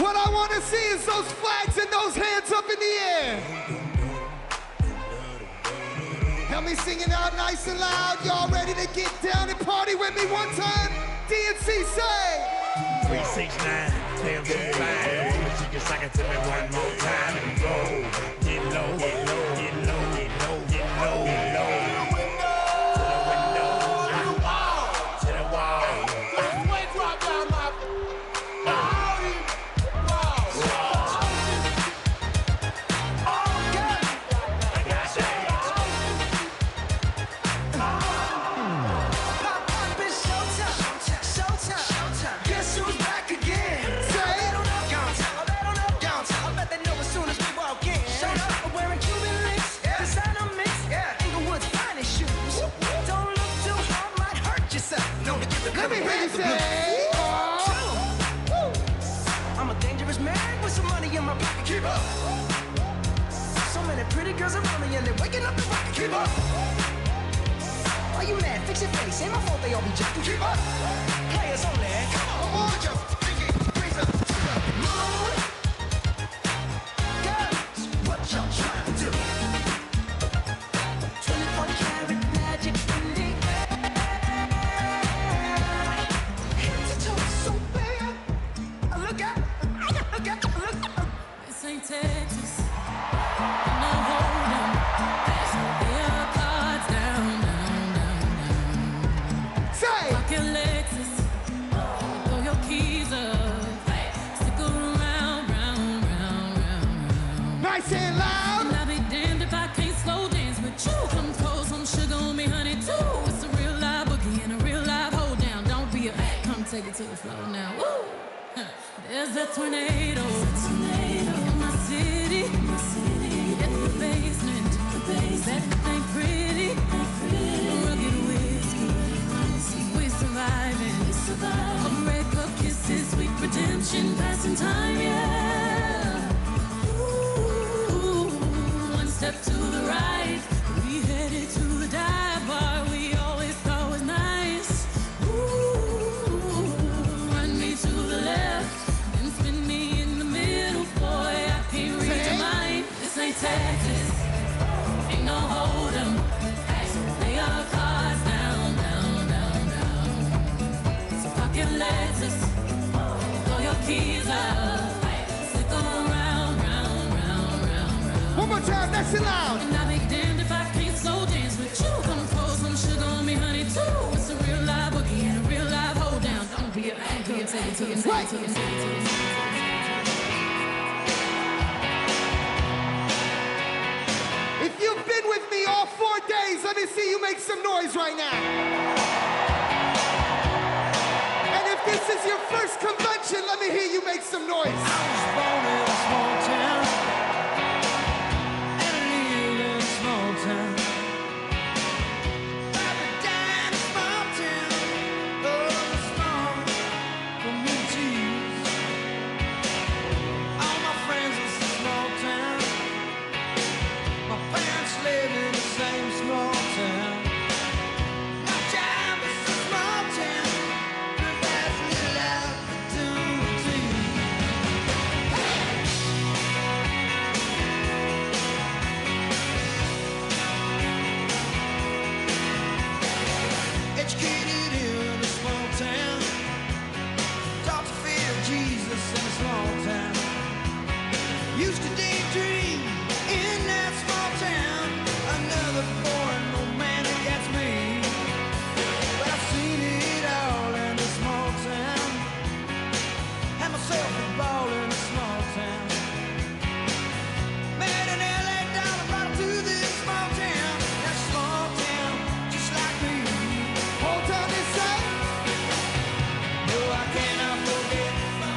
What I want to see is those flags and those hands up in the air. Help me sing it out nice and loud. Y'all ready to get down and party with me one time? DNC say! 369, tell me fine. But you can suck it to me one more time and roll. Get low, get low, get low, get low, get low, get low. Guess who's back again? Say, and the pretty girls around me, and they're waking up the rocket. Keep up. Why you mad? Fix your face. Ain't my fault they all be jacking. Keep up. Players only. Come on, put your pinky rings up to the moon. Girls, what y'all trying to do? 24 karat magic in the air. Head to toe so bad. Look out. Look out. Look out. This ain't Texas. No hold'em. So lay your cards down, down, down, down. Say. Pocket Lexus. Throw your keys up. Stick around, round, round, round. Nice and loud. And I'll be damned if I can't slow dance with you. Come pour some sugar on me, honey, too. It's a real live boogie and a real live hold down. Don't be a come take it to the floor now. Woo! There's a tornado. In my city. At the basement. That ain't pretty. Rugged whiskey. We're surviving. A break of kisses, sweet redemption, passing time, yeah. Ooh, one step to the right. We headed to the dive bar we always thought was nice. Ooh, run me to the left, then spin me in the middle, boy. I can't read your mind. This ain't Texas, ain't no hold'em. So lay your cards down, down, down, down. So pocket Lexus, throw your keys up, stick around, round, round, round, round. One more time, nice and loud. And I'll be damned if I can't slow dance with you. Come pour some sugar on me, honey, too. It's a real live boogie and a real live hold down. Don't be a take it to the, take it to the. If you've been with me all 4 days, let me see you make some noise right now. And if this is your first convention, let me hear you make some noise. I was born in a small town, and I live in a small town. I've died in a small town, oh, small communities. All my friends in a small town. My parents live in the same small town. My job is a small town, provides little opportunity. Educated in a small town, taught to fear Jesus in a small town. Used to daydream in that small town, another boring romantic, that's me. But I've seen it all in a small town, had myself a ball in a small town. Met an LA dollar, brought her to this small town. That small town, just like me. Hold on this side. No, I cannot forget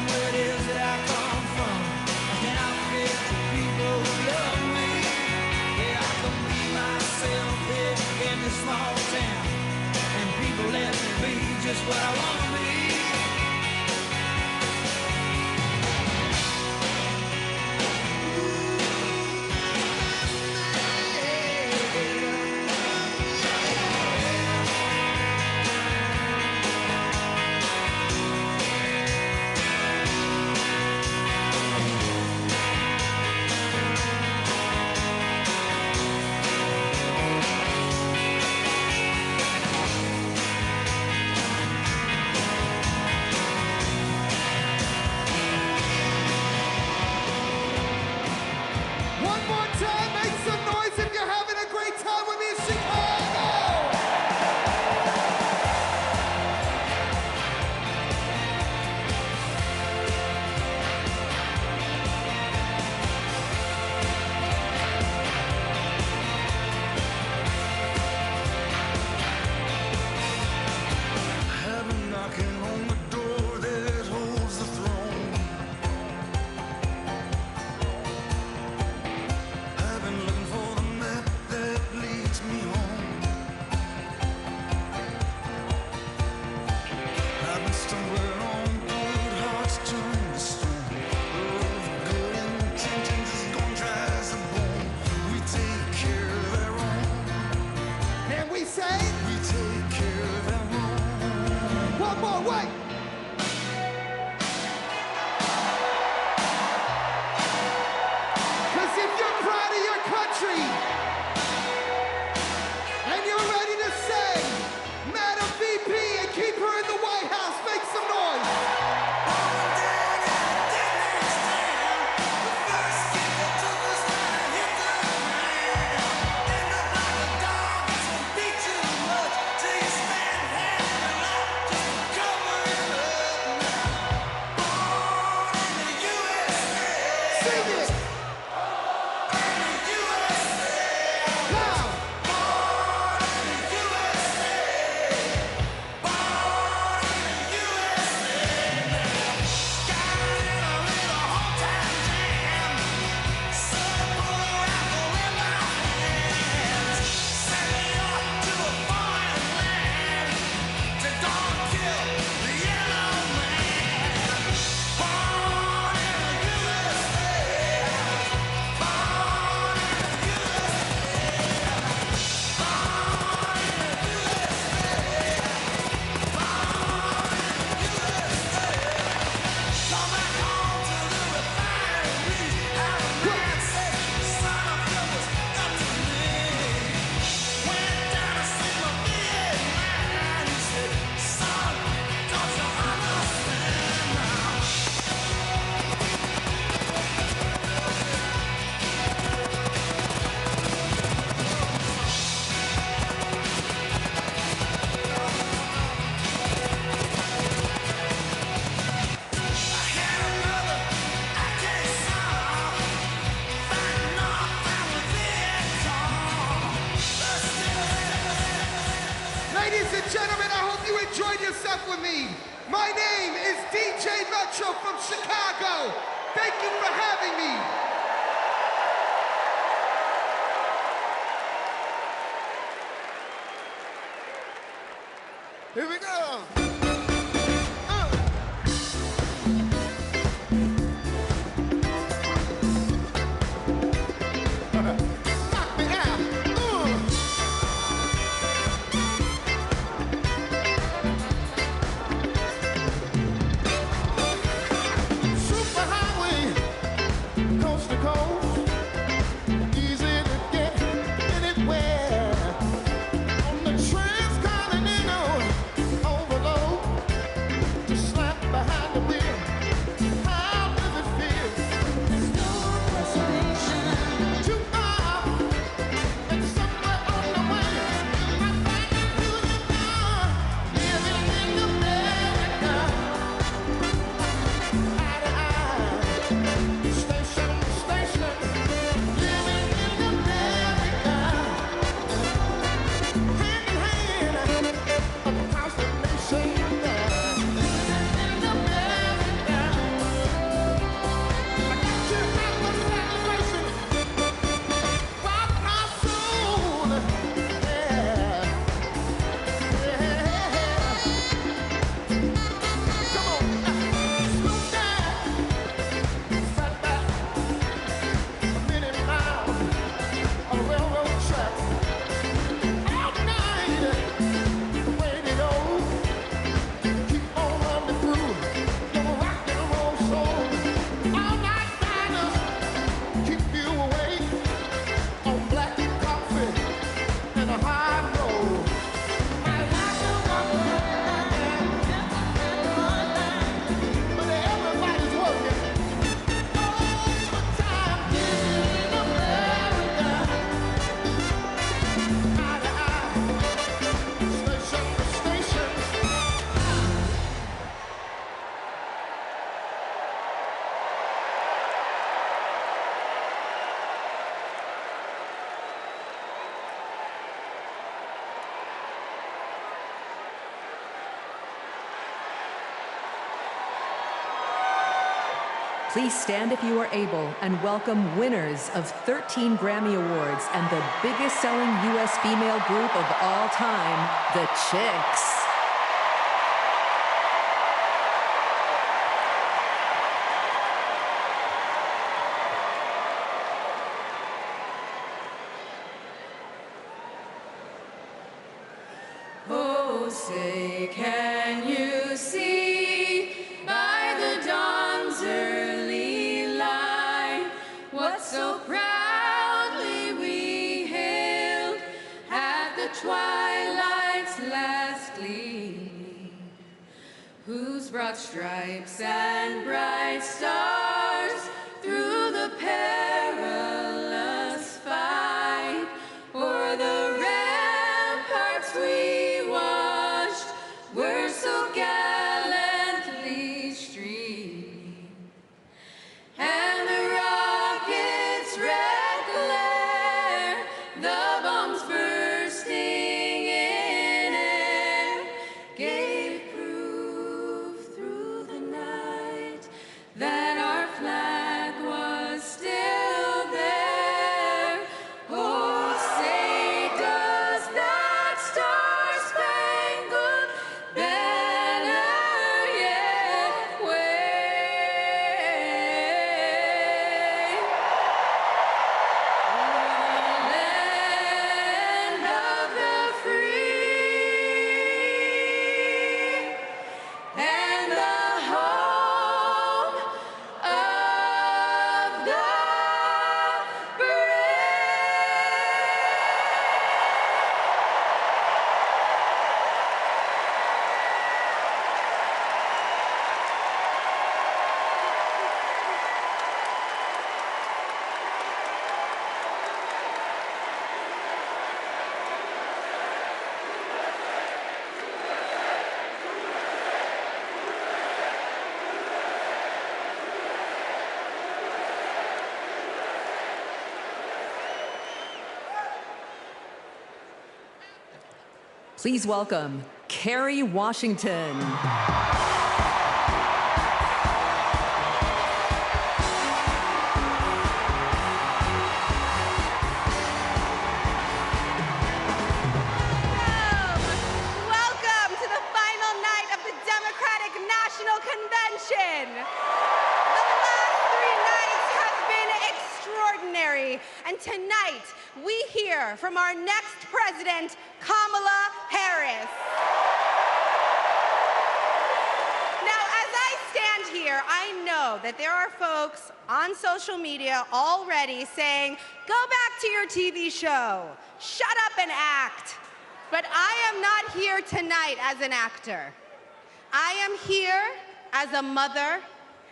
where it is that I come from. I cannot forget the people who love me. Yeah, I can be myself here in this small town, and people let me be just what I want to be. One more time, make some noise if you're having a great time with me in Chicago. Heaven knocking on the door that holds the throne. I've been gentlemen, I hope you enjoyed yourself with me. My name is DJ Metro from Chicago. Thank you for having me. Here we go. Please stand if you are able and welcome winners of 13 Grammy Awards and the biggest selling U.S. female group of all time, the Chicks. Oh, say, can you see by the dawn's early light what so proudly we hailed at the twilight's last gleaming, whose broad stripes and bright stars through the perilous fight o'er the ramparts we watched were so gallantly streaming, and the rocket's red glare, the bombs bursting in air, gave proof through the night that our flag was still there. Oh, say, does that star-spangled banner yet wave? Land of the free and the home of the brave. Please welcome Kerry Washington. Welcome to the final night of the Democratic National Convention. The last 3 nights have been extraordinary, and tonight we hear from our next president, Kamala Harris. Now, as I stand here, I know that there are folks on social media already saying, go back to your TV show, shut up and act. But I am not here tonight as an actor. I am here as a mother,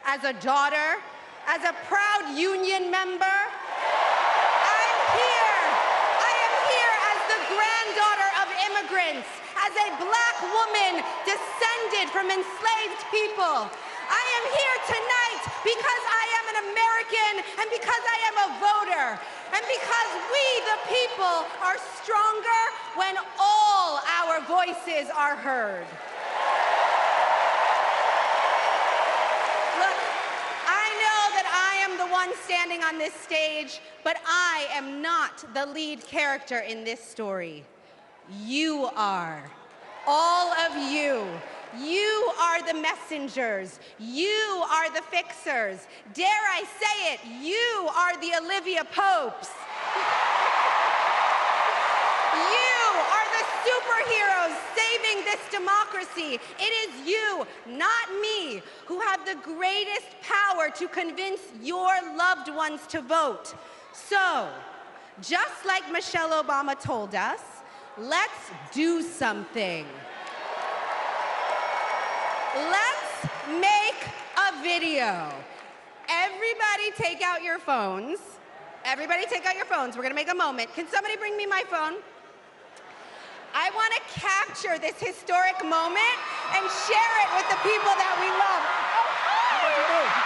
as a daughter, as a proud union member. I am here as the granddaughter of immigrants, as a black woman descended from enslaved people. I am here tonight because I am an American and because I am a voter and because we, the people, are stronger when all our voices are heard. Look, I know that I am the one standing on this stage, but I am not the lead character in this story. You are. All of you. You are the messengers. You are the fixers. Dare I say it, you are the Olivia Popes. You are the superheroes saving this democracy. It is you, not me, who have the greatest power to convince your loved ones to vote. So, just like Michelle Obama told us, let's do something. Let's make a video. Everybody take out your phones. Everybody take out your phones. We're gonna make a moment. Can somebody bring me my phone? I wanna capture this historic moment and share it with the people that we love. Oh, hi!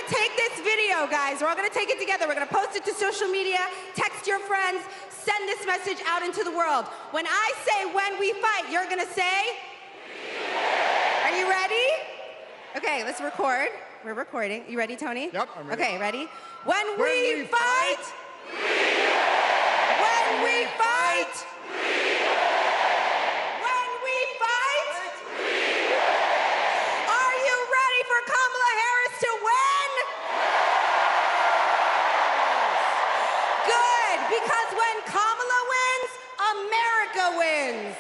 Take this video, guys. We're all gonna take it together. We're gonna post it to social media, text your friends, send this message out into the world. When I say when we fight, you're gonna say? Are you ready? Okay, let's record. We're recording. You ready, Tony? Yep, I'm ready. Okay, ready? When we fight! When we fight! When we fight! Are you ready for Kamala Harris to win? Good, because when Kamala wins, America wins.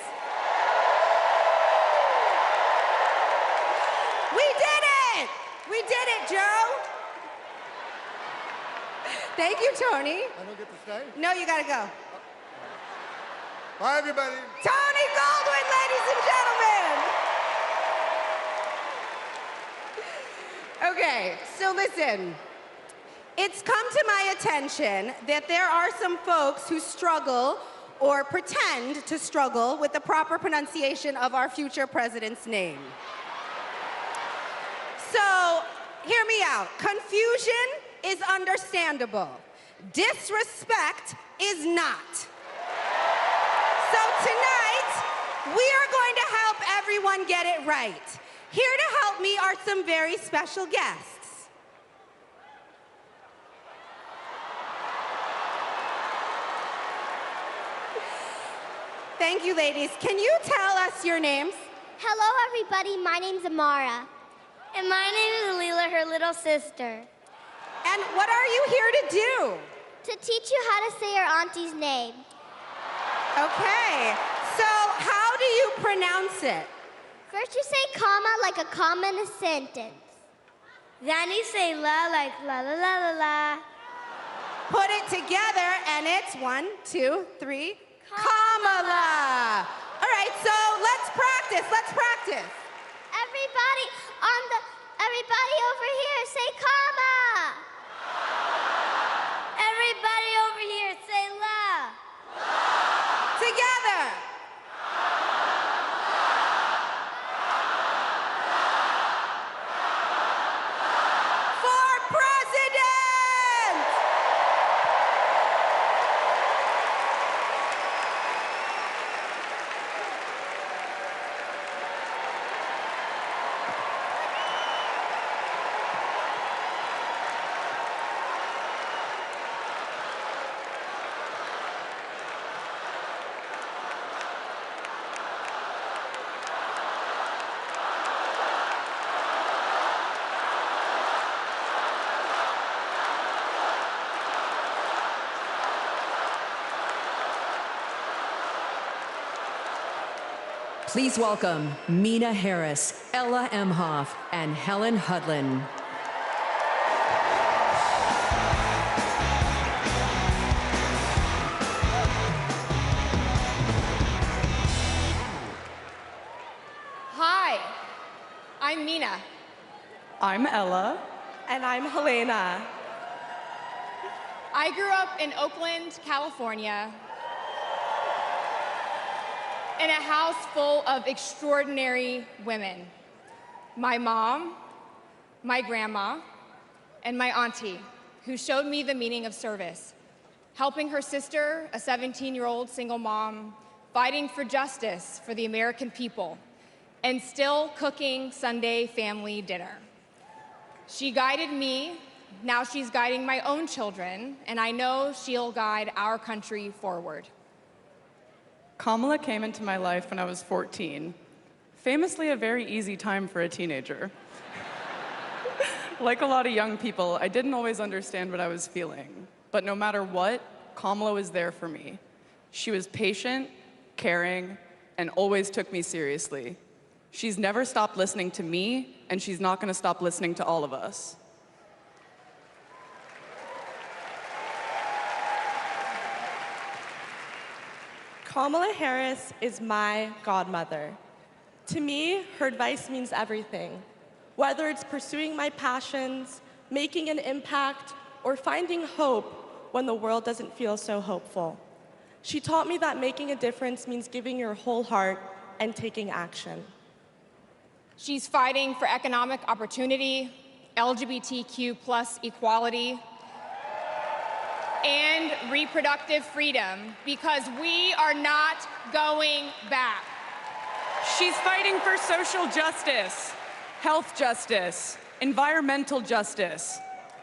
We did it! We did it, Joe. Thank you, Tony. I don't get to stay? No, you gotta go. Bye, everybody. Tony Goldwyn, ladies and gentlemen. Okay, so listen. It's come to my attention that there are some folks who struggle or pretend to struggle with the proper pronunciation of our future president's name. So, hear me out. Confusion is understandable. Disrespect is not. So tonight, we are going to help everyone get it right. Here to help me are some very special guests. Thank you, ladies. Can you tell us your names? Hello, everybody. My name's Amara. And my name is Leela, her little sister. And what are you here to do? To teach you how to say your auntie's name. Okay. So how do you pronounce it? First you say comma like a comma in a sentence. Then you say la like la la la la la. Put it together and it's 1, 2, 3, Kamala. All right, so let's practice. Everybody over here say comma. Everybody over here say la. Together. Please welcome Mina Harris, Ella Emhoff, and Helen Hudlin. Hi, I'm Mina. I'm Ella. And I'm Helena. I grew up in Oakland, California, in a house full of extraordinary women. My mom, my grandma, and my auntie, who showed me the meaning of service, helping her sister, a 17-year-old single mom, fighting for justice for the American people, and still cooking Sunday family dinner. She guided me, now she's guiding my own children, and I know she'll guide our country forward. Kamala came into my life when I was 14. Famously a very easy time for a teenager. Like a lot of young people, I didn't always understand what I was feeling. But no matter what, Kamala was there for me. She was patient, caring, and always took me seriously. She's never stopped listening to me, and she's not going to stop listening to all of us. Kamala Harris is my godmother. To me, her advice means everything. Whether it's pursuing my passions, making an impact, or finding hope when the world doesn't feel so hopeful. She taught me that making a difference means giving your whole heart and taking action. She's fighting for economic opportunity, LGBTQ+ equality, and reproductive freedom, because we are not going back. She's fighting for social justice, health justice, environmental justice,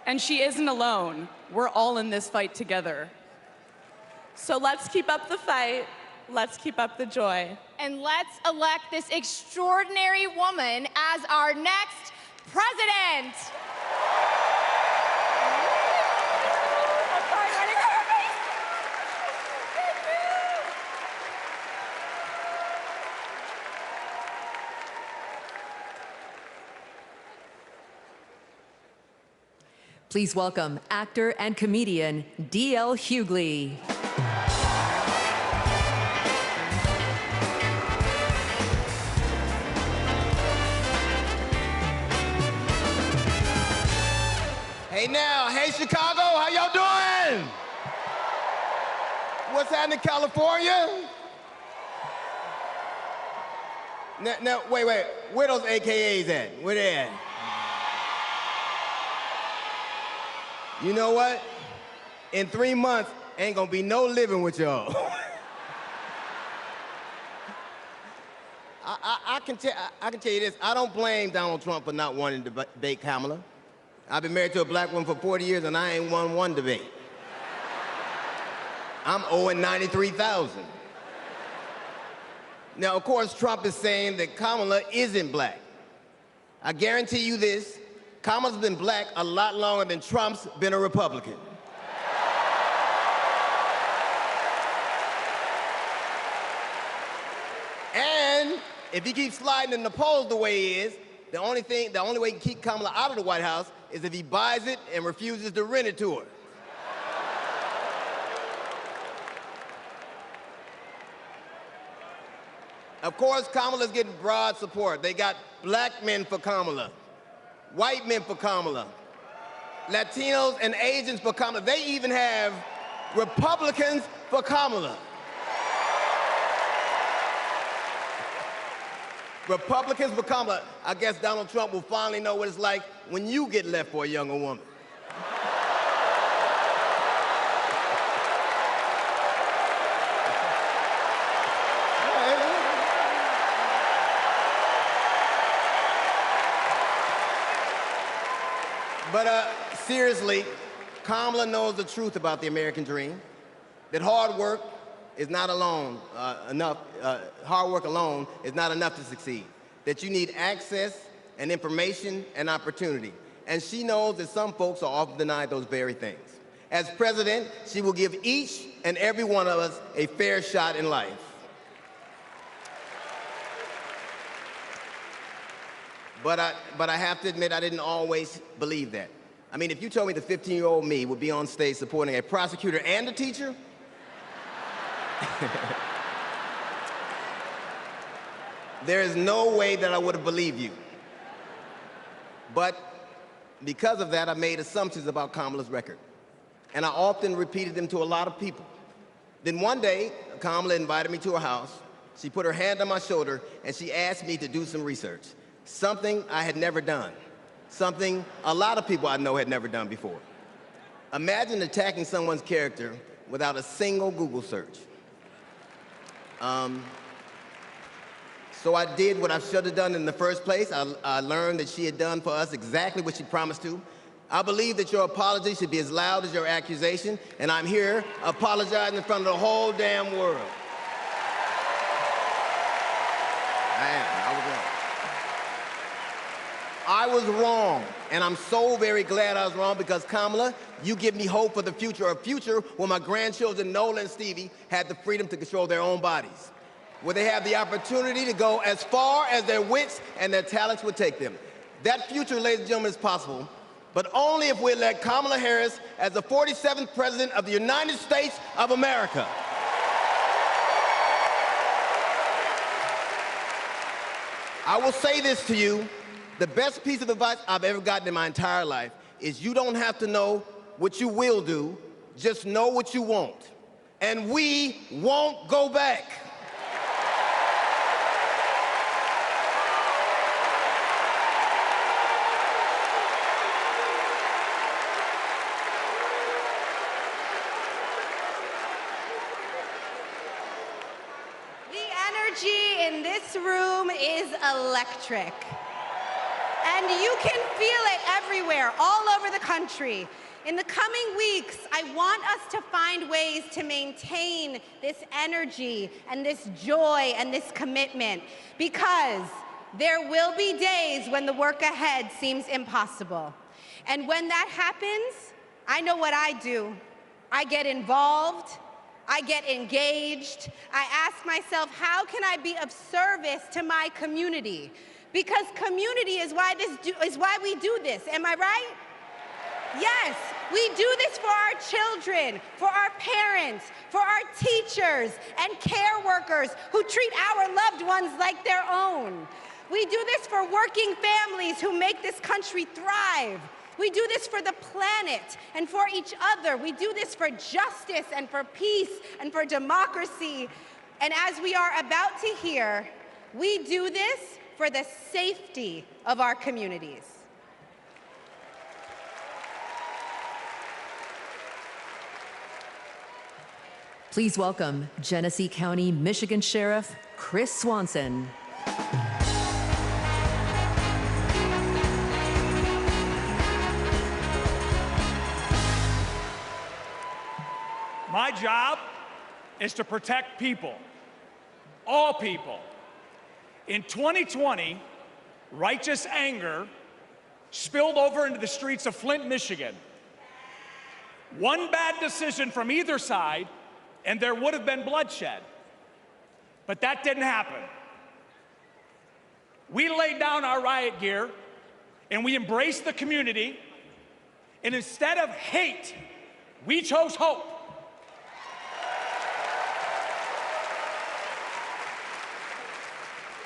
and she isn't alone. We're all in this fight together. So let's keep up the fight, let's keep up the joy. And let's elect this extraordinary woman as our next president. Please welcome actor and comedian D.L. Hughley. Hey now, hey Chicago, how y'all doing? What's happening, California? Now, wait, where those AKAs at? Where they at? You know what? In 3 months, ain't gonna be no living with y'all. I can tell you this, I don't blame Donald Trump for not wanting to debate Kamala. I've been married to a black woman for 40 years and I ain't won one debate. I'm owing $93,000. Now, of course, Trump is saying that Kamala isn't black. I guarantee you this, Kamala's been black a lot longer than Trump's been a Republican. And if he keeps sliding in the polls the way he is, the only way he can keep Kamala out of the White House is if he buys it and refuses to rent it to her. Of course, Kamala's getting broad support. They got black men for Kamala, white men for Kamala, Latinos and Asians for Kamala. They even have Republicans for Kamala. Republicans for Kamala. I guess Donald Trump will finally know what it's like when you get left for a younger woman. But seriously, Kamala knows the truth about the American dream, that hard work is not alone hard work alone is not enough to succeed, that you need access and information and opportunity. And she knows that some folks are often denied those very things. As president, she will give each and every one of us a fair shot in life. But I have to admit, I didn't always believe that. I mean, if you told me the 15-year-old me would be on stage supporting a prosecutor and a teacher, there is no way that I would have believed you. But because of that, I made assumptions about Kamala's record. And I often repeated them to a lot of people. Then one day, Kamala invited me to her house. She put her hand on my shoulder and she asked me to do some research. Something I had never done. Something a lot of people I know had never done before. Imagine attacking someone's character without a single Google search. So I did what I should have done in the first place. I learned that she had done for us exactly what she promised to. I believe that your apology should be as loud as your accusation, and I'm here apologizing in front of the whole damn world. I was wrong, and I'm so very glad I was wrong because, Kamala, you give me hope for the future, a future where my grandchildren, Nola and Stevie, had the freedom to control their own bodies, where they have the opportunity to go as far as their wits and their talents would take them. That future, ladies and gentlemen, is possible, but only if we elect Kamala Harris as the 47th President of the United States of America. I will say this to you. The best piece of advice I've ever gotten in my entire life is you don't have to know what you will do, just know what you won't. And we won't go back. The energy in this room is electric. And you can feel it everywhere, all over the country. In the coming weeks, I want us to find ways to maintain this energy and this joy and this commitment, because there will be days when the work ahead seems impossible. And when that happens, I know what I do. I get involved, I get engaged, I ask myself, how can I be of service to my community? Because community is why we do this, am I right? Yes, we do this for our children, for our parents, for our teachers and care workers who treat our loved ones like their own. We do this for working families who make this country thrive. We do this for the planet and for each other. We do this for justice and for peace and for democracy. And as we are about to hear, we do this for the safety of our communities. Please welcome Genesee County, Michigan Sheriff Chris Swanson. My job is to protect people, all people. In 2020, righteous anger spilled over into the streets of Flint, Michigan. One bad decision from either side, and there would have been bloodshed. But that didn't happen. We laid down our riot gear, and we embraced the community, and instead of hate, we chose hope.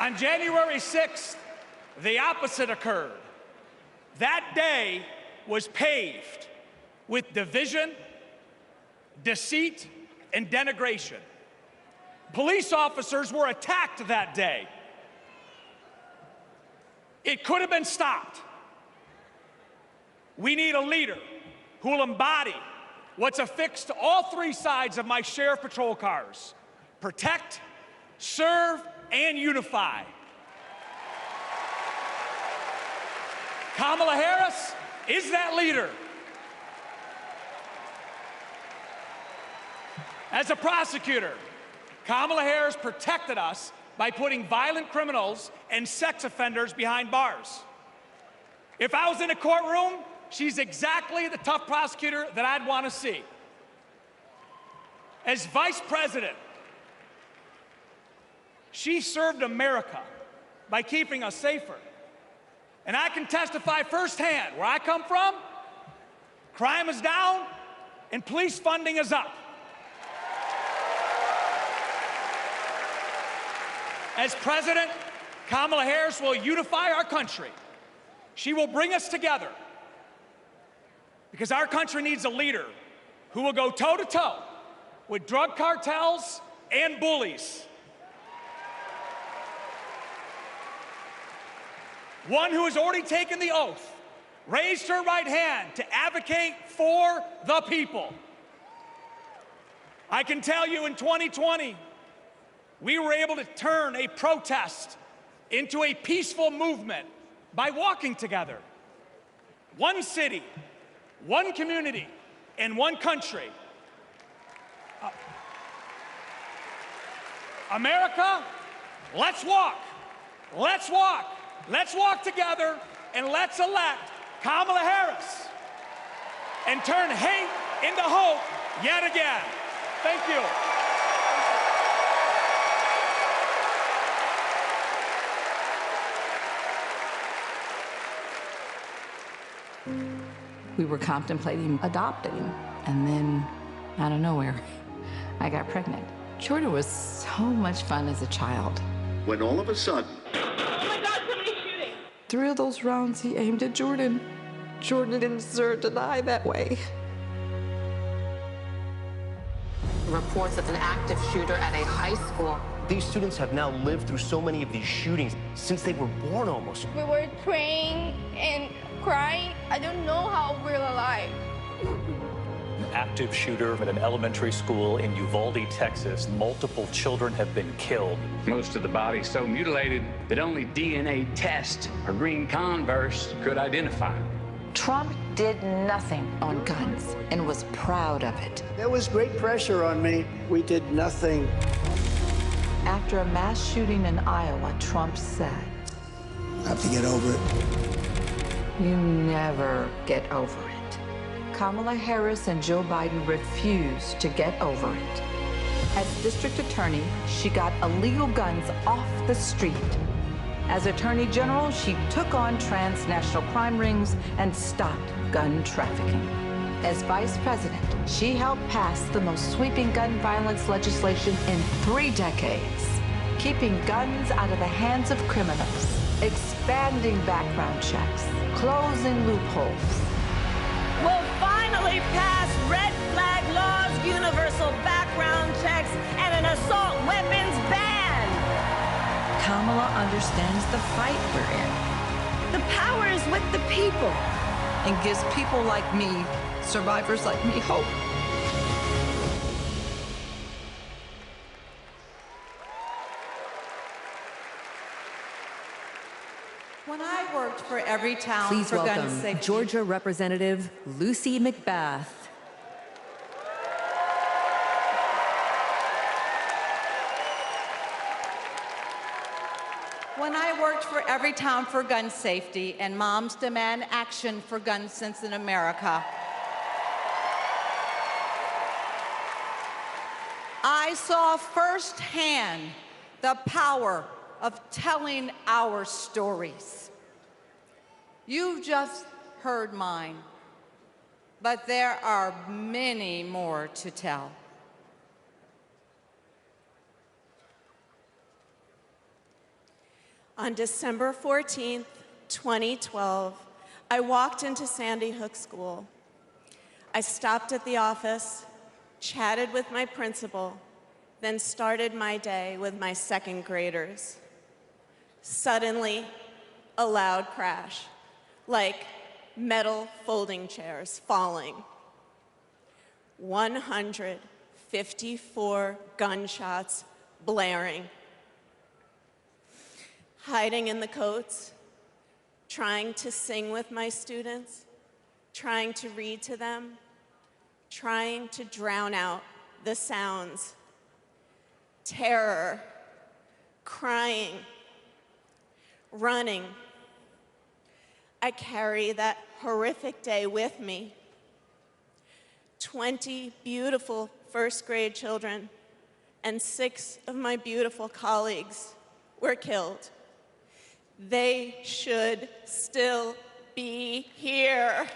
On January 6th, the opposite occurred. That day was paved with division, deceit, and denigration. Police officers were attacked that day. It could have been stopped. We need a leader who will embody what's affixed to all three sides of my sheriff patrol cars: protect, serve, and unify. Kamala Harris is that leader. As a prosecutor, Kamala Harris protected us by putting violent criminals and sex offenders behind bars. If I was in a courtroom, she's exactly the tough prosecutor that I'd want to see. As vice president, she served America by keeping us safer. And I can testify firsthand, where I come from, crime is down and police funding is up. As president, Kamala Harris will unify our country. She will bring us together because our country needs a leader who will go toe-to-toe with drug cartels and bullies. One who has already taken the oath, raised her right hand to advocate for the people. I can tell you in 2020, we were able to turn a protest into a peaceful movement by walking together. One city, one community, and one country. America, let's walk. Let's walk. Let's walk together and let's elect Kamala Harris and turn hate into hope yet again. Thank you. We were contemplating adopting, and then, out of nowhere, I got pregnant. Jordan was so much fun as a child. When all of a sudden... Oh my God, somebody's shooting! 3 of those rounds he aimed at Jordan. Jordan didn't deserve to die that way. Reports of an active shooter at a high school. These students have now lived through so many of these shootings since they were born almost. We were praying and crying. I don't know how we're alive. An active shooter at an elementary school in Uvalde, Texas. Multiple children have been killed. Most of the body's so mutilated that only DNA tests or green Converse could identify them. Trump did nothing on guns and was proud of it. There was great pressure on me. We did nothing. After a mass shooting in Iowa, Trump said, I have to get over it. You never get over it. Kamala Harris and Joe Biden refused to get over it. As district attorney, she got illegal guns off the street. As Attorney General, she took on transnational crime rings and stopped gun trafficking. As Vice President, she helped pass the most sweeping gun violence legislation in 3 decades, keeping guns out of the hands of criminals, expanding background checks, closing loopholes. We'll finally pass red flag laws, universal background checks, and an assault weapons ban. Kamala understands the fight we're in. The power is with the people. And gives people like me, survivors like me, hope. When I worked for Every Town Please for Gun welcome Safety. Georgia Representative Lucy McBath. When I worked for Every Town for Gun Safety and Moms Demand Action for Gun Sense in America, I saw firsthand the power of telling our stories. You've just heard mine, but there are many more to tell. On December 14th, 2012, I walked into Sandy Hook School. I stopped at the office, chatted with my principal, then started my day with my second graders. Suddenly, a loud crash, like metal folding chairs falling. 154 gunshots blaring. Hiding in the coats, trying to sing with my students, trying to read to them, trying to drown out the sounds. Terror, crying, running. I carry that horrific day with me. 20 beautiful first grade children and 6 of my beautiful colleagues were killed. They should still be here.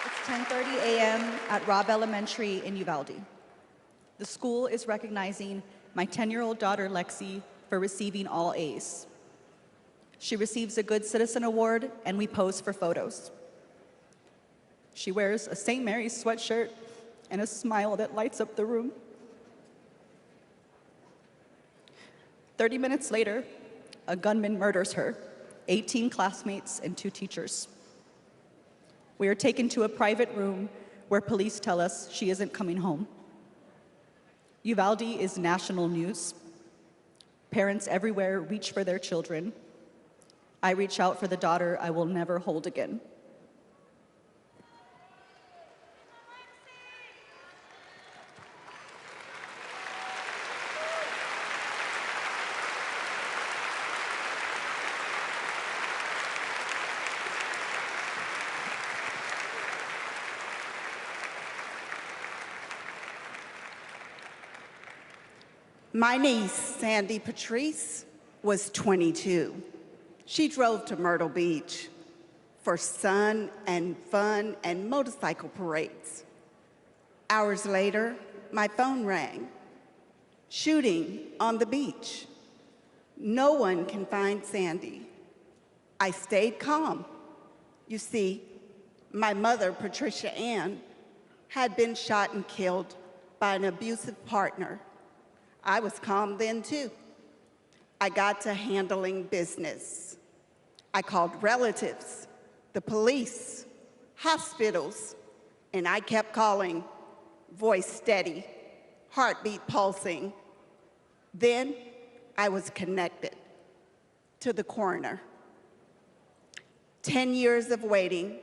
It's 10:30 a.m. at Robb Elementary in Uvalde. The school is recognizing my 10-year-old daughter, Lexi, for receiving all A's. She receives a Good Citizen Award, and we pose for photos. She wears a St. Mary's sweatshirt and a smile that lights up the room. 30 minutes later, a gunman murders her, 18 classmates, and 2 teachers. We are taken to a private room where police tell us she isn't coming home. Uvalde is national news. Parents everywhere reach for their children. I reach out for the daughter I will never hold again. My niece, Sandy Patrice, was 22. She drove to Myrtle Beach for sun and fun and motorcycle parades. Hours later, my phone rang. Shooting on the beach. No one can find Sandy. I stayed calm. You see, my mother, Patricia Ann, had been shot and killed by an abusive partner. I was calm then, too. I got to handling business. I called relatives, the police, hospitals, and I kept calling, voice steady, heartbeat pulsing. Then I was connected to the coroner. 10 years of waiting,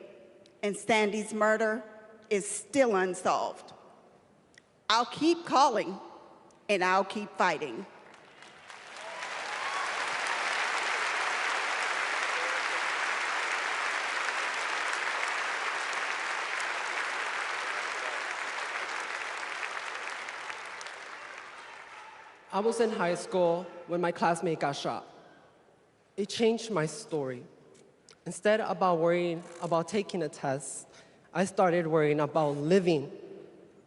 and Sandy's murder is still unsolved. I'll keep calling, and I'll keep fighting. I was in high school when my classmate got shot. It changed my story. Instead of worrying about taking a test, I started worrying about living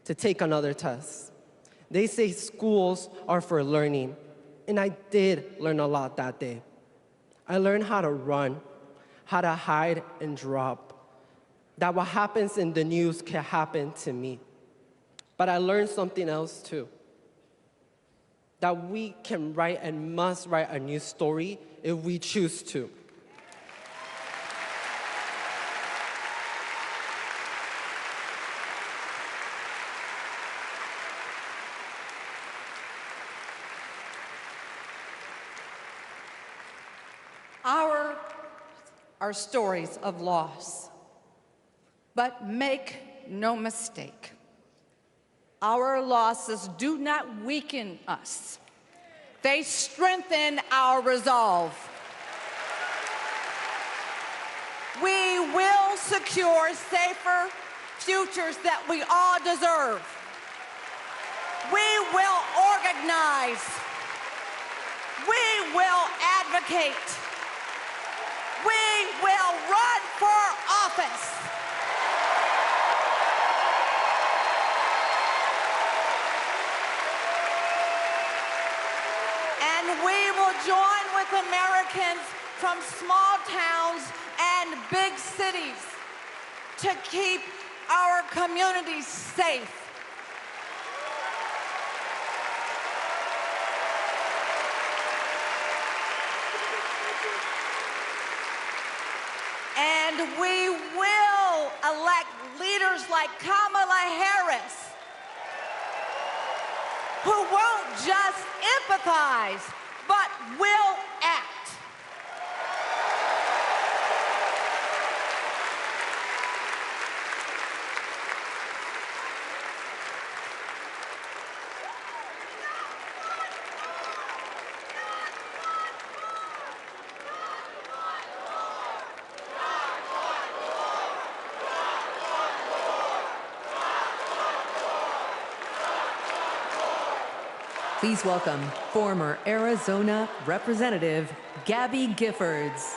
to take another test. They say schools are for learning, and I did learn a lot that day. I learned how to run, how to hide and drop, that what happens in the news can happen to me. But I learned something else too, that we can write and must write a new story if we choose to. Are stories of loss. But make no mistake, our losses do not weaken us. They strengthen our resolve. We will secure safer futures that we all deserve. We will organize. We will advocate. We will run for office. And we will join with Americans from small towns and big cities to keep our communities safe. And we will elect leaders like Kamala Harris, who won't just empathize, but will act. Please welcome former Arizona Representative Gabby Giffords.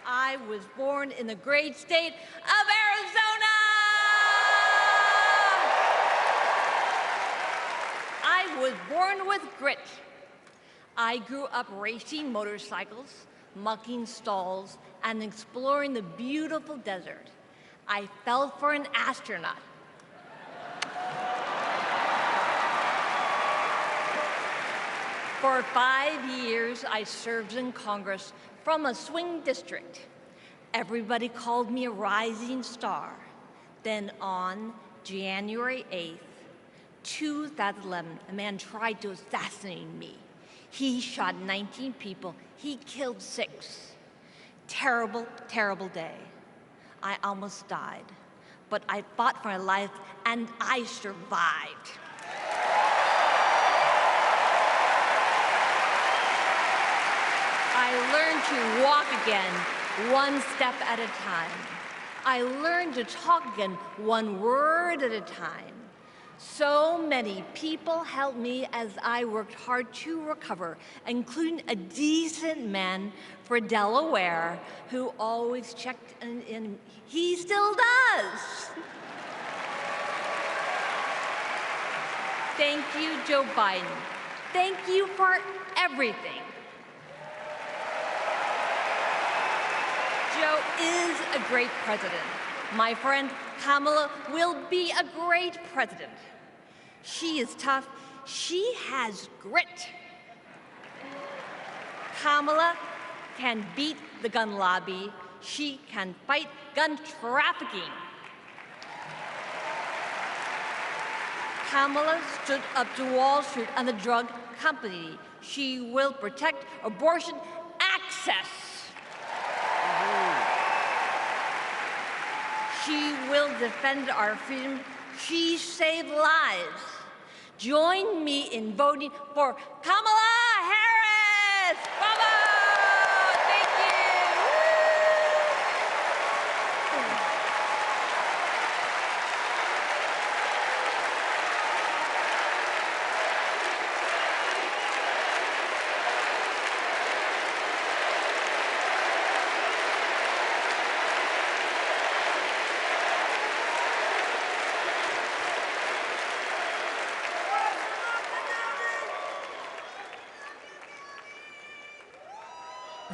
I was born in the great state of Arizona! I was born with grit. I grew up racing motorcycles, mucking stalls, and exploring the beautiful desert. I fell for an astronaut. For 5 years, I served in Congress from a swing district. Everybody called me a rising star. Then on January 8th, 2011, a man tried to assassinate me. He shot 19 people. He killed 6. Terrible, terrible day. I almost died, but I fought for my life and I survived. I learned to walk again, one step at a time. I learned to talk again, one word at a time. So many people helped me as I worked hard to recover, including a decent man for Delaware who always checked in. He still does. Thank you, Joe Biden. Thank you for everything. Joe is a great president. My friend Kamala will be a great president. She is tough. She has grit. Kamala can beat the gun lobby. She can fight gun trafficking. Kamala stood up to Wall Street and the drug company. She will protect abortion access. She will defend our freedom. She saved lives. Join me in voting for Kamala Harris. Bravo! Thank you.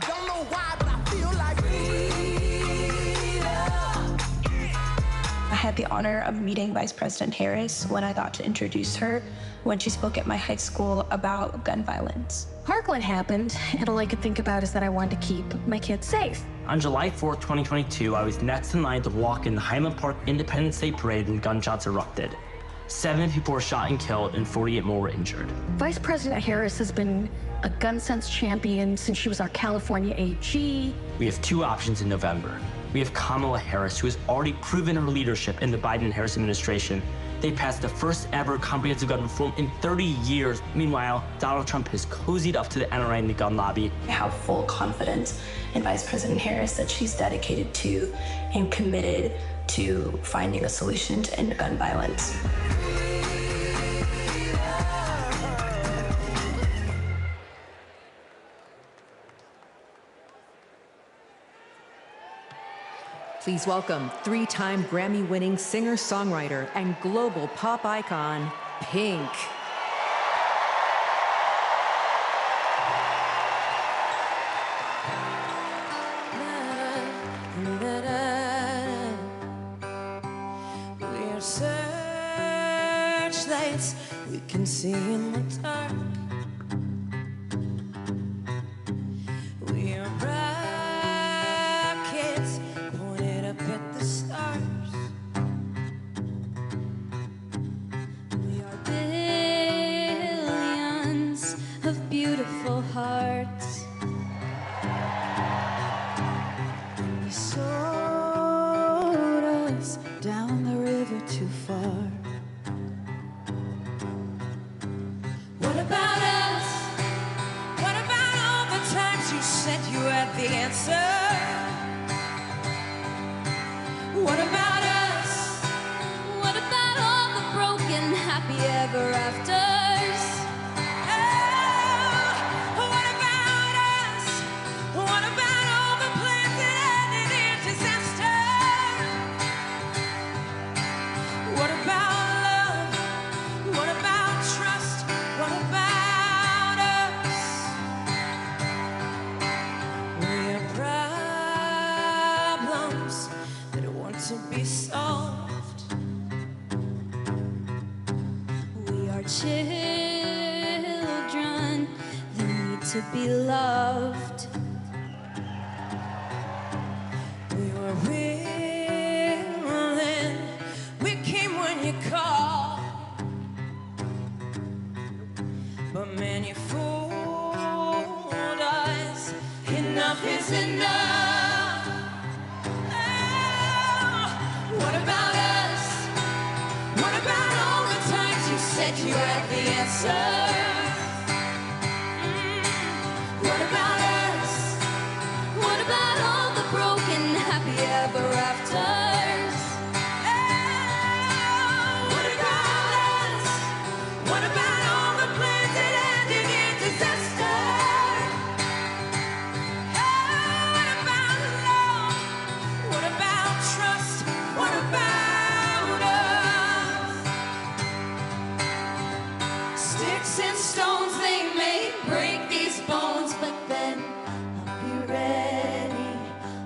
Don't know why, but I feel like I had the honor of meeting Vice President Harris when I got to introduce her when she spoke at my high school about gun violence. Parkland happened, and all I could think about is that I wanted to keep my kids safe. On July 4th, 2022, I was next in line to walk in the Highland Park Independence Day Parade when gunshots erupted. 7 people were shot and killed, and 48 more were injured. Vice President Harris has been a gun sense champion since she was our California AG. We have 2 options in November. We have Kamala Harris, who has already proven her leadership in the Biden-Harris administration. They passed the first ever comprehensive gun reform in 30 years. Meanwhile, Donald Trump has cozied up to the NRA and the gun lobby. I have full confidence in Vice President Harris that she's dedicated to and committed to finding a solution to end gun violence. Please welcome 3-time Grammy-winning singer-songwriter and global pop icon, Pink. We're searchlights we can see in the dark. beautiful hearts. You sold us down the river too far. What about us? What about all the times you said you had the answer? What about us? What about all the broken happy ever afters? Oh, what about us? What about all the plans that ended in disaster? What about love? What about trust? What about us? We are problems that want to be solved. We are children that need to be loved. We were willing, we came when you called. But man, you fooled us. Enough is enough. Oh, what about us? What about all the times you said you had the answer? What about us? What about all the broken happy ever afters? What about us? What about all the plans that ended in disaster? What about love? What about trust? What about us? Sticks and stones, they may break these bones, but then I'll be ready.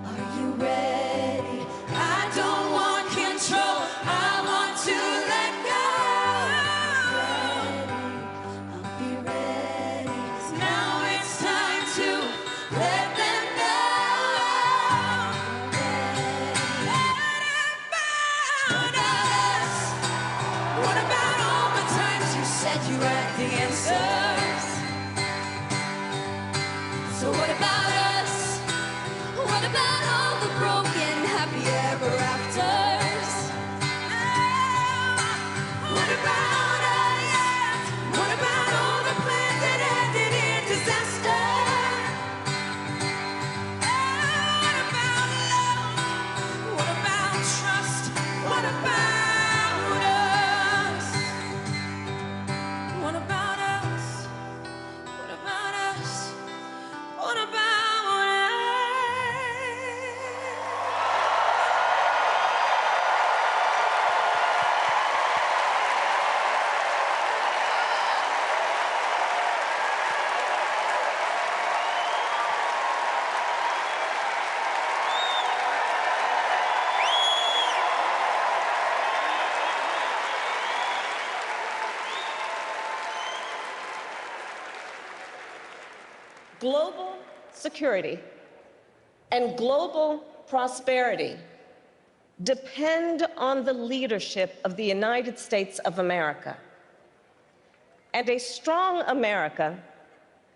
Are you ready? I don't want control, I want to let go. I'll be ready. 'Cause now it's time to let them know. What about us? What about all the times you said you had the answers? So what about us? What about all the broken happy ever afters? What about us? What about all the plans that ended in disaster? What about love? What about trust? What about us? What about us? What about us? What about us? Global security and global prosperity depend on the leadership of the United States of America. And a strong America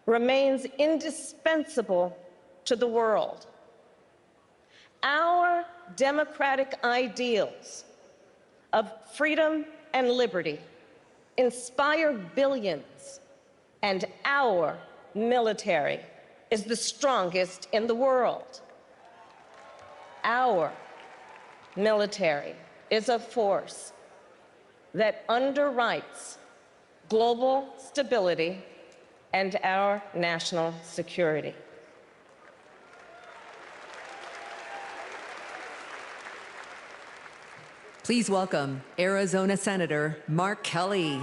remains indispensable to the world. Our democratic ideals of freedom and liberty inspire billions, and our military is the strongest in the world. Our military is a force that underwrites global stability and our national security. Please welcome Arizona Senator Mark Kelly.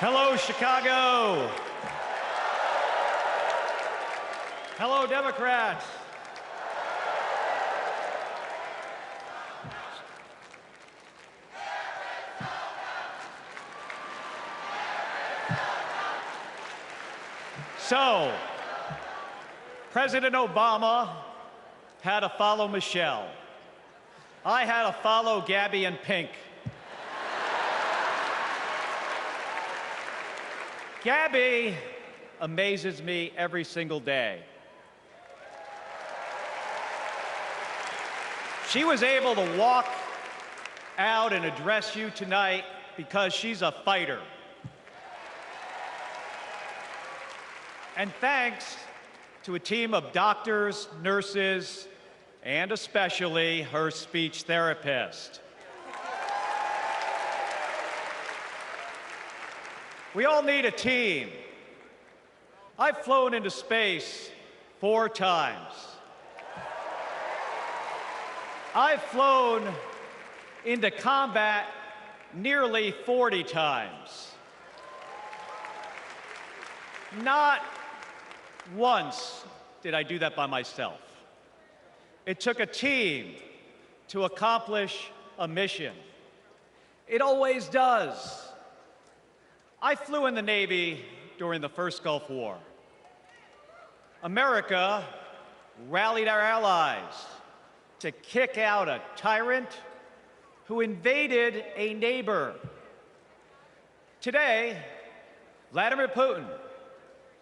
Hello, Chicago. Hello, Democrats. So, President Obama had to follow Michelle. I had to follow Gabby and Pink. Gabby amazes me every single day. She was able to walk out and address you tonight because she's a fighter. And thanks to a team of doctors, nurses, and especially her speech therapist. We all need a team. I've flown into space 4 times. I've flown into combat nearly 40 times. Not once did I do that by myself. It took a team to accomplish a mission. It always does. I flew in the Navy during the first Gulf War. America rallied our allies to kick out a tyrant who invaded a neighbor. Today, Vladimir Putin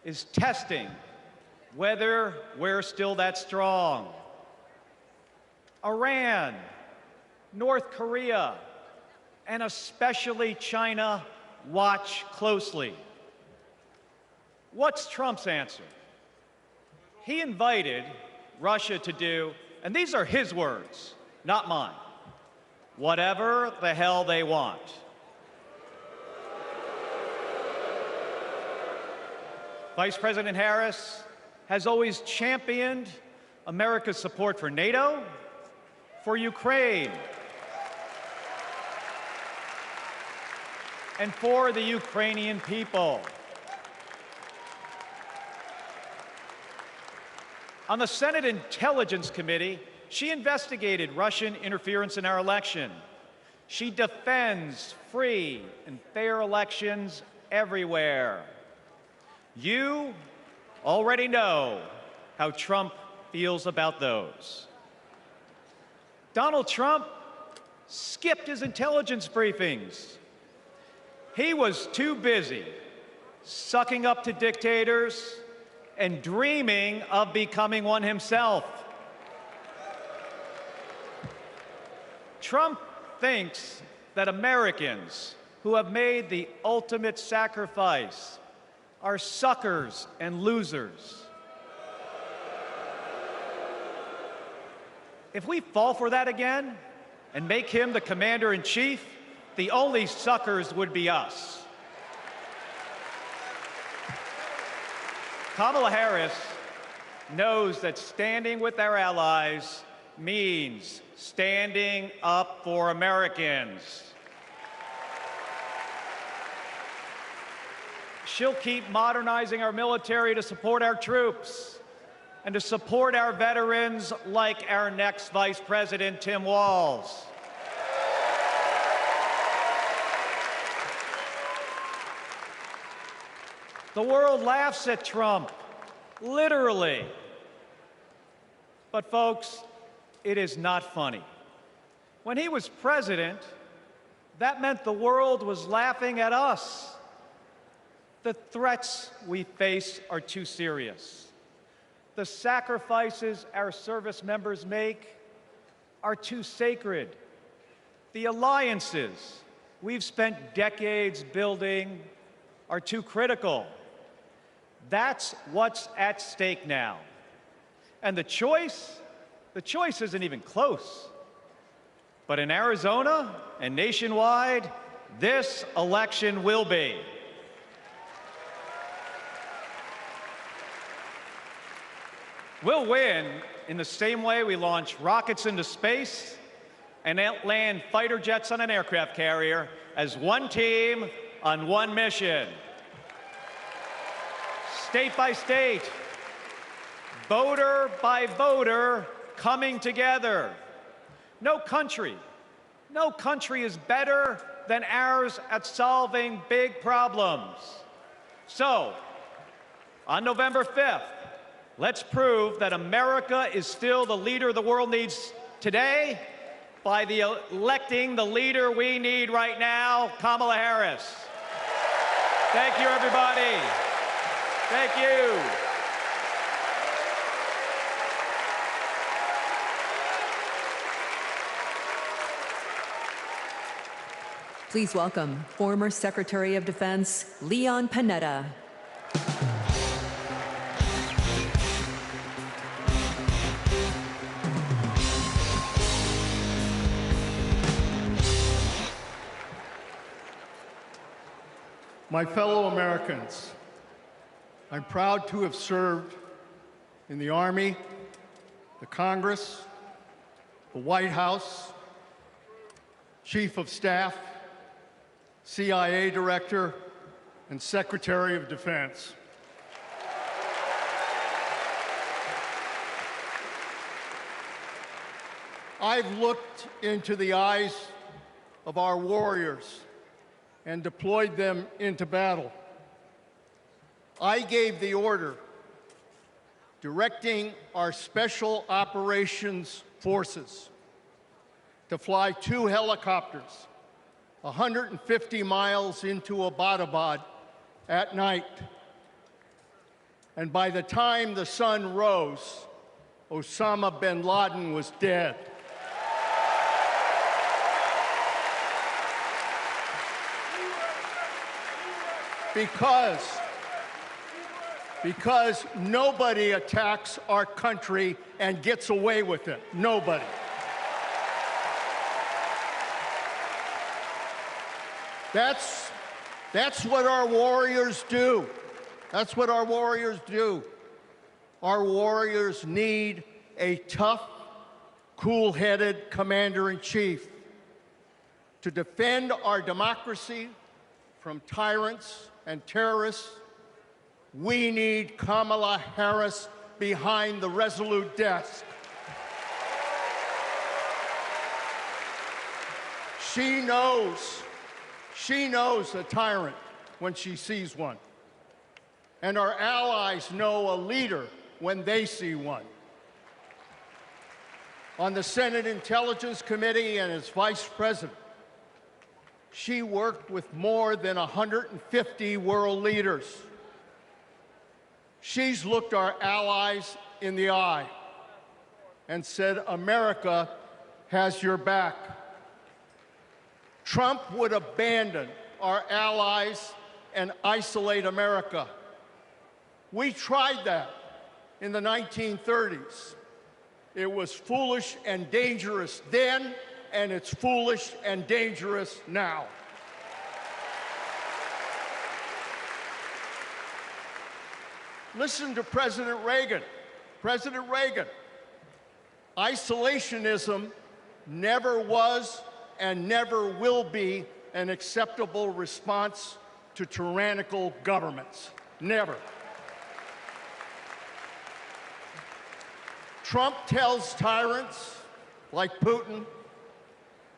is testing whether we're still that strong. Iran, North Korea, and especially China watch closely. What's Trump's answer? He invited Russia to do, and these are his words, not mine, whatever the hell they want. Vice President Harris has always championed America's support for NATO, for Ukraine, and for the Ukrainian people. On the Senate Intelligence Committee, she investigated Russian interference in our election. She defends free and fair elections everywhere. You already know how Trump feels about those. Donald Trump skipped his intelligence briefings. He was too busy sucking up to dictators and dreaming of becoming one himself. Trump thinks that Americans who have made the ultimate sacrifice are suckers and losers. If we fall for that again and make him the commander-in-chief, the only suckers would be us. Kamala Harris knows that standing with our allies means standing up for Americans. She'll keep modernizing our military to support our troops and to support our veterans like our next Vice President, Tim Walz. The world laughs at Trump, literally. But folks, it is not funny. When he was president, that meant the world was laughing at us. The threats we face are too serious. The sacrifices our service members make are too sacred. The alliances we've spent decades building are too critical. That's what's at stake now. And the choice isn't even close. But in Arizona and nationwide, this election will be. We'll win in the same way we launch rockets into space and land fighter jets on an aircraft carrier as one team on one mission. State by state, voter by voter, coming together. No country is better than ours at solving big problems. So, on November 5th, Let's prove that America is still the leader the world needs today by electing the leader we need right now, Kamala Harris. Thank you, everybody. Thank you. Please welcome former Secretary of Defense Leon Panetta. My fellow Americans, I'm proud to have served in the Army, the Congress, the White House, Chief of Staff, CIA Director, and Secretary of Defense. I've looked into the eyes of our warriors and deployed them into battle. I gave the order directing our Special Operations Forces to fly 2 helicopters 150 miles into Abbottabad at night. And by the time the sun rose, Osama bin Laden was dead. Because nobody attacks our country and gets away with it. Nobody. That's what our warriors do. That's what our warriors do. Our warriors need a tough, cool-headed commander-in-chief to defend our democracy from tyrants and terrorists. We need Kamala Harris behind the resolute desk. She knows a tyrant when she sees one. And our allies know a leader when they see one. On the Senate Intelligence Committee and as Vice President, she worked with more than 150 world leaders. She's looked our allies in the eye and said, America has your back. Trump would abandon our allies and isolate America. We tried that in the 1930s. It was foolish and dangerous then, and it's foolish and dangerous now. Listen to President Reagan. President Reagan. Isolationism never was and never will be an acceptable response to tyrannical governments. Never. Trump tells tyrants like Putin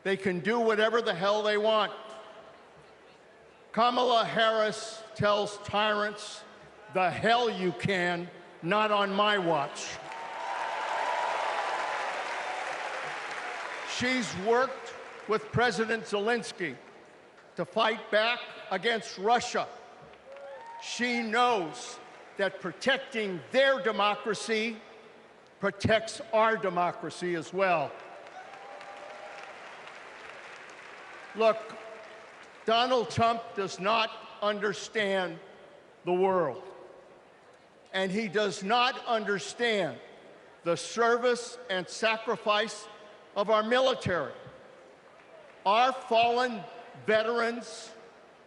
they can do whatever the hell they want. Kamala Harris tells tyrants, the hell you can, not on my watch. She's worked with President Zelensky to fight back against Russia. She knows that protecting their democracy protects our democracy as well. Look, Donald Trump does not understand the world, and he does not understand the service and sacrifice of our military. Our fallen veterans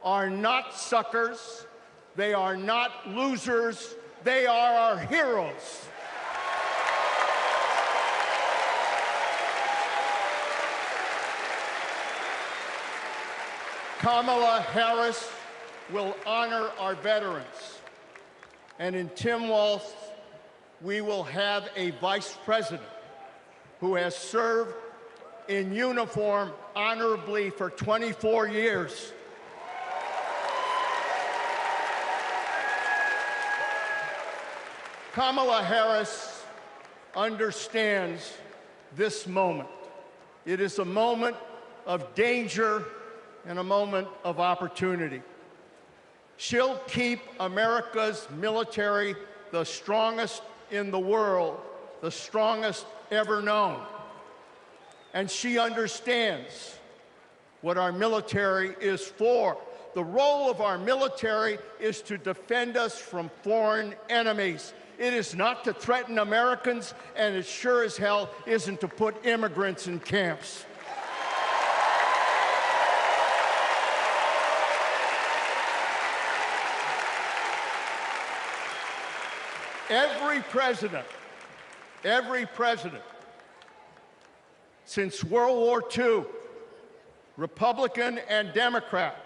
are not suckers, they are not losers, they are our heroes. Kamala Harris will honor our veterans. And in Tim Walz, we will have a vice president who has served in uniform honorably for 24 years. Kamala Harris understands this moment. It is a moment of danger and a moment of opportunity. She'll keep America's military the strongest in the world, the strongest ever known. And she understands what our military is for. The role of our military is to defend us from foreign enemies. It is not to threaten Americans, and it sure as hell isn't to put immigrants in camps. Every president since World War II, Republican and Democrat,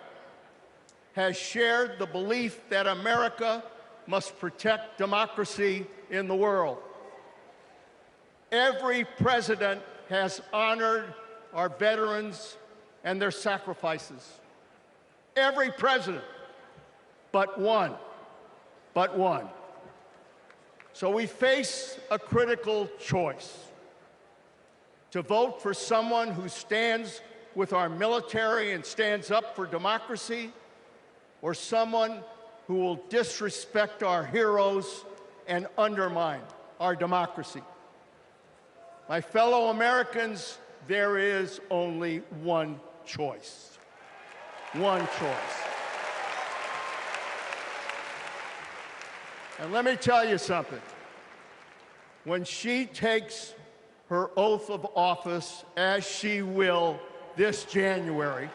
has shared the belief that America must protect democracy in the world. Every president has honored our veterans and their sacrifices. Every president, but one. So we face a critical choice: to vote for someone who stands with our military and stands up for democracy, or someone who will disrespect our heroes and undermine our democracy. My fellow Americans, there is only one choice. One choice. And let me tell you something. When she takes her oath of office, as she will this January,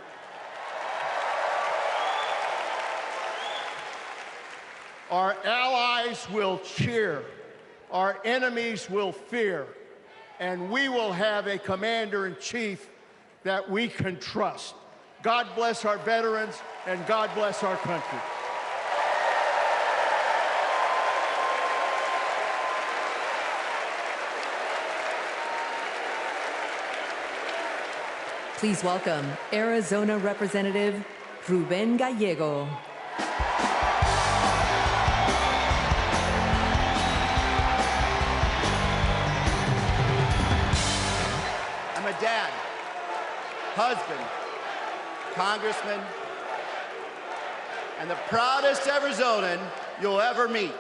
our allies will cheer, our enemies will fear, and we will have a commander-in-chief that we can trust. God bless our veterans, and God bless our country. Please welcome Arizona Representative Ruben Gallego. I'm a dad, husband, congressman, and the proudest Arizonan you'll ever meet.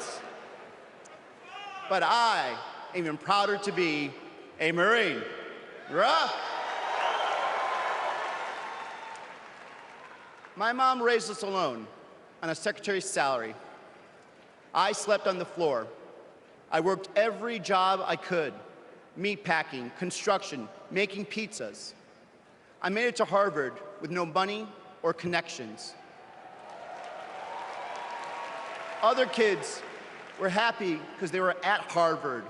But I am even prouder to be a Marine. Rah! My mom raised us alone on a secretary's salary. I slept on the floor. I worked every job I could: meat packing, construction, making pizzas. I made it to Harvard with no money or connections. Other kids were happy because they were at Harvard.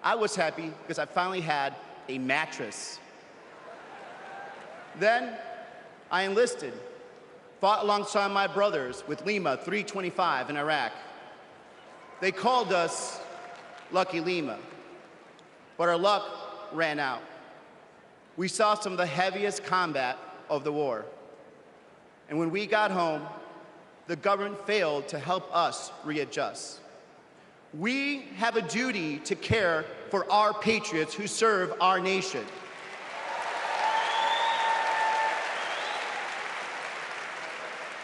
I was happy because I finally had a mattress. Then I enlisted, fought alongside my brothers with Lima 325 in Iraq. They called us Lucky Lima, but our luck ran out. We saw some of the heaviest combat of the war. And when we got home, the government failed to help us readjust. We have a duty to care for our patriots who serve our nation.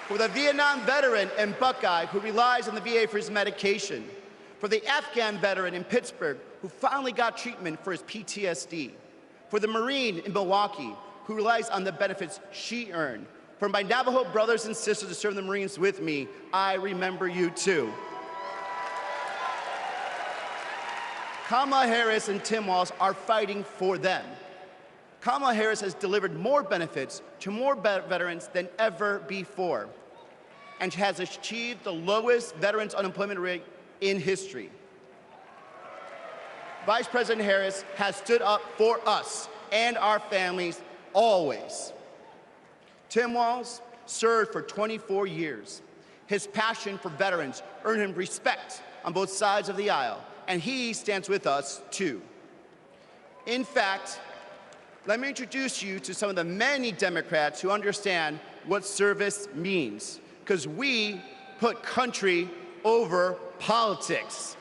For the Vietnam veteran in Buckeye who relies on the VA for his medication. For the Afghan veteran in Pittsburgh who finally got treatment for his PTSD. For the Marine in Milwaukee who relies on the benefits she earned. For my Navajo brothers and sisters who serve the Marines with me, I remember you too. Kamala Harris and Tim Walz are fighting for them. Kamala Harris has delivered more benefits to more veterans than ever before, and has achieved the lowest veterans unemployment rate in history. Vice President Harris has stood up for us and our families always. Tim Walz served for 24 years. His passion for veterans earned him respect on both sides of the aisle, and he stands with us too. In fact, let me introduce you to some of the many Democrats who understand what service means, because we put country over politics.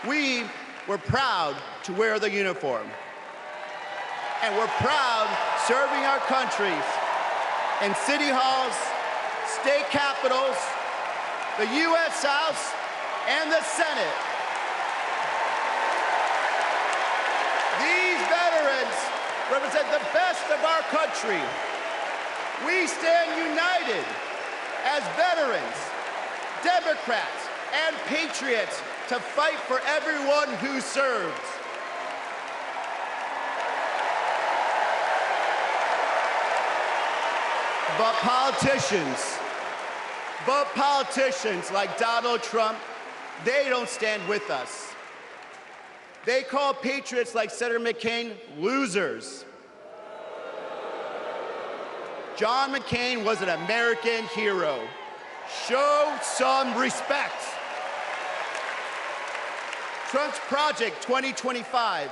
We were proud to wear the uniform. And we're proud serving our countries in city halls, state capitals, the U.S. House, and the Senate. These veterans represent the best of our country. We stand united as veterans, Democrats, and patriots to fight for everyone who serves. But politicians like Donald Trump, they don't stand with us. They call patriots like Senator McCain losers. John McCain was an American hero. Show some respect. Trump's Project 2025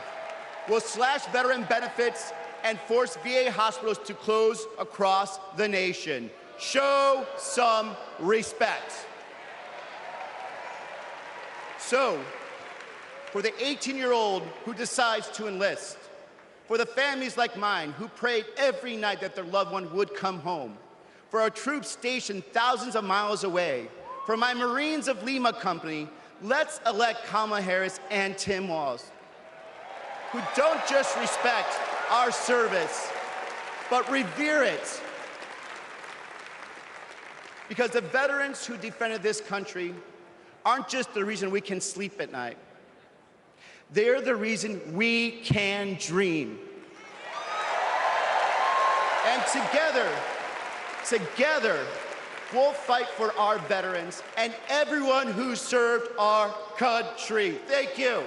will slash veteran benefits and force VA hospitals to close across the nation. Show some respect. So, for the 18-year-old who decides to enlist, for the families like mine who prayed every night that their loved one would come home, for our troops stationed thousands of miles away, for my Marines of Lima Company, let's elect Kamala Harris and Tim Walz, who don't just respect our service, but revere it. Because the veterans who defended this country aren't just the reason we can sleep at night. They're the reason we can dream. And together, we'll fight for our veterans and everyone who served our country. Thank you.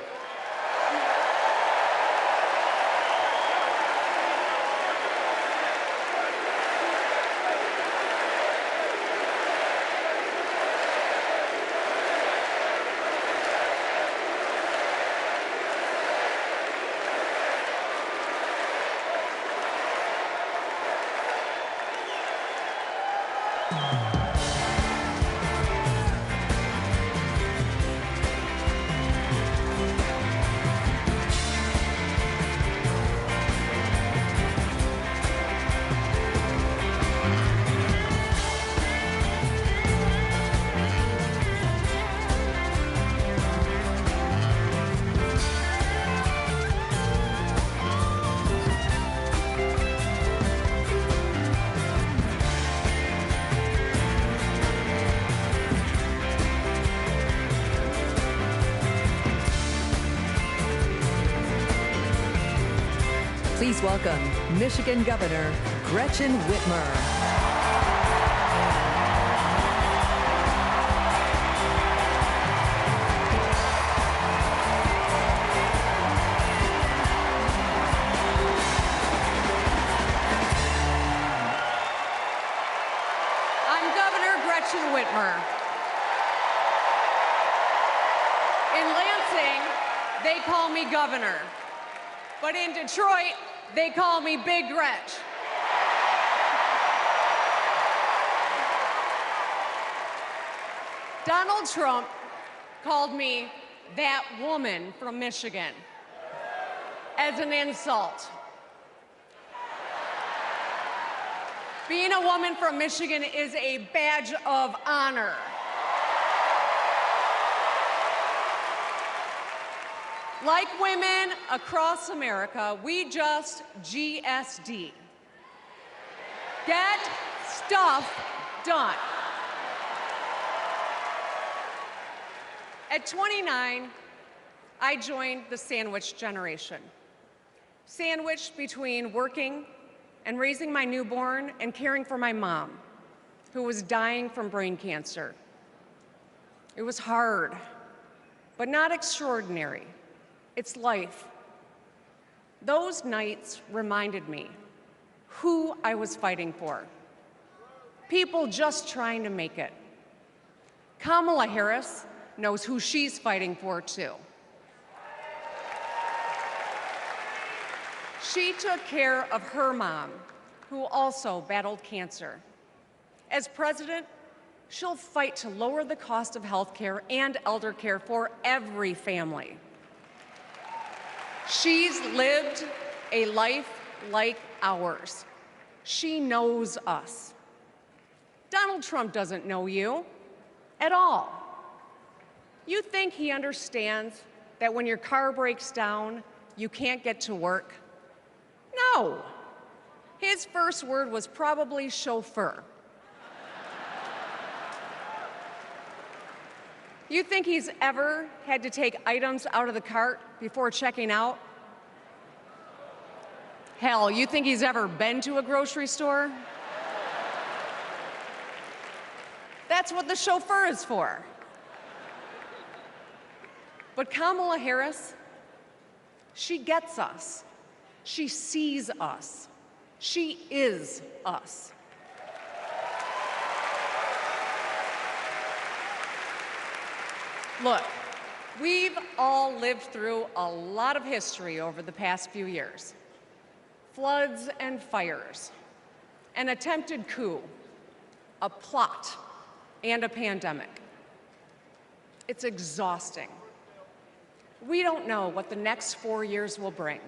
Please welcome Michigan Governor Gretchen Whitmer. I'm Governor Gretchen Whitmer. In Lansing, they call me governor. But in Detroit, they call me Big Gretch. Donald Trump called me that woman from Michigan as an insult. Being a woman from Michigan is a badge of honor. Like women across America, we just GSD. Get stuff done. At 29, I joined the sandwich generation. Sandwiched between working and raising my newborn and caring for my mom, who was dying from brain cancer. It was hard, but not extraordinary. It's life. Those nights reminded me who I was fighting for. People just trying to make it. Kamala Harris knows who she's fighting for, too. She took care of her mom, who also battled cancer. As president, She'll fight to lower the cost of health care and elder care for every family. She's lived a life like ours. She knows us. Donald Trump doesn't know you at all. You think he understands that when your car breaks down, you can't get to work? No. His first word was probably chauffeur. You think he's ever had to take items out of the cart before checking out? Hell, you think he's ever been to a grocery store? That's what the chauffeur is for. But Kamala Harris, she gets us. She sees us. She is us. Look, we've all lived through a lot of history over the past few years. Floods and fires, an attempted coup, a plot, and a pandemic. It's exhausting. We don't know what the next 4 years will bring,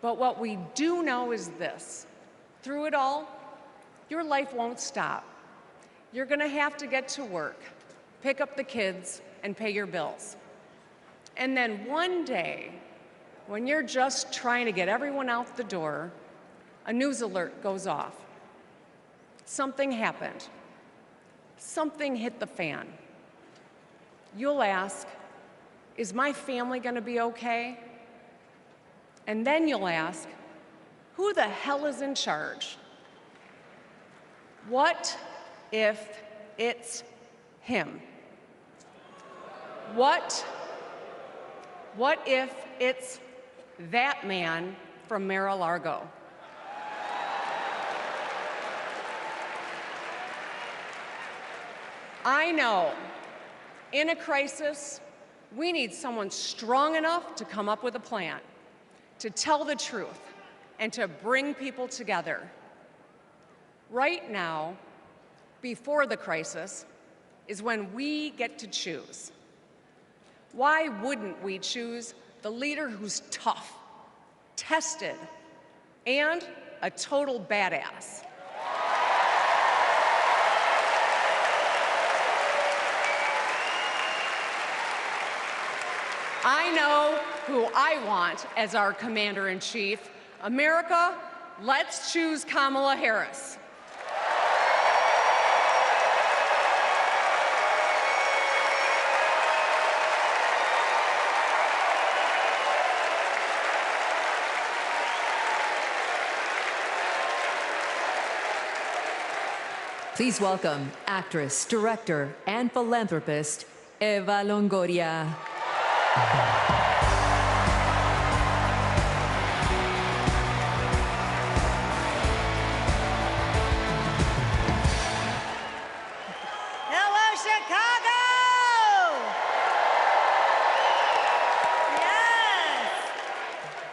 but what we do know is this. Through it all, your life won't stop. You're gonna have to get to work, pick up the kids, and pay your bills. And then one day, when you're just trying to get everyone out the door, a news alert goes off. Something happened. Something hit the fan. You'll ask, is my family gonna be okay? And then you'll ask, who the hell is in charge? What if it's him? What if it's that man from Mar-a-Lago? I know, in a crisis, we need someone strong enough to come up with a plan, to tell the truth, and to bring people together. Right now, before the crisis, is when we get to choose. Why wouldn't we choose the leader who's tough, tested, and a total badass? I know who I want as our commander-in-chief. America, let's choose Kamala Harris. Please welcome actress, director, and philanthropist, Eva Longoria. Hello, Chicago! Yes!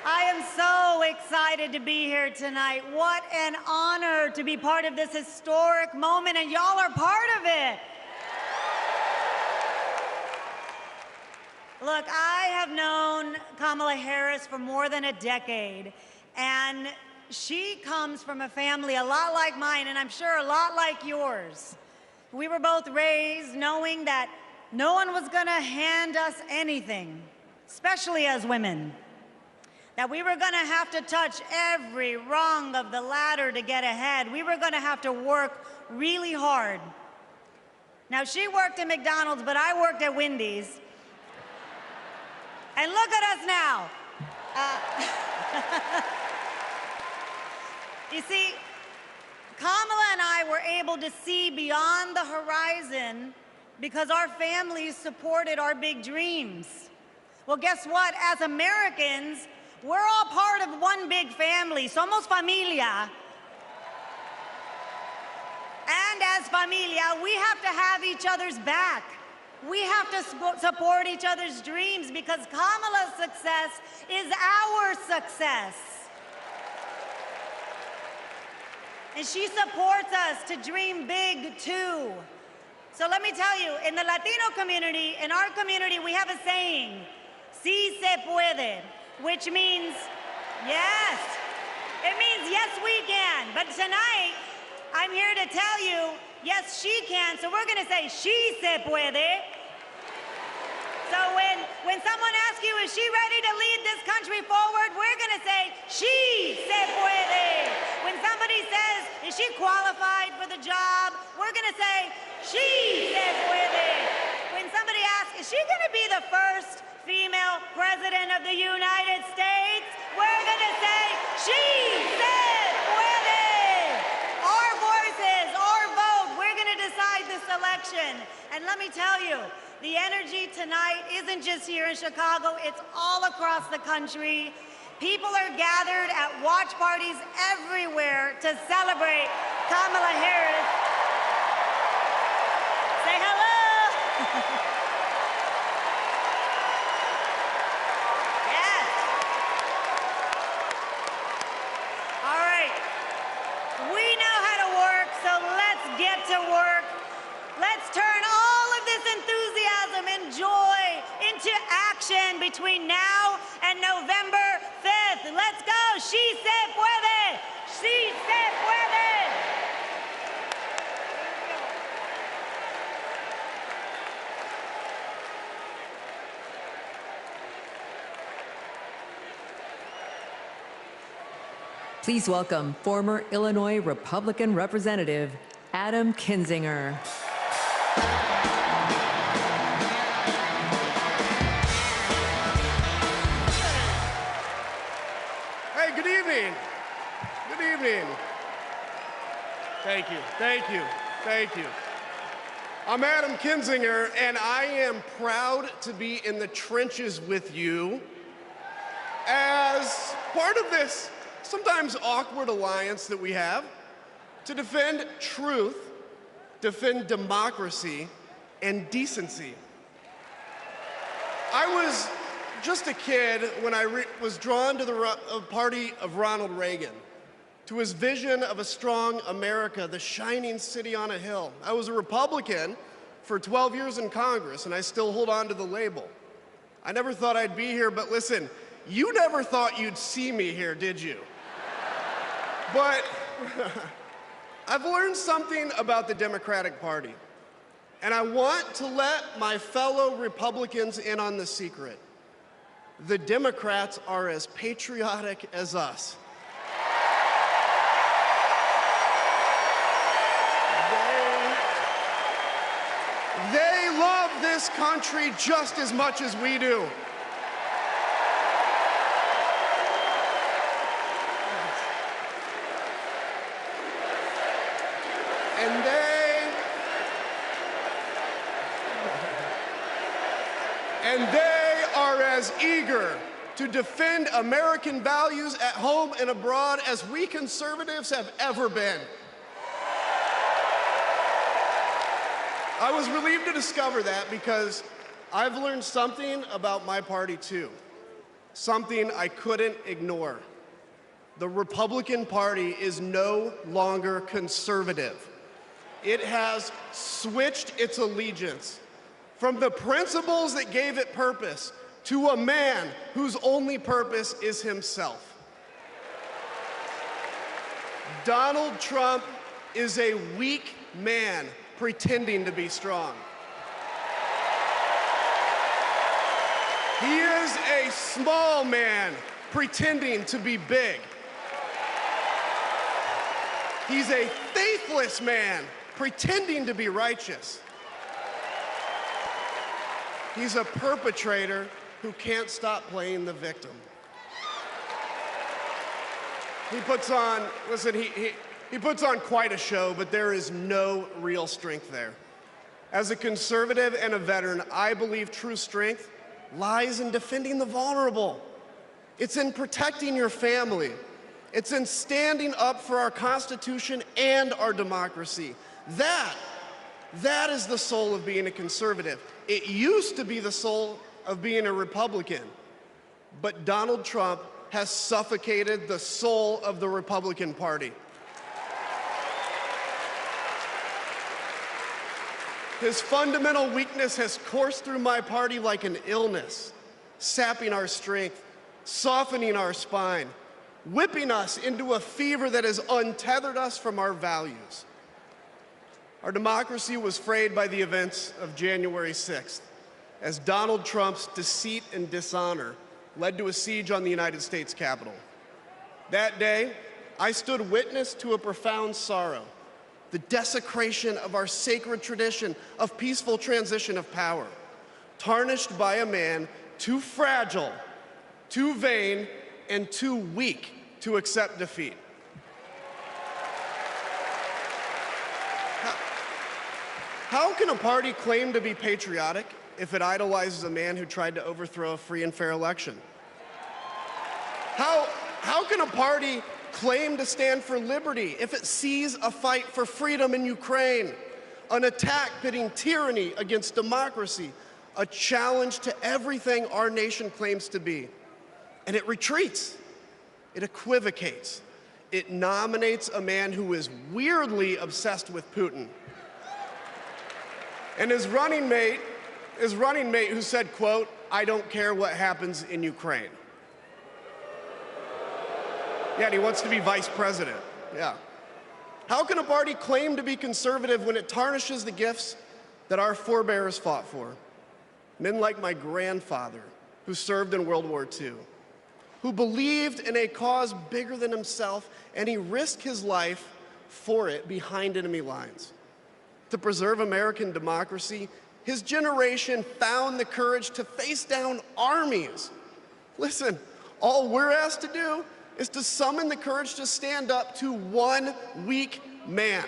I am so excited to be here tonight. What an honor to be part of this historic moment, and y'all are part of it. Look, I have known Kamala Harris for more than a decade, and she comes from a family a lot like mine, and I'm sure a lot like yours. We were both raised knowing that no one was gonna hand us anything, especially as women. That we were gonna have to touch every rung of the ladder to get ahead. We were gonna have to work really hard. Now, she worked at McDonald's, but I worked at Wendy's. And look at us now. You see, Kamala and I were able to see beyond the horizon because our families supported our big dreams. Well, guess what? As Americans, we're all part of one big family. Somos familia. And as familia, we have to have each other's back. We have to support each other's dreams because Kamala's success is our success. And she supports us to dream big too. So let me tell you, in the Latino community, in our community, we have a saying, "Sí se puede," which means yes. It means yes, we can. But tonight, I'm here to tell you, yes, she can. So we're going to say, "She se puede." So when someone asks you, is she ready to lead this country forward, we're going to say, "She se puede." When somebody says, is she qualified for the job, we're going to say, "She se puede." When somebody asks, is she going to be the first female president of the United States, we're going to say, "She se puede." Our voices, our vote, we're going to decide this election. And let me tell you, the energy tonight isn't just here in Chicago, it's all across the country. People are gathered at watch parties everywhere to celebrate Kamala Harris. Say hello. Yes. All right. We know how to work, so let's get to work. Let's turn all of this enthusiasm and joy into action between now and November 5th. Let's go. She se puede. She se puede. Please welcome former Illinois Republican Representative Adam Kinzinger. Hey, good evening. Good evening. Thank you, thank you, thank you. I'm Adam Kinzinger, and I am proud to be in the trenches with you as part of this sometimes awkward alliance that we have to defend truth, defend democracy, and decency. I was just a kid when I was drawn to the party of Ronald Reagan, to his vision of a strong America, the shining city on a hill. I was a Republican for 12 years in Congress, and I still hold on to the label. I never thought I'd be here, but listen, you never thought you'd see me here, did you? But I've learned something about the Democratic Party, and I want to let my fellow Republicans in on the secret. The Democrats are as patriotic as us. They love this country just as much as we do. And they are as eager to defend American values at home and abroad as we conservatives have ever been. I was relieved to discover that because I've learned something about my party too, something I couldn't ignore. The Republican Party is no longer conservative. It has switched its allegiance from the principles that gave it purpose to a man whose only purpose is himself. Donald Trump is a weak man pretending to be strong. He is a small man pretending to be big. He's a faithless man pretending to be righteous. He's a perpetrator who can't stop playing the victim. He puts on, listen, he puts on quite a show, but there is no real strength there. As a conservative and a veteran, I believe true strength lies in defending the vulnerable. It's in protecting your family. It's in standing up for our Constitution and our democracy. That is the soul of being a conservative. It used to be the soul of being a Republican, but Donald Trump has suffocated the soul of the Republican Party. His fundamental weakness has coursed through my party like an illness, sapping our strength, softening our spine, whipping us into a fever that has untethered us from our values. Our democracy was frayed by the events of January 6th, as Donald Trump's deceit and dishonor led to a siege on the United States Capitol. That day, I stood witness to a profound sorrow, the desecration of our sacred tradition of peaceful transition of power, tarnished by a man too fragile, too vain, and too weak to accept defeat. How can a party claim to be patriotic if it idolizes a man who tried to overthrow a free and fair election? How can a party claim to stand for liberty if it sees a fight for freedom in Ukraine, an attack pitting tyranny against democracy, a challenge to everything our nation claims to be, and it retreats, it equivocates, it nominates a man who is weirdly obsessed with Putin, and his running mate who said, quote, "I don't care what happens in Ukraine." Yeah, and he wants to be vice president. Yeah. How can a party claim to be conservative when it tarnishes the gifts that our forebears fought for? Men like my grandfather, who served in World War II, who believed in a cause bigger than himself, and he risked his life for it behind enemy lines. To preserve American democracy, his generation found the courage to face down armies. Listen, all we're asked to do is to summon the courage to stand up to one weak man.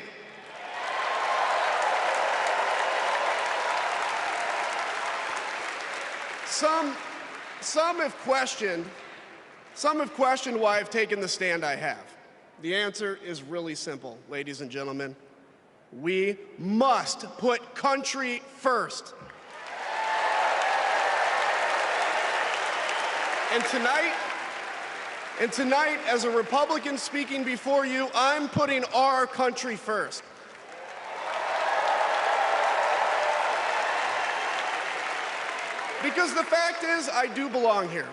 Some have questioned why I've taken the stand I have. The answer is really simple, ladies and gentlemen. We must put country first. And tonight, as a Republican speaking before you, I'm putting our country first. Because the fact is, I do belong here.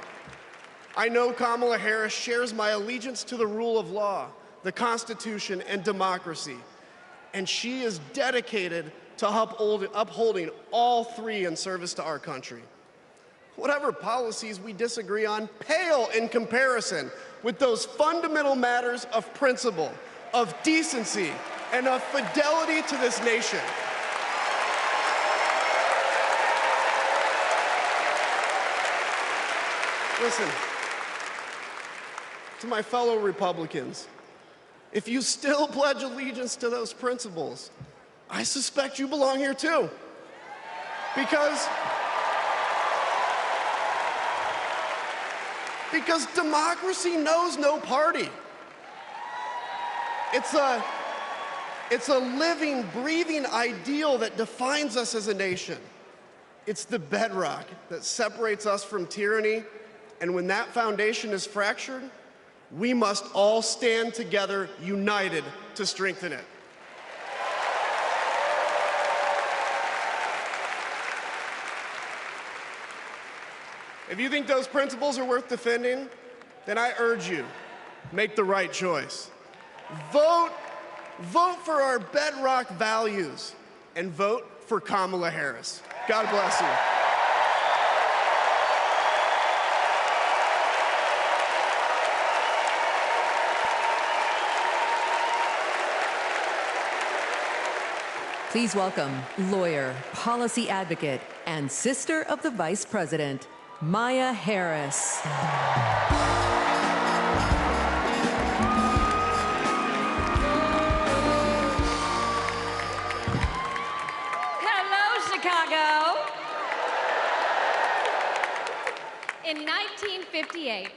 I know Kamala Harris shares my allegiance to the rule of law, the Constitution, and democracy. And she is dedicated to upholding all three in service to our country. Whatever policies we disagree on pale in comparison with those fundamental matters of principle, of decency, and of fidelity to this nation. Listen, to my fellow Republicans, if you still pledge allegiance to those principles, I suspect you belong here too. Because democracy knows no party. It's a living, breathing ideal that defines us as a nation. It's the bedrock that separates us from tyranny, and when that foundation is fractured, we must all stand together, united, to strengthen it. If you think those principles are worth defending, then I urge you, make the right choice. Vote for our bedrock values, and vote for Kamala Harris. God bless you. Please welcome lawyer, policy advocate, and sister of the Vice President, Maya Harris. Hello, Chicago. In 1958,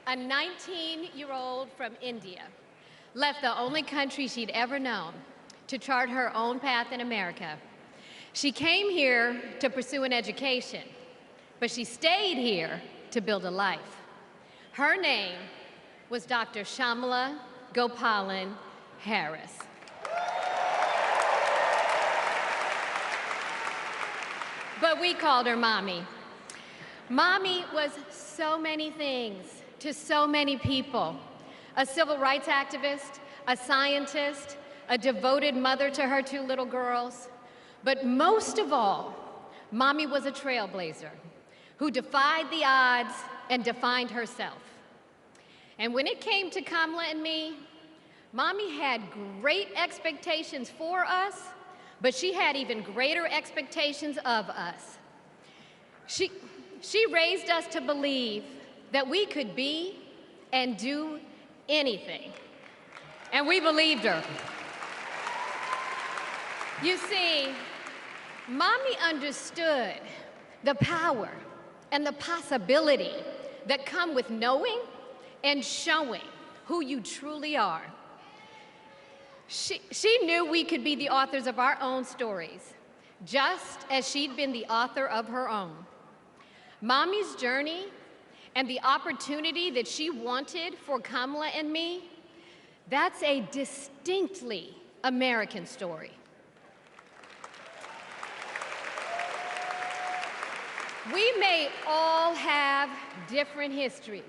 a 19-year-old from India left the only country she'd ever known to chart her own path in America. She came here to pursue an education, but she stayed here to build a life. Her name was Dr. Kamala Gopalan Harris. but we called her Mommy. Mommy was so many things to so many people. A civil rights activist, a scientist, a devoted mother to her 2 little girls. But most of all, Mommy was a trailblazer who defied the odds and defined herself. And when it came to Kamala and me, Mommy had great expectations for us, but she had even greater expectations of us. She raised us to believe that we could be and do anything. And we believed her. You see, Mommy understood the power and the possibility that come with knowing and showing who you truly are. She knew we could be the authors of our own stories, just as she'd been the author of her own. Mommy's journey and the opportunity that she wanted for Kamala and me, that's a distinctly American story. We may all have different histories,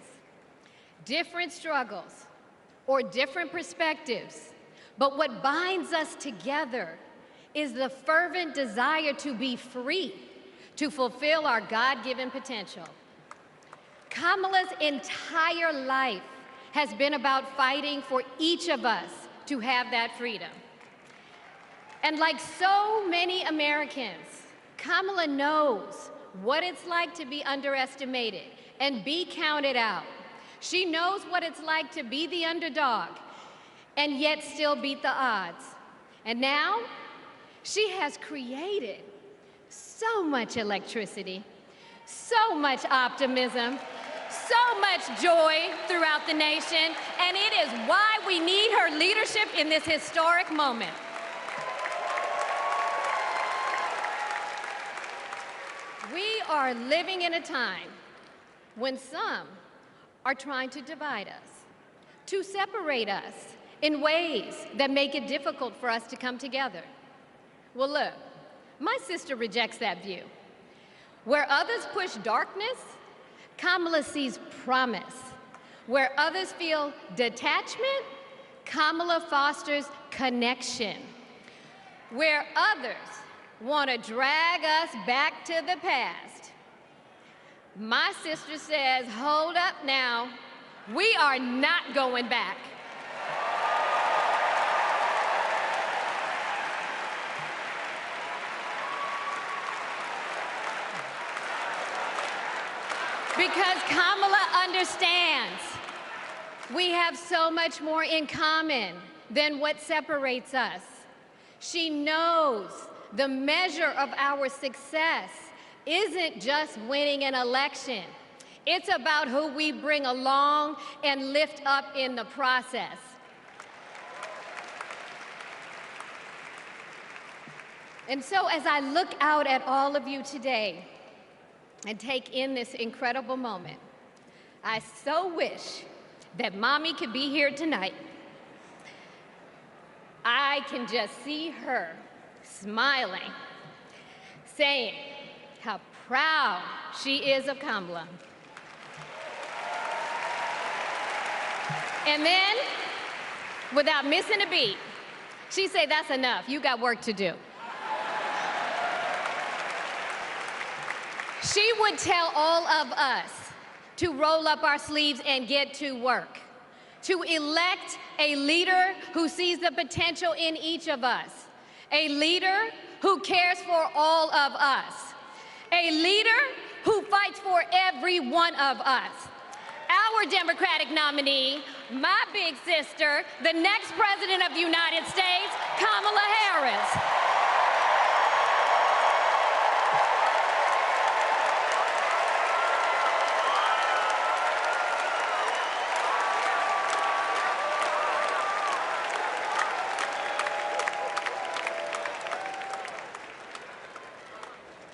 different struggles, or different perspectives, but what binds us together is the fervent desire to be free, to fulfill our God-given potential. Kamala's entire life has been about fighting for each of us to have that freedom. And like so many Americans, Kamala knows what it's like to be underestimated and be counted out. She knows what it's like to be the underdog and yet still beat the odds. And now, she has created so much electricity, so much optimism, so much joy throughout the nation, and it is why we need her leadership in this historic moment. We are living in a time when some are trying to divide us, to separate us in ways that make it difficult for us to come together. Well, look, my sister rejects that view. Where others push darkness, Kamala sees promise. Where others feel detachment, Kamala fosters connection. Where others want to drag us back to the past, my sister says, hold up now, we are not going back. Because Kamala understands we have so much more in common than what separates us. She knows the measure of our success isn't just winning an election. It's about who we bring along and lift up in the process. And so as I look out at all of you today and take in this incredible moment, I so wish that Mommy could be here tonight. I can just see her smiling, saying how proud she is of Kamala. And then, without missing a beat, she'd say, that's enough, you got work to do. She would tell all of us to roll up our sleeves and get to work, to elect a leader who sees the potential in each of us, a leader who cares for all of us, a leader who fights for every one of us. Our Democratic nominee, my big sister, the next President of the United States, Kamala Harris.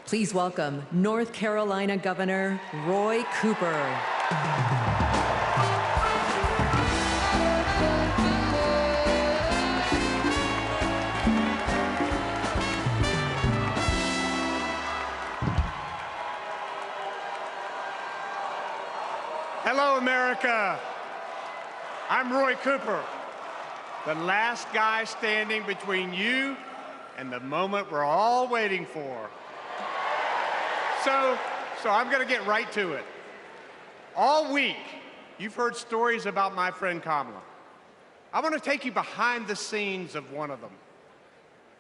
Please welcome North Carolina Governor Roy Cooper. Hello, America. I'm Roy Cooper, the last guy standing between you and the moment we're all waiting for. So I'm going to get right to it. All week, you've heard stories about my friend Kamala. I want to take you behind the scenes of one of them.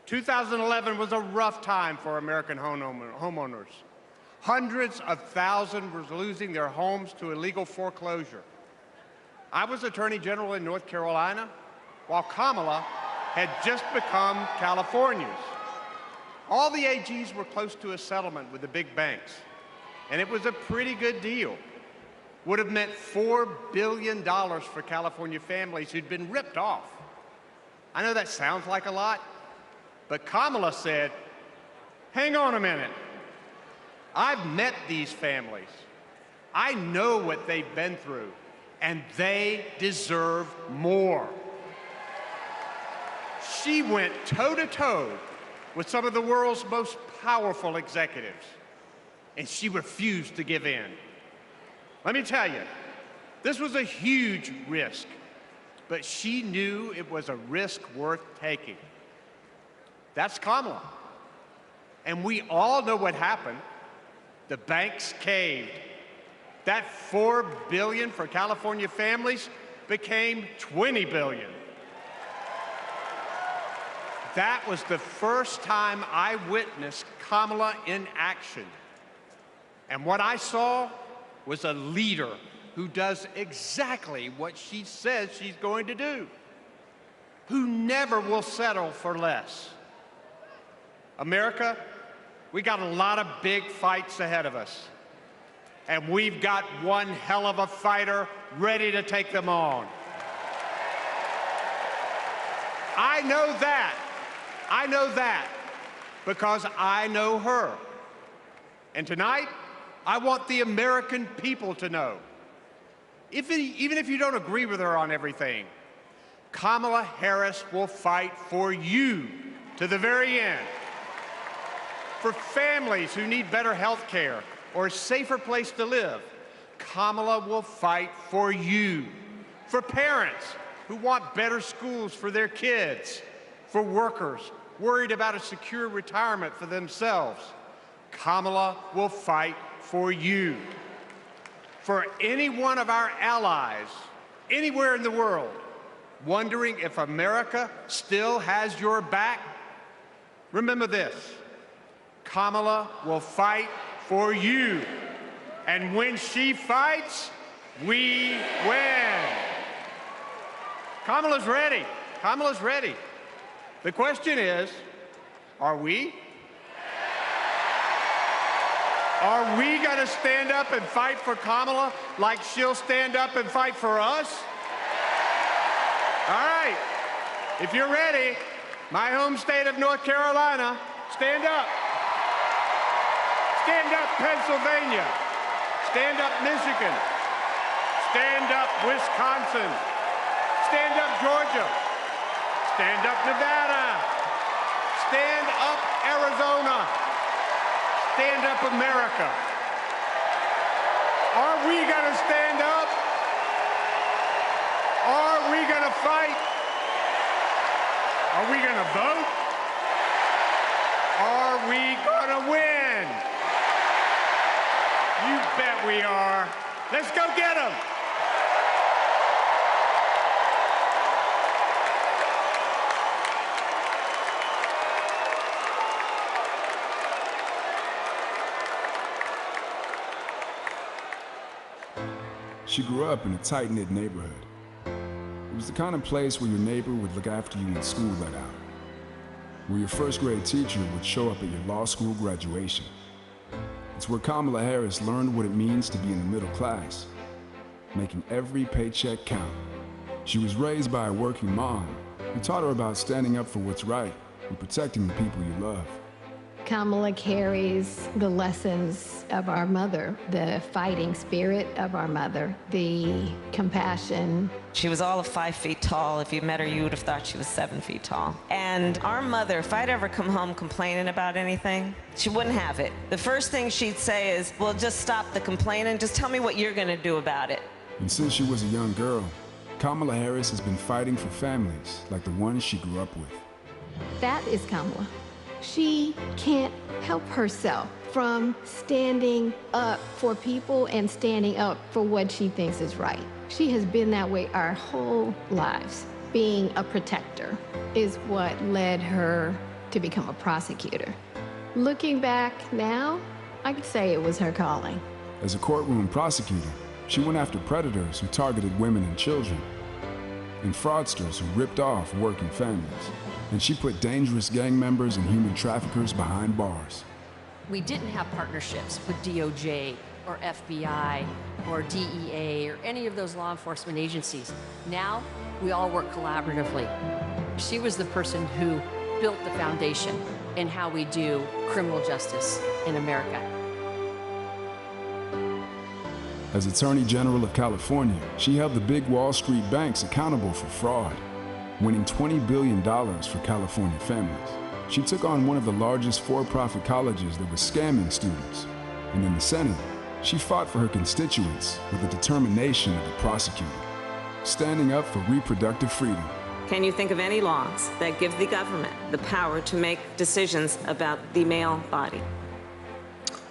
2011 was a rough time for American homeowners. Hundreds of thousands were losing their homes to illegal foreclosure. I was Attorney General in North Carolina, while Kamala had just become California's. All the AGs were close to a settlement with the big banks, and it was a pretty good deal. Would have meant $4 billion for California families who'd been ripped off. I know that sounds like a lot, but Kamala said, hang on a minute. I've met these families. I know what they've been through, and they deserve more. She went toe-to-toe with some of the world's most powerful executives, and she refused to give in. Let me tell you, this was a huge risk, but she knew it was a risk worth taking. That's Kamala. And we all know what happened. The banks caved. That $4 billion for California families became $20 billion. That was the first time I witnessed Kamala in action. And what I saw was a leader who does exactly what she says she's going to do, who never will settle for less. America, we got a lot of big fights ahead of us, and we've got one hell of a fighter ready to take them on. I know that because I know her. And tonight, I want the American people to know, even if you don't agree with her on everything, Kamala Harris will fight for you to the very end. For families who need better health care or a safer place to live, Kamala will fight for you. For parents who want better schools for their kids, for workers worried about a secure retirement for themselves, Kamala will fight for you. For any one of our allies, anywhere in the world, wondering if America still has your back, remember this: Kamala will fight for you. And when she fights, we win. Kamala's ready. Kamala's ready. The question is, are we? Are we going to stand up and fight for Kamala like she'll stand up and fight for us? All right. If you're ready, my home state of North Carolina, stand up. Stand up, Pennsylvania. Stand up, Michigan. Stand up, Wisconsin. Stand up, Georgia. Stand up, Nevada. Stand up, Arizona. Stand up, America. Are we going to stand up? Are we going to fight? Are we going to vote? Are we going to win? You bet we are. Let's go get them. She grew up in a tight-knit neighborhood. It was the kind of place where your neighbor would look after you when school let out, where your first grade teacher would show up at your law school graduation. It's where Kamala Harris learned what it means to be in the middle class, making every paycheck count. She was raised by a working mom who taught her about standing up for what's right and protecting the people you love. Kamala carries the lessons of our mother, the fighting spirit of our mother, the compassion. She was all of 5 feet tall. If you met her, you would have thought she was 7 feet tall. And our mother, if I'd ever come home complaining about anything, she wouldn't have it. The first thing she'd say is, well, just stop the complaining. Just tell me what you're going to do about it. And since she was a young girl, Kamala Harris has been fighting for families like the ones she grew up with. That is Kamala. She can't help herself from standing up for people and standing up for what she thinks is right. She has been that way our whole lives. Being a protector is what led her to become a prosecutor. Looking back now, I could say it was her calling. As a courtroom prosecutor, she went after predators who targeted women and children, and fraudsters who ripped off working families. And she put dangerous gang members and human traffickers behind bars. We didn't have partnerships with DOJ or FBI or DEA or any of those law enforcement agencies. Now, we all work collaboratively. She was the person who built the foundation in how we do criminal justice in America. As Attorney General of California, she held the big Wall Street banks accountable for fraud, winning $20 billion for California families. She took on one of the largest for-profit colleges that was scamming students. And in the Senate, she fought for her constituents with the determination of a prosecutor, standing up for reproductive freedom. Can you think of any laws that give the government the power to make decisions about the male body?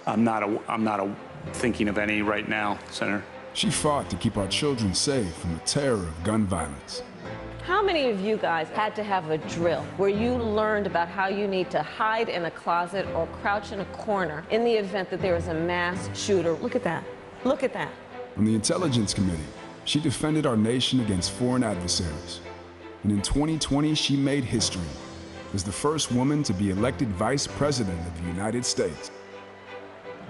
I'm not thinking of any right now, Senator. She fought to keep our children safe from the terror of gun violence. How many of you guys had to have a drill where you learned about how you need to hide in a closet or crouch in a corner in the event that there is a mass shooter? Look at that. Look at that. On the Intelligence Committee, she defended our nation against foreign adversaries. And in 2020, she made history as the first woman to be elected Vice President of the United States.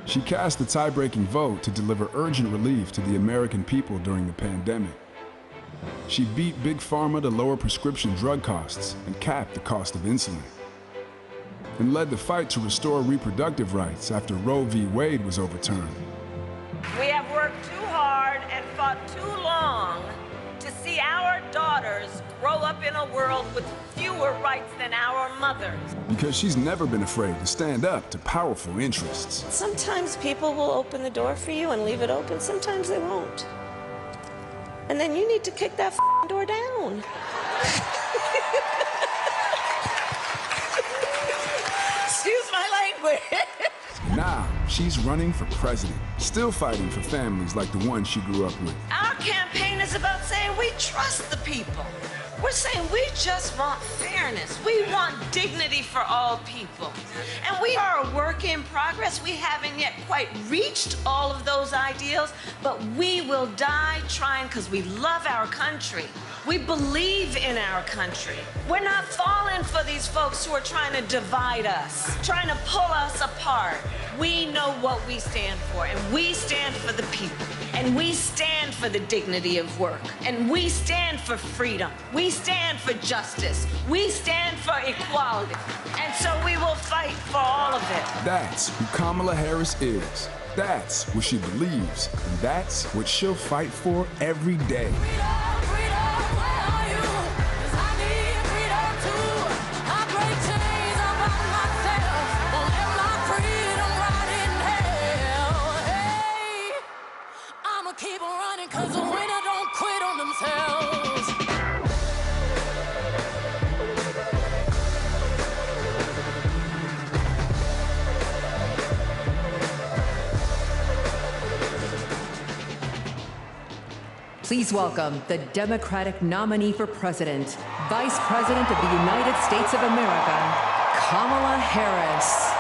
She cast the tie-breaking vote to deliver urgent relief to the American people during the pandemic. She beat Big Pharma to lower prescription drug costs and cap the cost of insulin, and led the fight to restore reproductive rights after Roe v. Wade was overturned. We have worked too hard and fought too long to see our daughters grow up in a world with fewer rights than our mothers. Because she's never been afraid to stand up to powerful interests. Sometimes people will open the door for you and leave it open, sometimes they won't. And then you need to kick that door down. Excuse my language. Now, she's running for president, still fighting for families like the one she grew up with. Our campaign is about saying we trust the people. We're saying we just want fairness. We want dignity for all people. And we are a work in progress. We haven't yet quite reached all of those ideals, but we will die trying because we love our country. We believe in our country. We're not falling for these folks who are trying to divide us, trying to pull us apart. We know what we stand for, and we stand for the people. And we stand for the dignity of work. And we stand for freedom. We stand for justice. We stand for equality. And so we will fight for all of it. That's who Kamala Harris is. That's what she believes. And that's what she'll fight for every day. Keep on running, cause the winner don't quit on themselves. Please welcome the Democratic nominee for president, Vice President of the United States of America, Kamala Harris.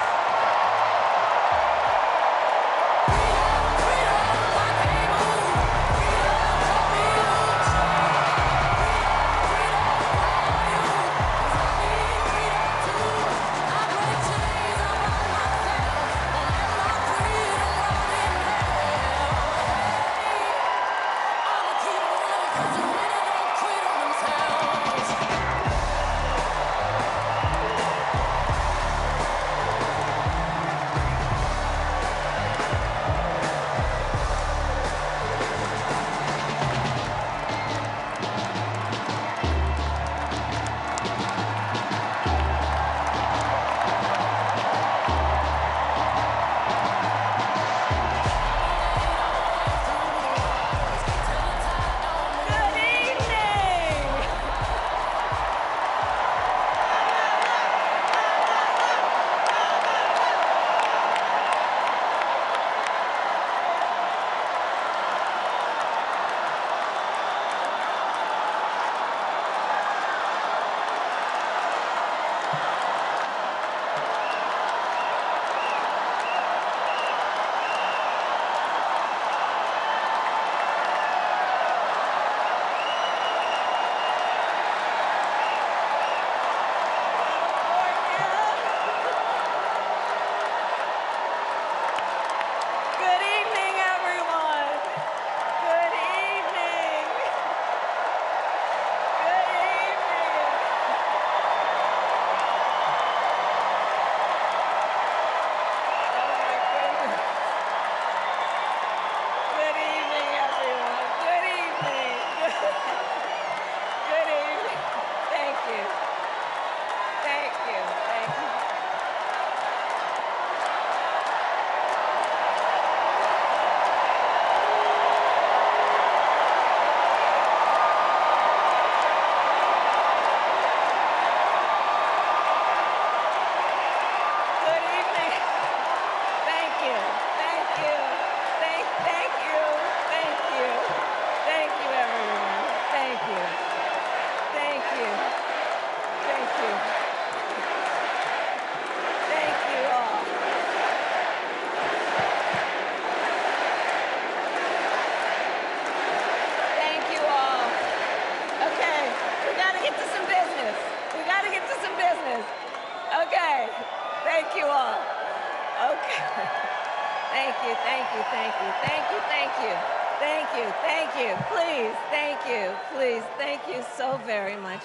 Thank you, thank you, thank you, thank you, thank you, thank you, thank you, please, thank you, please, thank you so very much.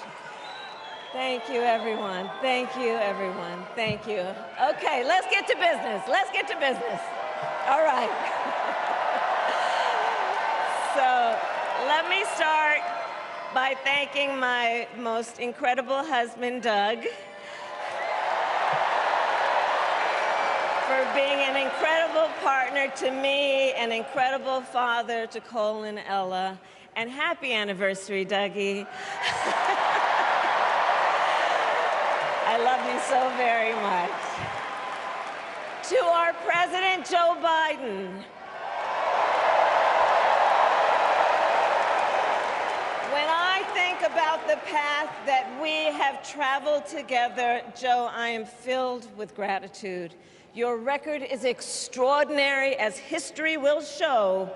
Thank you, everyone. Thank you, everyone. Thank you. Okay, let's get to business. Let's get to business. All right. So let me start by thanking my most incredible husband, Doug, for being an incredible partner to me, an incredible father to Cole and Ella, and happy anniversary, Dougie. I love you so very much. To our President, Joe Biden. When I think about the path that we have traveled together, Joe, I am filled with gratitude. Your record is extraordinary, as history will show,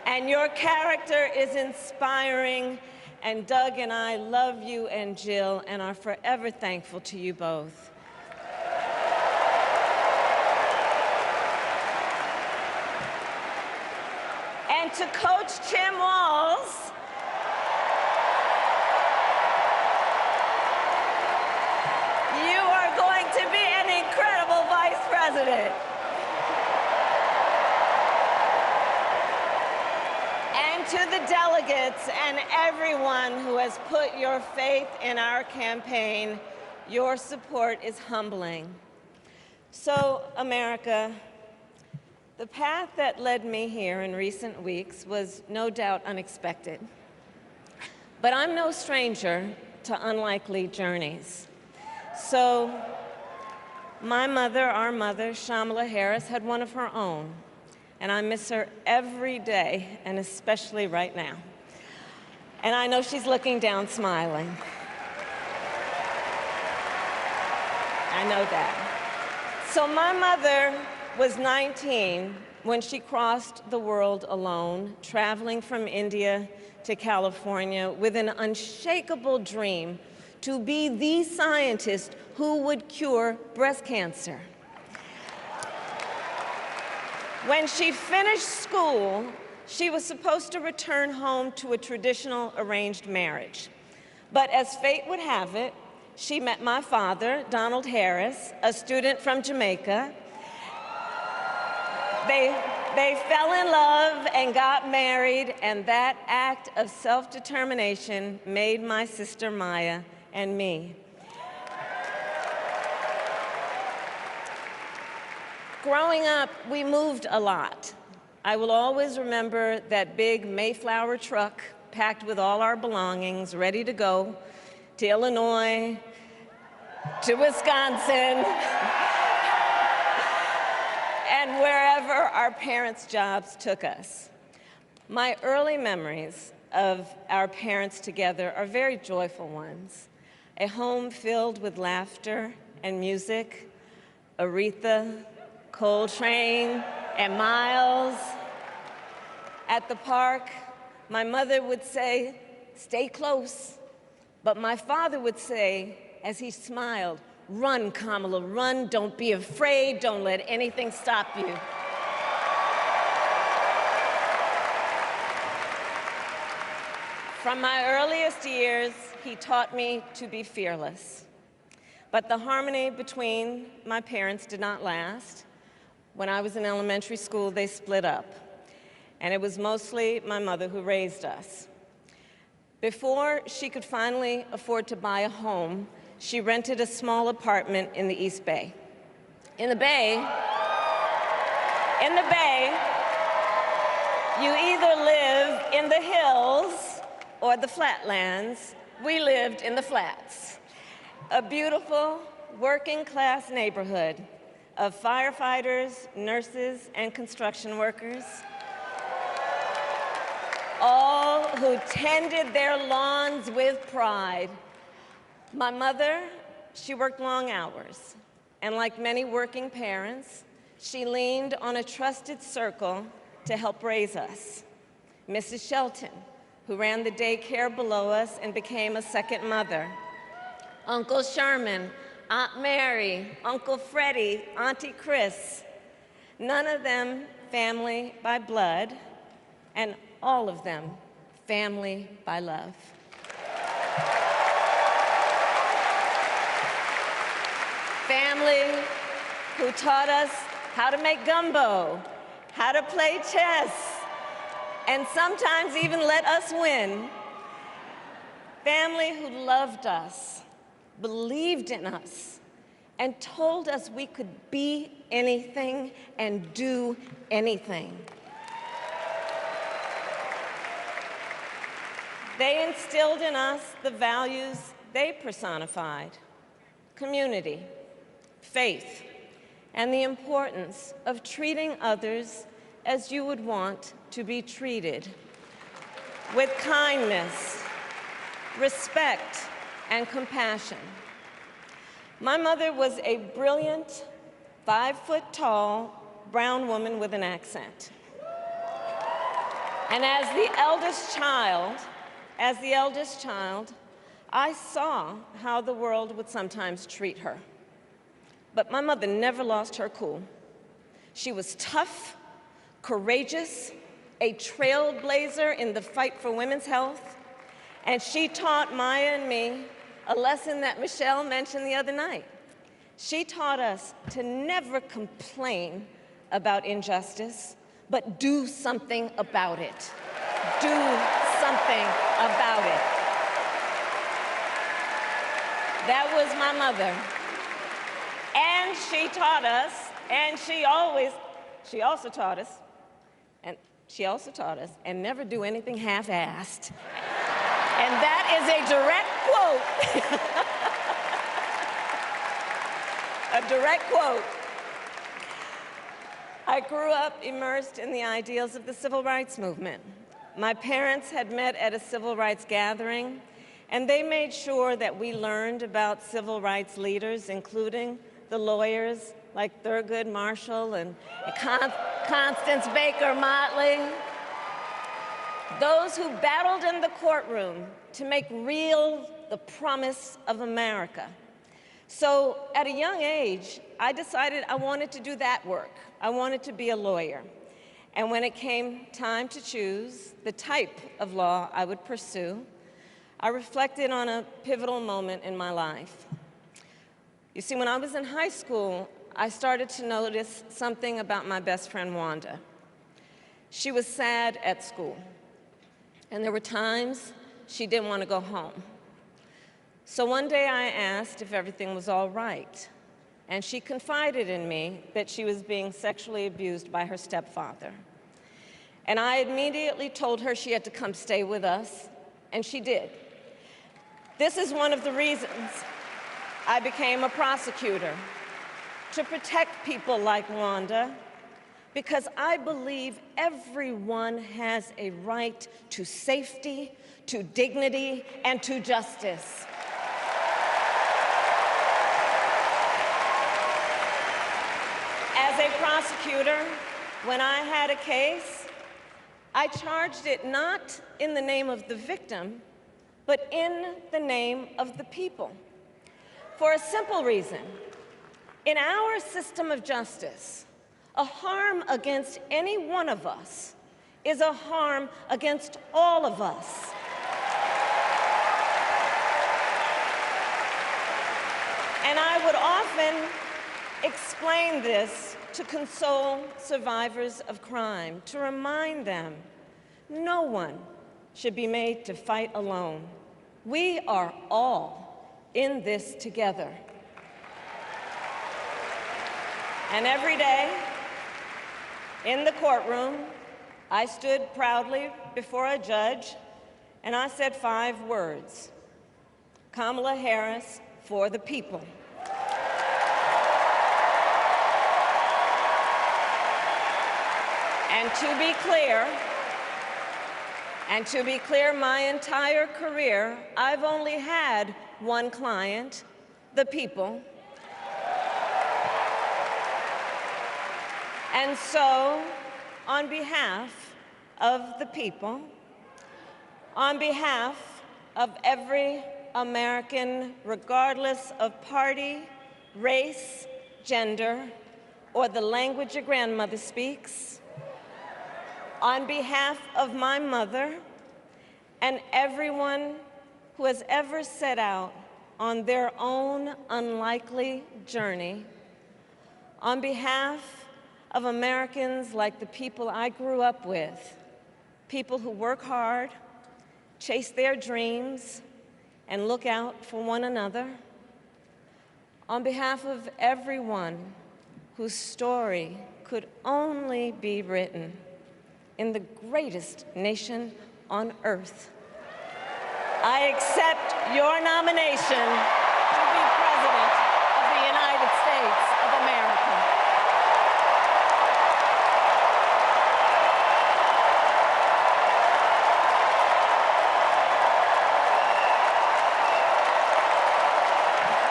and your character is inspiring. And Doug and I love you and Jill and are forever thankful to you both. And to Coach Tim Walz, you are going to be an incredible vice president. To the delegates and everyone who has put your faith in our campaign, your support is humbling. So, America, the path that led me here in recent weeks was no doubt unexpected. But I'm no stranger to unlikely journeys. So, my mother, our mother, Kamala Harris, had one of her own. And I miss her every day, and especially right now. And I know she's looking down, smiling. I know that. So my mother was 19 when she crossed the world alone, traveling from India to California with an unshakable dream to be the scientist who would cure breast cancer. When she finished school, she was supposed to return home to a traditional arranged marriage. But as fate would have it, she met my father, Donald Harris, a student from Jamaica. They fell in love and got married, and that act of self-determination made my sister Maya and me. Growing up, we moved a lot. I will always remember that big Mayflower truck packed with all our belongings, ready to go to Illinois, to Wisconsin, and wherever our parents' jobs took us. My early memories of our parents together are very joyful ones. A home filled with laughter and music, Aretha, Coltrane, and Miles. At the park, my mother would say, "Stay close." But my father would say, as he smiled, "Run, Kamala, run. Don't be afraid. Don't let anything stop you." From my earliest years, he taught me to be fearless. But the harmony between my parents did not last. When I was in elementary school, they split up, and it was mostly my mother who raised us. Before she could finally afford to buy a home, she rented a small apartment in the East Bay. In the Bay, you either live in the hills or the flatlands. We lived in the flats, a beautiful working-class neighborhood of firefighters, nurses, and construction workers, all who tended their lawns with pride. My mother, she worked long hours, and like many working parents, she leaned on a trusted circle to help raise us. Mrs. Shelton, who ran the daycare below us and became a second mother. Uncle Sherman, Aunt Mary, Uncle Freddie, Auntie Chris. none of them family by blood, and all of them family by love. Family who taught us how to make gumbo, how to play chess, and sometimes even let us win. Family who loved us, believed in us, and told us we could be anything and do anything. They instilled in us the values they personified: community, faith, and the importance of treating others as you would want to be treated, with kindness, respect, and compassion. My mother was a brilliant, 5-foot-tall, brown woman with an accent. And as the eldest child, I saw how the world would sometimes treat her. But my mother never lost her cool. She was tough, courageous, a trailblazer in the fight for women's health, and she taught Maya and me a lesson that Michelle mentioned the other night. She taught us to never complain about injustice, but do something about it. Do something about it. That was my mother. And she taught us, and she also taught us, and never do anything half-assed. And that is a direct quote. A direct quote. I grew up immersed in the ideals of the civil rights movement. My parents had met at a civil rights gathering, and they made sure that we learned about civil rights leaders, including the lawyers like Thurgood Marshall and Constance Baker Motley, those who battled in the courtroom to make real the promise of America. So at a young age, I decided I wanted to do that work. I wanted to be a lawyer. And when it came time to choose the type of law I would pursue, I reflected on a pivotal moment in my life. You see, when I was in high school, I started to notice something about my best friend, Wanda. She was sad at school, and there were times she didn't want to go home. So one day I asked if everything was all right, and she confided in me that she was being sexually abused by her stepfather. And I immediately told her she had to come stay with us, and she did. This is one of the reasons I became a prosecutor, to protect people like Wanda, because I believe everyone has a right to safety, to dignity, and to justice. As a prosecutor, when I had a case, I charged it not in the name of the victim, but in the name of the people. For a simple reason. In our system of justice, a harm against any one of us is a harm against all of us. And I would often explain this to console survivors of crime, to remind them no one should be made to fight alone. We are all in this together. And every day, in the courtroom, I stood proudly before a judge, and I said 5 words: Kamala Harris for the people. And to be clear, my entire career, I've only had one client, the people. And so, on behalf of the people, on behalf of every American, regardless of party, race, gender, or the language your grandmother speaks, on behalf of my mother and everyone who has ever set out on their own unlikely journey, on behalf of Americans like the people I grew up with, people who work hard, chase their dreams, and look out for one another, on behalf of everyone whose story could only be written in the greatest nation on earth, I accept your nomination to be President of the United States of America.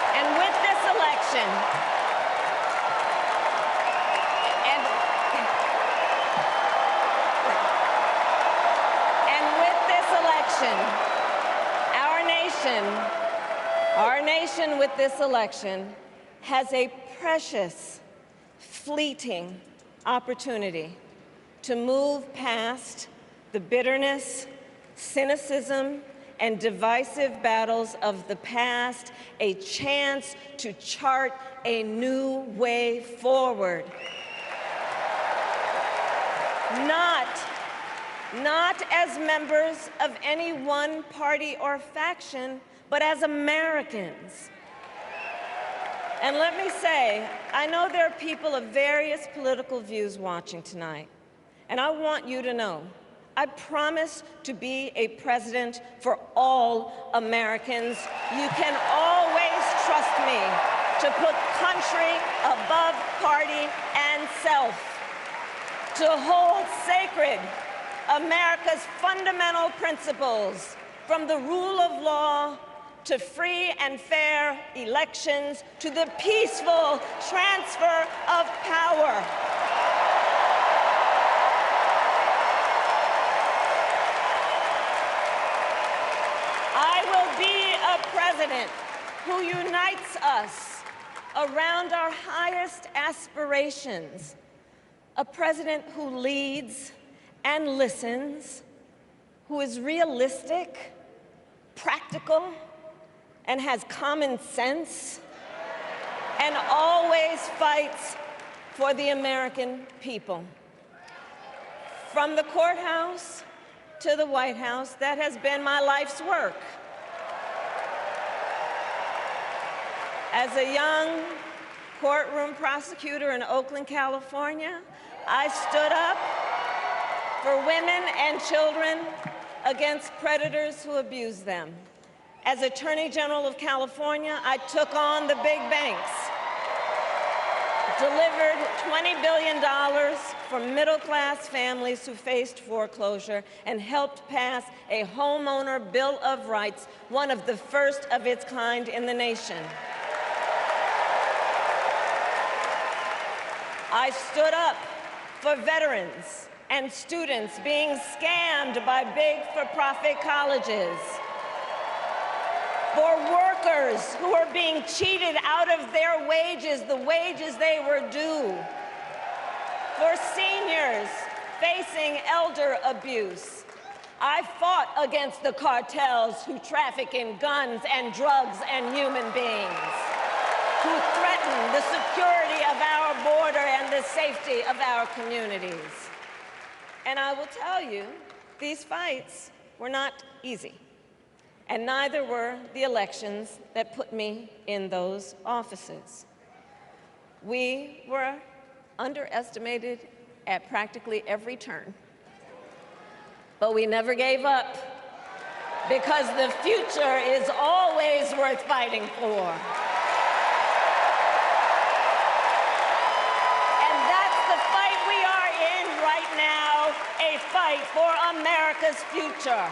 And with this election, our nation with this election has a precious, fleeting opportunity to move past the bitterness, cynicism, and divisive battles of the past, a chance to chart a new way forward. Not as members of any one party or faction, but as Americans. And let me say, I know there are people of various political views watching tonight, and I want you to know, I promise to be a president for all Americans. You can always trust me to put country above party and self, to hold sacred America's fundamental principles, from the rule of law to free and fair elections to the peaceful transfer of power. I will be a president who unites us around our highest aspirations, a president who leads and listens, who is realistic, practical, and has common sense, and always fights for the American people. From the courthouse to the White House, that has been my life's work. As a young courtroom prosecutor in Oakland, California, I stood up for women and children against predators who abuse them. As Attorney General of California, I took on the big banks, delivered $20 billion for middle-class families who faced foreclosure, and helped pass a homeowner Bill of Rights, one of the first of its kind in the nation. I stood up for veterans and students being scammed by big for-profit colleges, for workers who are being cheated out of their wages, the wages they were due, for seniors facing elder abuse. I fought against the cartels who traffic in guns and drugs and human beings, who threaten the security of our border and the safety of our communities. And I will tell you, these fights were not easy, and neither were the elections that put me in those offices. We were underestimated at practically every turn, but we never gave up, because the future is always worth fighting for. A fight for America's future.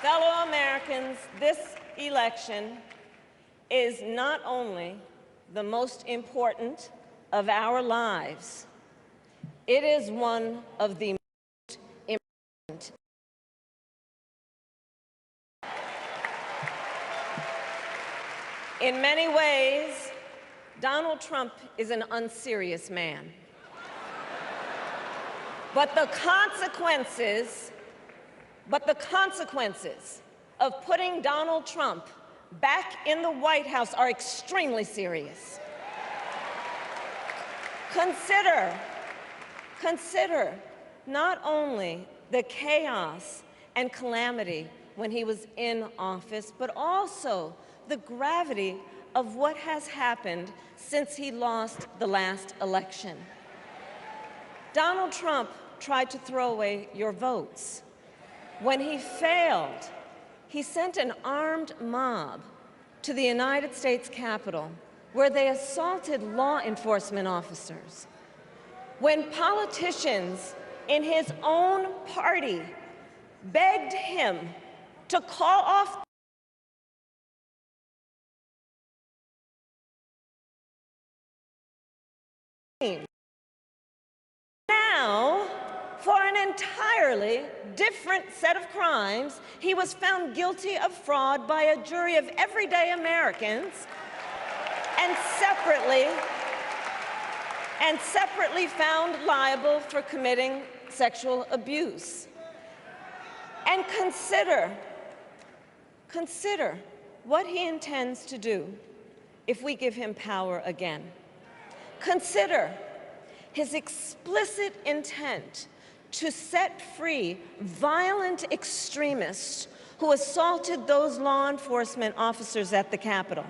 Fellow Americans, this election is not only the most important of our lives, it is one of the most important. many ways, Donald Trump is an unserious man. But the consequences of putting Donald Trump back in the White House are extremely serious. Consider not only the chaos and calamity when he was in office, but also the gravity of what has happened since he lost the last election. Donald Trump tried to throw away your votes. When he failed, he sent an armed mob to the United States Capitol, where they assaulted law enforcement officers. When politicians in his own party begged him to call off now, for an entirely different set of crimes, he was found guilty of fraud by a jury of everyday Americans and separately found liable for committing sexual abuse. And consider what he intends to do if we give him power again. Consider his explicit intent to set free violent extremists who assaulted those law enforcement officers at the Capitol.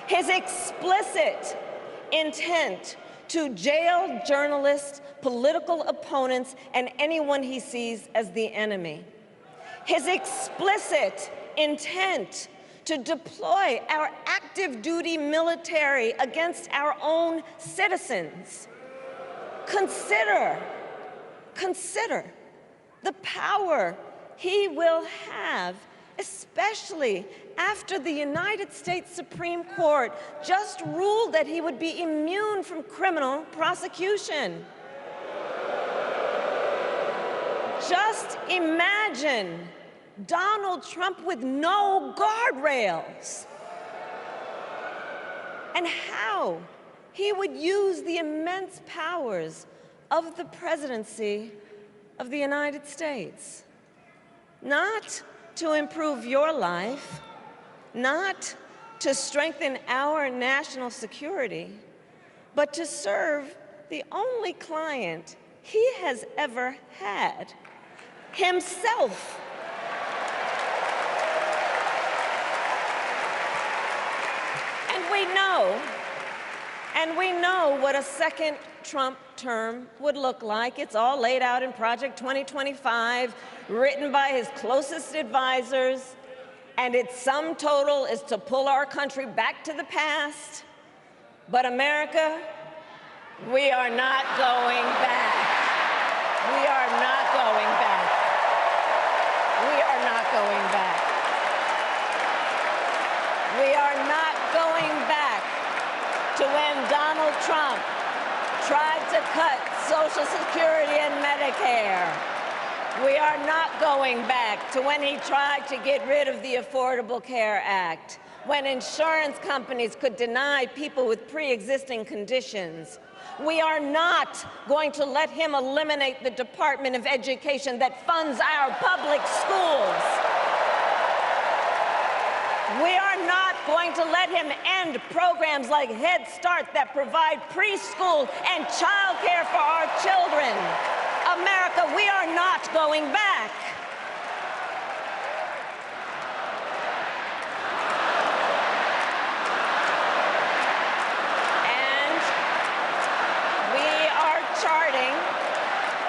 His explicit intent to jail journalists, political opponents, and anyone he sees as the enemy. His explicit intent to deploy our active duty military against our own citizens. Consider the power he will have, especially after the United States Supreme Court just ruled that he would be immune from criminal prosecution. Just imagine Donald Trump with no guardrails, and how he would use the immense powers of the presidency of the United States, not to improve your life, not to strengthen our national security, but to serve the only client he has ever had, himself. And we know what a second Trump term would look like. It's all laid out in Project 2025, written by his closest advisors, and its sum total is to pull our country back to the past. But America, we are not going back. We are not going back. We are not going back. We are not going back to when Donald Trump tried to cut Social Security and Medicare. We are not going back to when he tried to get rid of the Affordable Care Act, when insurance companies could deny people with pre-existing conditions. We are not going to let him eliminate the Department of Education that funds our public schools. We are not going to let him end programs like Head Start that provide preschool and childcare for our children. America, we are not going back.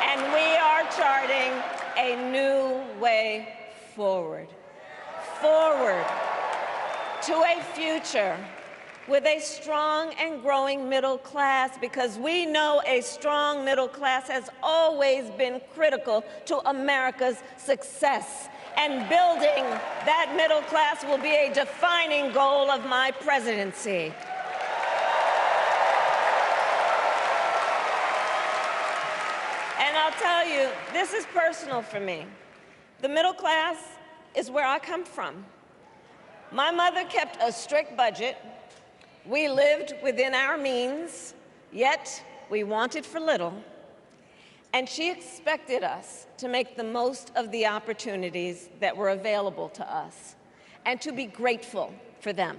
And we are charting a new way forward. Forward to a future with a strong and growing middle class, because we know a strong middle class has always been critical to America's success. And building that middle class will be a defining goal of my presidency. And I'll tell you, this is personal for me. The middle class is where I come from. My mother kept a strict budget. We lived within our means, yet we wanted for little. And she expected us to make the most of the opportunities that were available to us and to be grateful for them.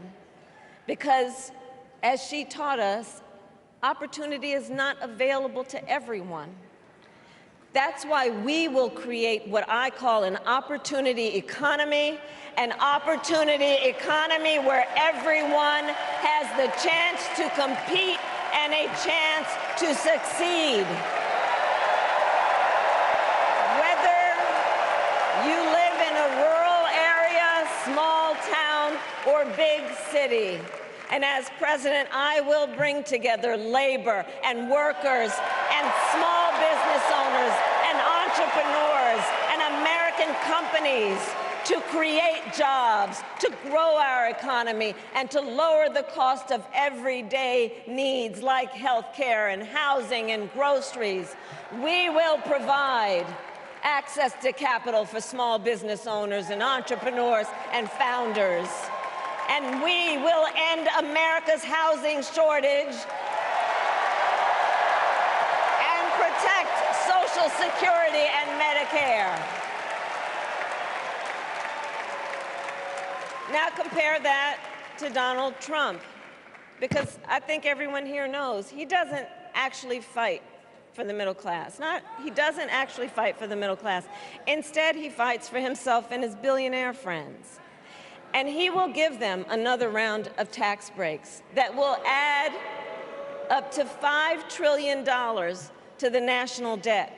Because, as she taught us, opportunity is not available to everyone. That's why we will create what I call an opportunity economy, an opportunity economy where everyone has the chance to compete and a chance to succeed. Whether you live in a rural area, small town, or big city. And as president, I will bring together labor and workers and small business owners and entrepreneurs and American companies to create jobs, to grow our economy, and to lower the cost of everyday needs like health care and housing and groceries. We will provide access to capital for small business owners and entrepreneurs and founders. And we will end America's housing shortage and protect Social Security and Medicare. Now compare that to Donald Trump, because I think everyone here knows he doesn't actually fight for the middle class. He doesn't actually fight for the middle class. Instead, he fights for himself and his billionaire friends. And he will give them another round of tax breaks that will add up to $5 trillion to the national debt.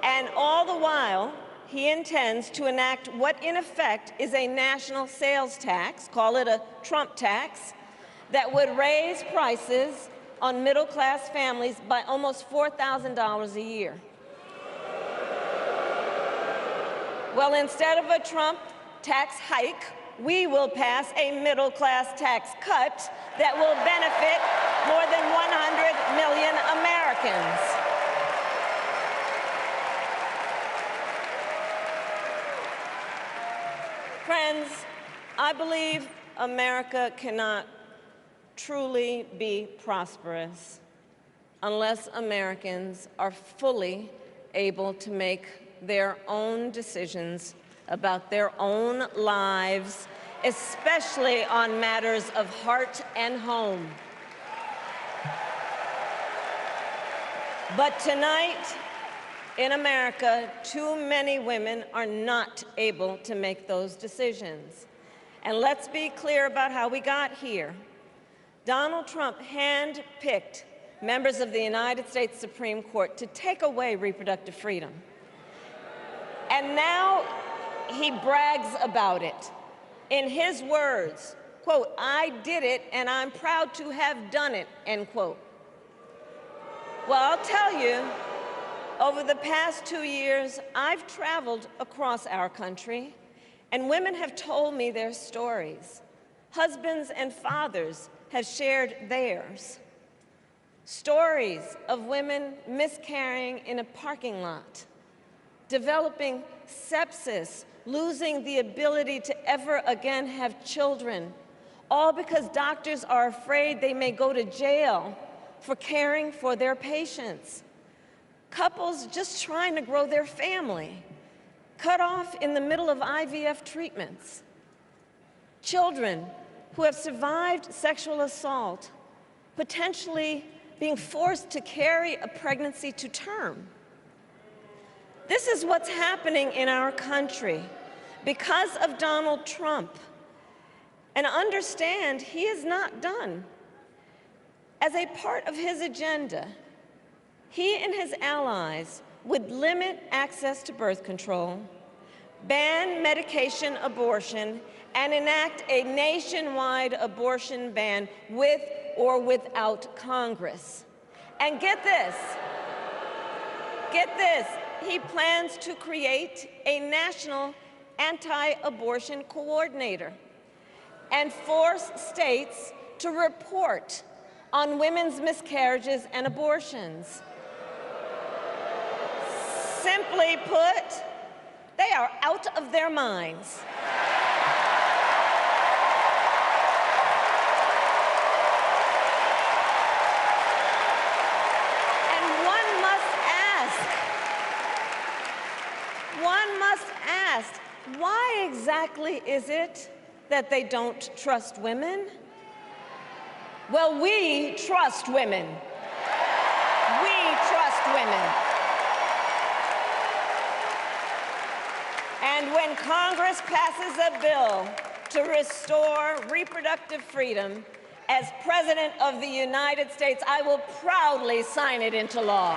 And all the while, he intends to enact what in effect is a national sales tax, call it a Trump tax, that would raise prices on middle-class families by almost $4,000 a year. Well, instead of a Trump tax hike, we will pass a middle-class tax cut that will benefit more than 100 million Americans. Friends, I believe America cannot truly be prosperous unless Americans are fully able to make their own decisions about their own lives, especially on matters of heart and home. But tonight, in America, too many women are not able to make those decisions. And let's be clear about how we got here. Donald Trump handpicked members of the United States Supreme Court to take away reproductive freedom. And now he brags about it. In his words, quote, "I did it and I'm proud to have done it," end quote. Well, I'll tell you, over the past 2 years, I've traveled across our country, and women have told me their stories. Husbands and fathers have shared theirs. Stories of women miscarrying in a parking lot, developing sepsis, losing the ability to ever again have children, all because doctors are afraid they may go to jail for caring for their patients. Couples just trying to grow their family, cut off in the middle of IVF treatments. Children who have survived sexual assault, potentially being forced to carry a pregnancy to term. This is what's happening in our country because of Donald Trump. And understand, he is not done. As a part of his agenda, he and his allies would limit access to birth control, ban medication abortion, and enact a nationwide abortion ban with or without Congress. And get this, he plans to create a national anti-abortion coordinator and force states to report on women's miscarriages and abortions. Simply put, they are out of their minds. exactly is it that they don't trust women? Well, we trust women. We trust women. And when Congress passes a bill to restore reproductive freedom, as President of the United States, I will proudly sign it into law.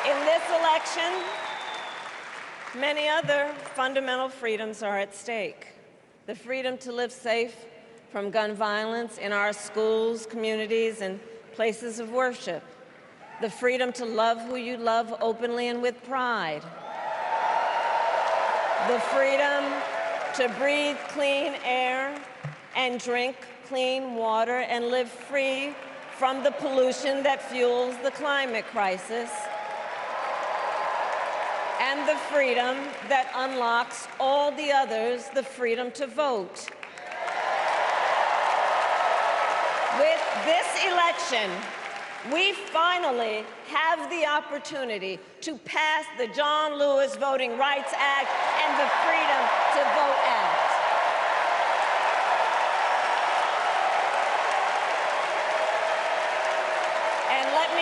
In this election, many other fundamental freedoms are at stake. The freedom to live safe from gun violence in our schools, communities, and places of worship. The freedom to love who you love openly and with pride. The freedom to breathe clean air and drink clean water and live free from the pollution that fuels the climate crisis. And the freedom that unlocks all the others, the freedom to vote. With this election, we finally have the opportunity to pass the John Lewis Voting Rights Act and the Freedom to Vote Act. And let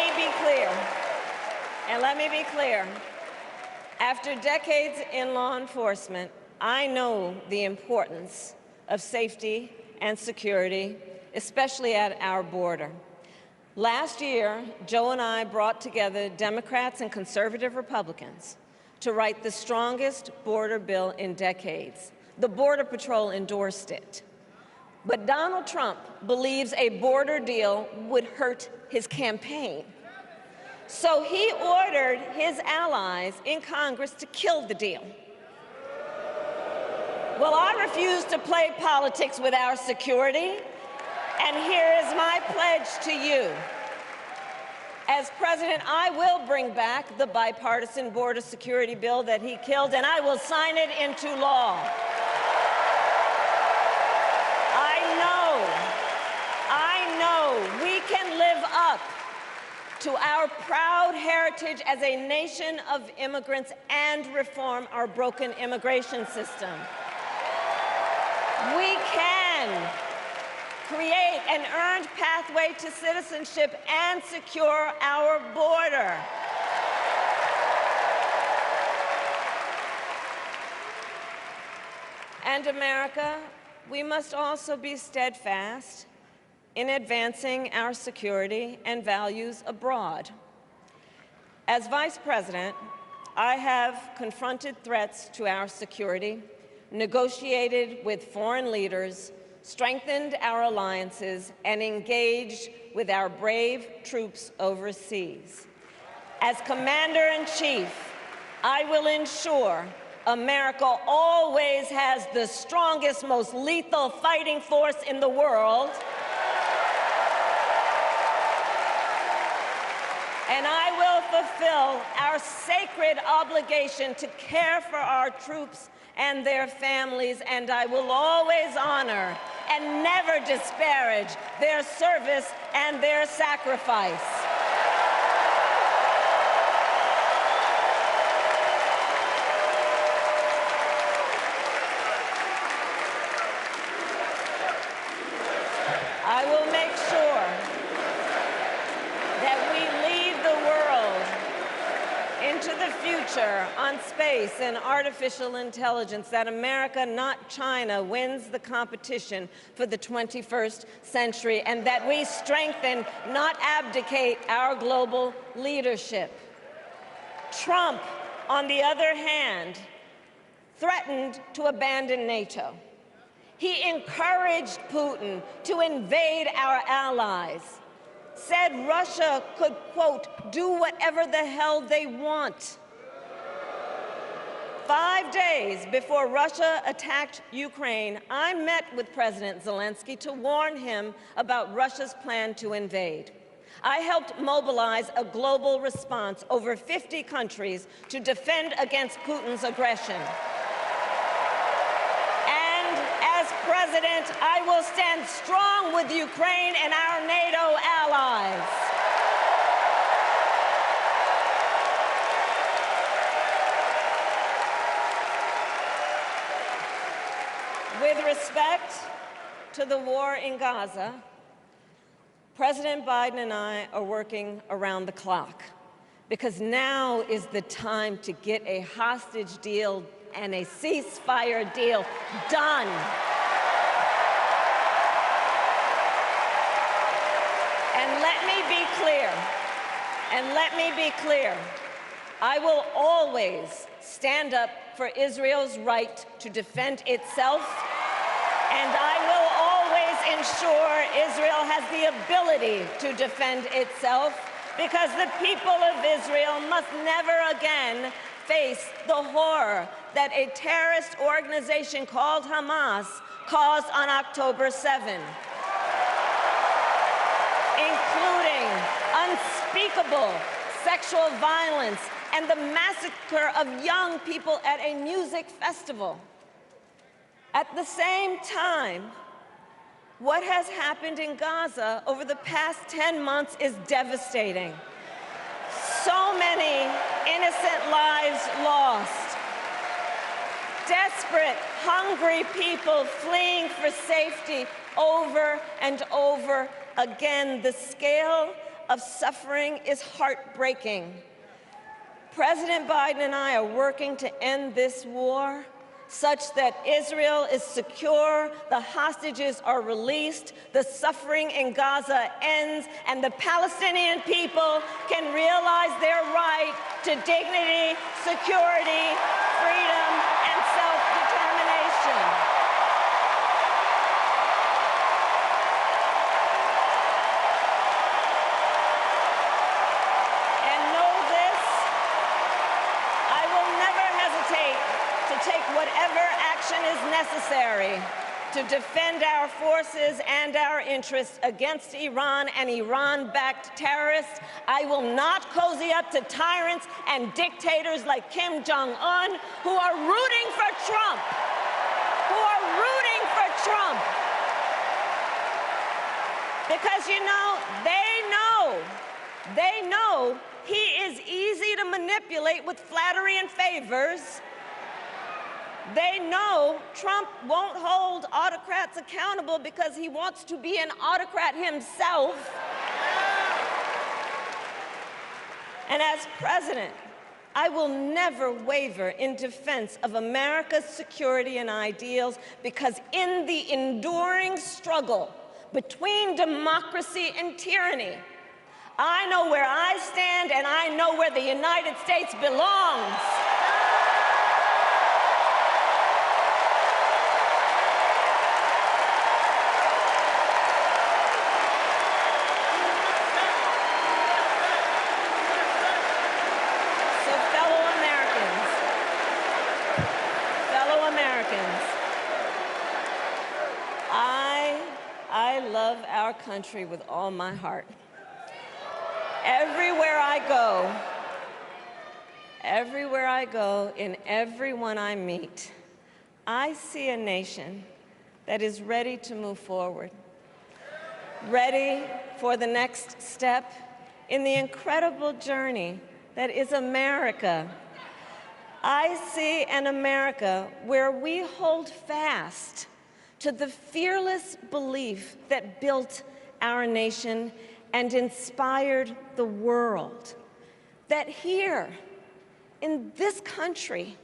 me be clear, after decades in law enforcement, I know the importance of safety and security, especially at our border. Last year, Joe and I brought together Democrats and conservative Republicans to write the strongest border bill in decades. The Border Patrol endorsed it. But Donald Trump believes a border deal would hurt his campaign. So he ordered his allies in Congress to kill the deal. Well, I refuse to play politics with our security. And here is my pledge to you. As president, I will bring back the bipartisan border security bill that he killed, and I will sign it into law. I know we can live up to our proud heritage as a nation of immigrants and reform our broken immigration system. We can create an earned pathway to citizenship and secure our border. And America, we must also be steadfast in advancing our security and values abroad. As Vice President, I have confronted threats to our security, negotiated with foreign leaders, strengthened our alliances, and engaged with our brave troops overseas. As Commander-in-Chief, I will ensure America always has the strongest, most lethal fighting force in the world. And I will fulfill our sacred obligation to care for our troops and their families, and I will always honor and never disparage their service and their sacrifice. I will make sure that we lead the world into the future on space and artificial intelligence, that America, not China, wins the competition for the 21st century, and that we strengthen, not abdicate, our global leadership. Trump, on the other hand, threatened to abandon NATO. He encouraged Putin to invade our allies, said Russia could, quote, do whatever the hell they want. 5 days before Russia attacked Ukraine, I met with President Zelensky to warn him about Russia's plan to invade. I helped mobilize a global response, over 50 countries, to defend against Putin's aggression. And as president, President, I will stand strong with Ukraine and our NATO allies. With respect to the war in Gaza, President Biden and I are working around the clock because now is the time to get a hostage deal and a ceasefire deal done. And let me be clear, I will always stand up for Israel's right to defend itself, and I will always ensure Israel has the ability to defend itself, because the people of Israel must never again face the horror that a terrorist organization called Hamas caused on October 7, including unspeakable sexual violence and the massacre of young people at a music festival. At the same time, what has happened in Gaza over the past 10 months is devastating. So many innocent lives lost. Desperate, hungry people fleeing for safety over and over again. The scale of suffering is heartbreaking. President Biden and I are working to end this war such that Israel is secure, the hostages are released, the suffering in Gaza ends, and the Palestinian people can realize their right to dignity, security, freedom, and self-determination. And know this, I will never hesitate to take whatever action is necessary to defend our forces and our interests against Iran and Iran-backed terrorists. I will not cozy up to tyrants and dictators like Kim Jong-un who are rooting for Trump, Because, you know, they know he is easy to manipulate with flattery and favors. They know Trump won't hold autocrats accountable because he wants to be an autocrat himself. And as president, I will never waver in defense of America's security and ideals, because in the enduring struggle between democracy and tyranny, I know where I stand and I know where the United States belongs. I love our country with all my heart. Everywhere I go, in everyone I meet, I see a nation that is ready to move forward, ready for the next step in the incredible journey that is America. I see an America where we hold fast to the fearless belief that built our nation and inspired the world, that here, in this country,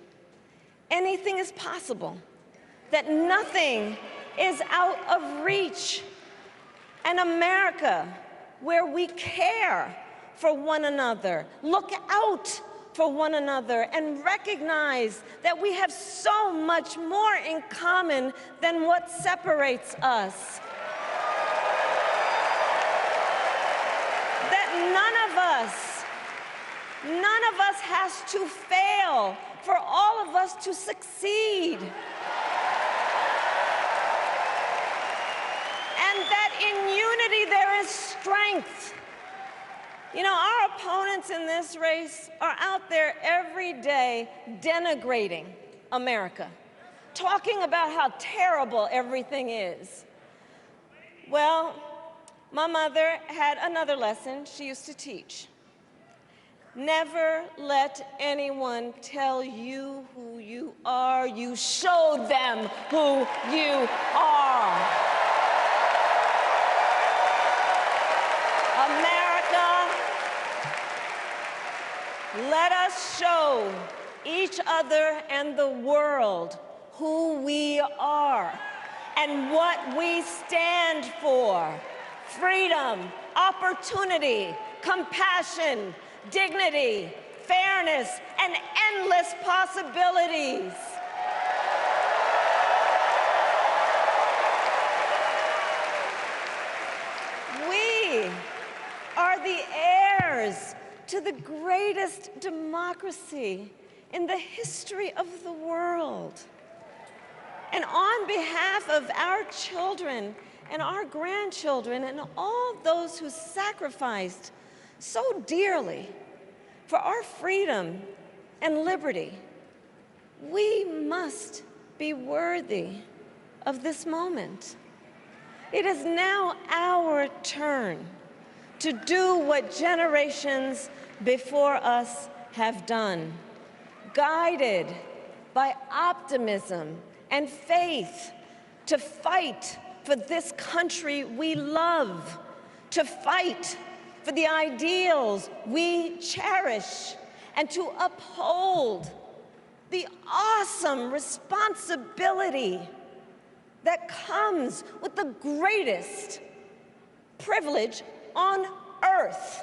anything is possible, that nothing is out of reach. An America where we care for one another, look out for one another, and recognize that we have so much more in common than what separates us. That none of us has to fail for all of us to succeed. And that in unity there is strength. You know, our opponents in this race are out there every day denigrating America, talking about how terrible everything is. Well, my mother had another lesson she used to teach. Never let anyone tell you who you are. You show them who you are. America, let us show each other and the world who we are and what we stand for. Freedom, opportunity, compassion, dignity, fairness, and endless possibilities. We are the heirs to the greatest democracy in the history of the world. And on behalf of our children and our grandchildren and all those who sacrificed so dearly for our freedom and liberty, we must be worthy of this moment. It is now our turn to do what generations before us have done, guided by optimism and faith, to fight for this country we love, to fight for the ideals we cherish, and to uphold the awesome responsibility that comes with the greatest privilege on earth,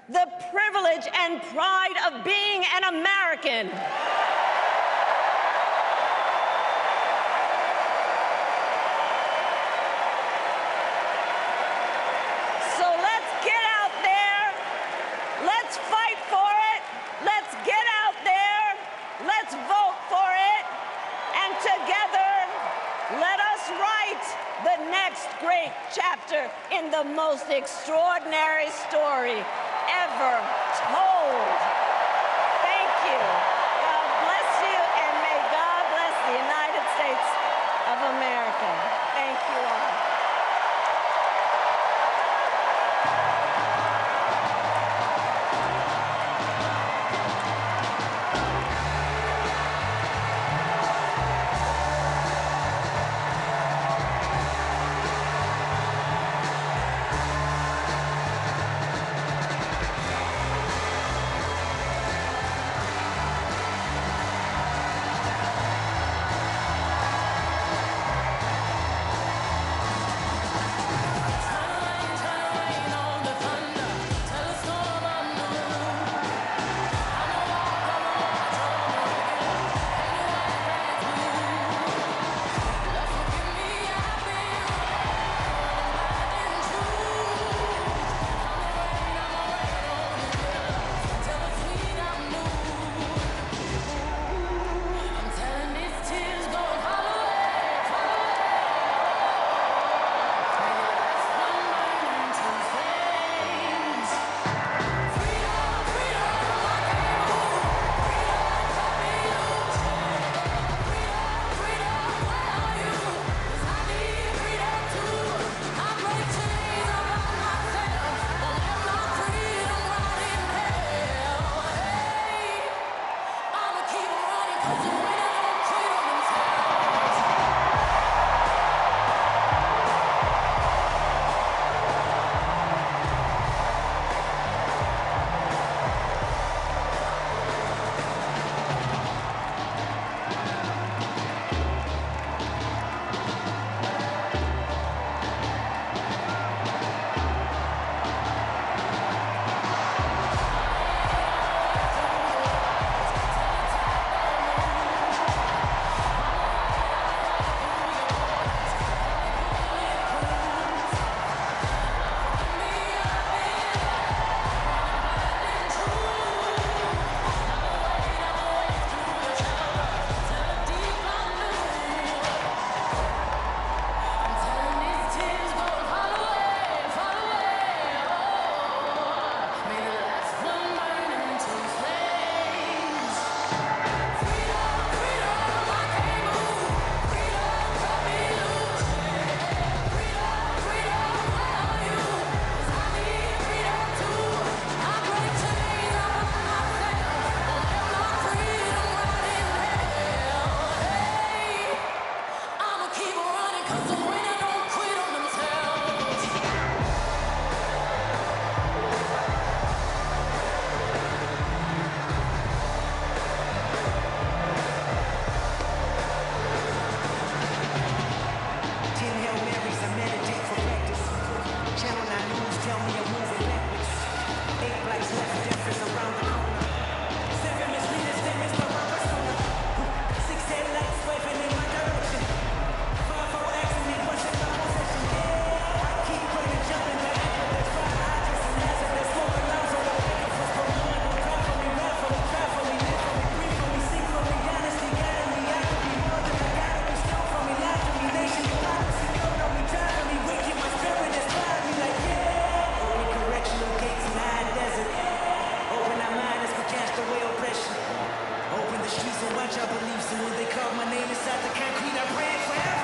the privilege and pride of being an American. So let's get out there, let's fight for it, let's get out there, let's vote for it, and together, let us write the next great chapter in the most extraordinary story ever told. Thank you. God bless you, and may God bless the United States of America. Thank you all. put your beliefs in when they carve my name inside the concrete. I pray it forever.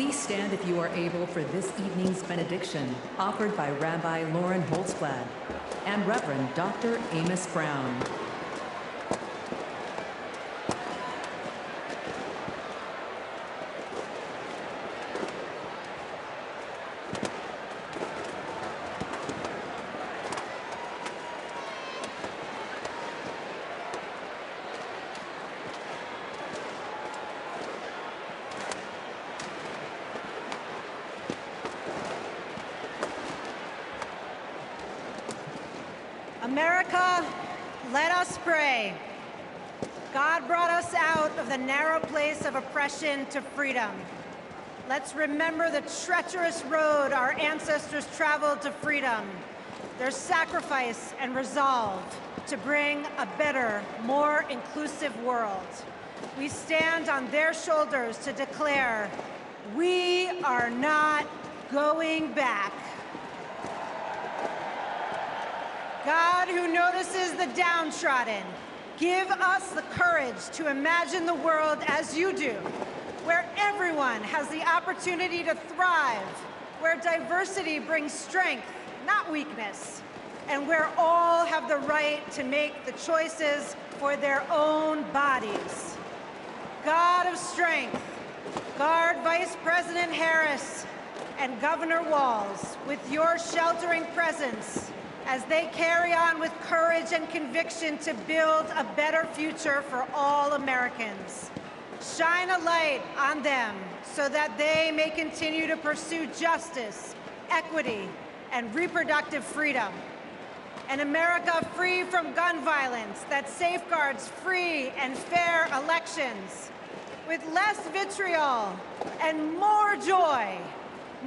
Please stand if you are able for this evening's benediction, offered by Rabbi Lauren Holtzblad and Reverend Dr. Amos Brown. America, let us pray. God brought us out of the narrow place of oppression to freedom. Let's remember the treacherous road our ancestors traveled to freedom, their sacrifice and resolve to bring a better, more inclusive world. We stand on their shoulders to declare, we are not going back. God, who notices the downtrodden, give us the courage to imagine the world as you do, where everyone has the opportunity to thrive, where diversity brings strength, not weakness, and where all have the right to make the choices for their own bodies. God of strength, guard Vice President Harris and Governor Walz with your sheltering presence as they carry on with courage and conviction to build a better future for all Americans. Shine a light on them so that they may continue to pursue justice, equity, and reproductive freedom. An America free from gun violence that safeguards free and fair elections, with less vitriol and more joy,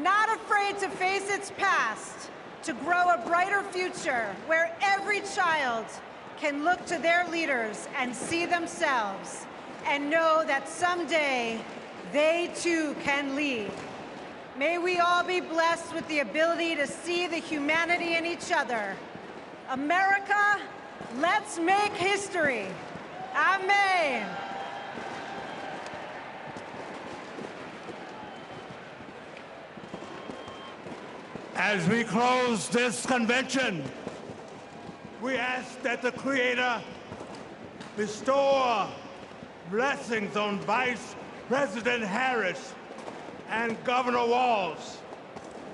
not afraid to face its past, to grow a brighter future where every child can look to their leaders and see themselves and know that someday they too can lead. May we all be blessed with the ability to see the humanity in each other. America, let's make history. Amen. As we close this convention, we ask that the Creator bestow blessings on Vice President Harris and Governor Walz,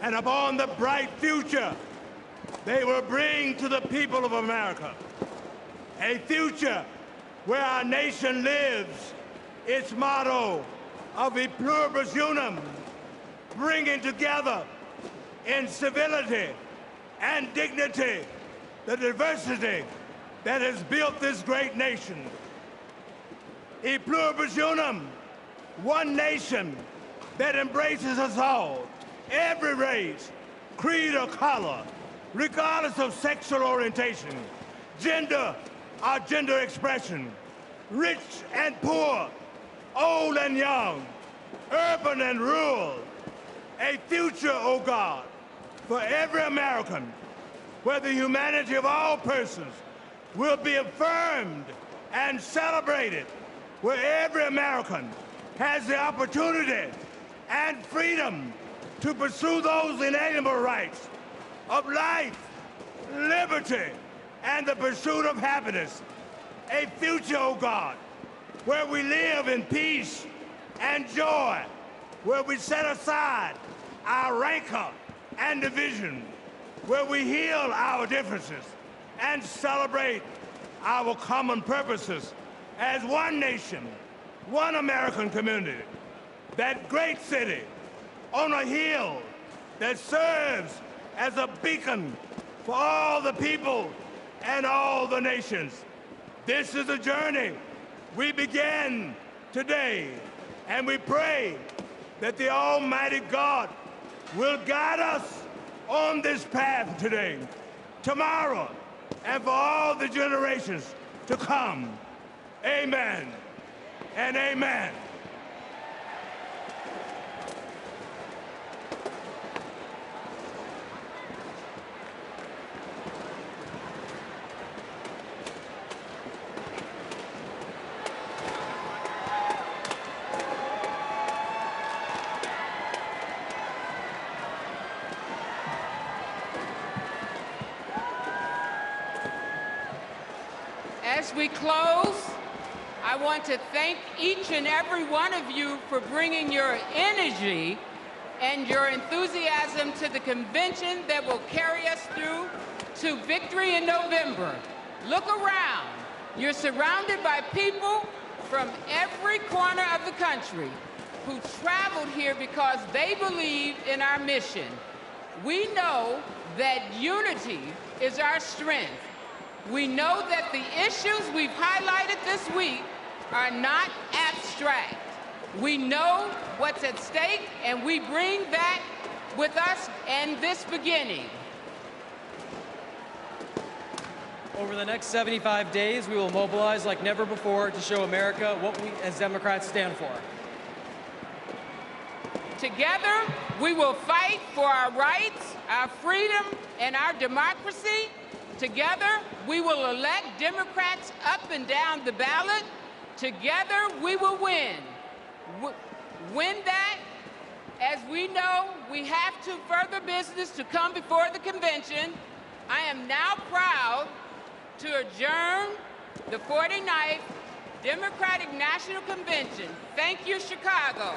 and upon the bright future they will bring to the people of America. A future where our nation lives its motto of e pluribus unum, bringing together in civility and dignity the diversity that has built this great nation. E pluribus unum, one nation that embraces us all, every race, creed, or color, regardless of sexual orientation, gender or gender expression, rich and poor, old and young, urban and rural. A future, oh God, for every American, where the humanity of all persons will be affirmed and celebrated, where every American has the opportunity and freedom to pursue those inalienable rights of life, liberty, and the pursuit of happiness. A future, oh God, where we live in peace and joy, where we set aside our rancor and division, where we heal our differences and celebrate our common purposes as one nation, one American community, that great city on a hill that serves as a beacon for all the people and all the nations. This is a journey we begin today, and we pray that the Almighty God will guide us on this path today, tomorrow, and for all the generations to come. Amen and amen. As we close, I want to thank each and every one of you for bringing your energy and your enthusiasm to the convention that will carry us through to victory in November. Look around. You're surrounded by people from every corner of the country who traveled here because they believed in our mission. We know that unity is our strength. We know that the issues we've highlighted this week are not abstract. We know what's at stake, and we bring that with us in this beginning. Over the next 75 days, we will mobilize like never before to show America what we as Democrats stand for. Together, we will fight for our rights, our freedom, and our democracy. Together, we will elect Democrats up and down the ballot. Together, we will win. Win that, as we know, we have to further business to come before the convention. I am now proud to adjourn the 49th Democratic National Convention. Thank you, Chicago.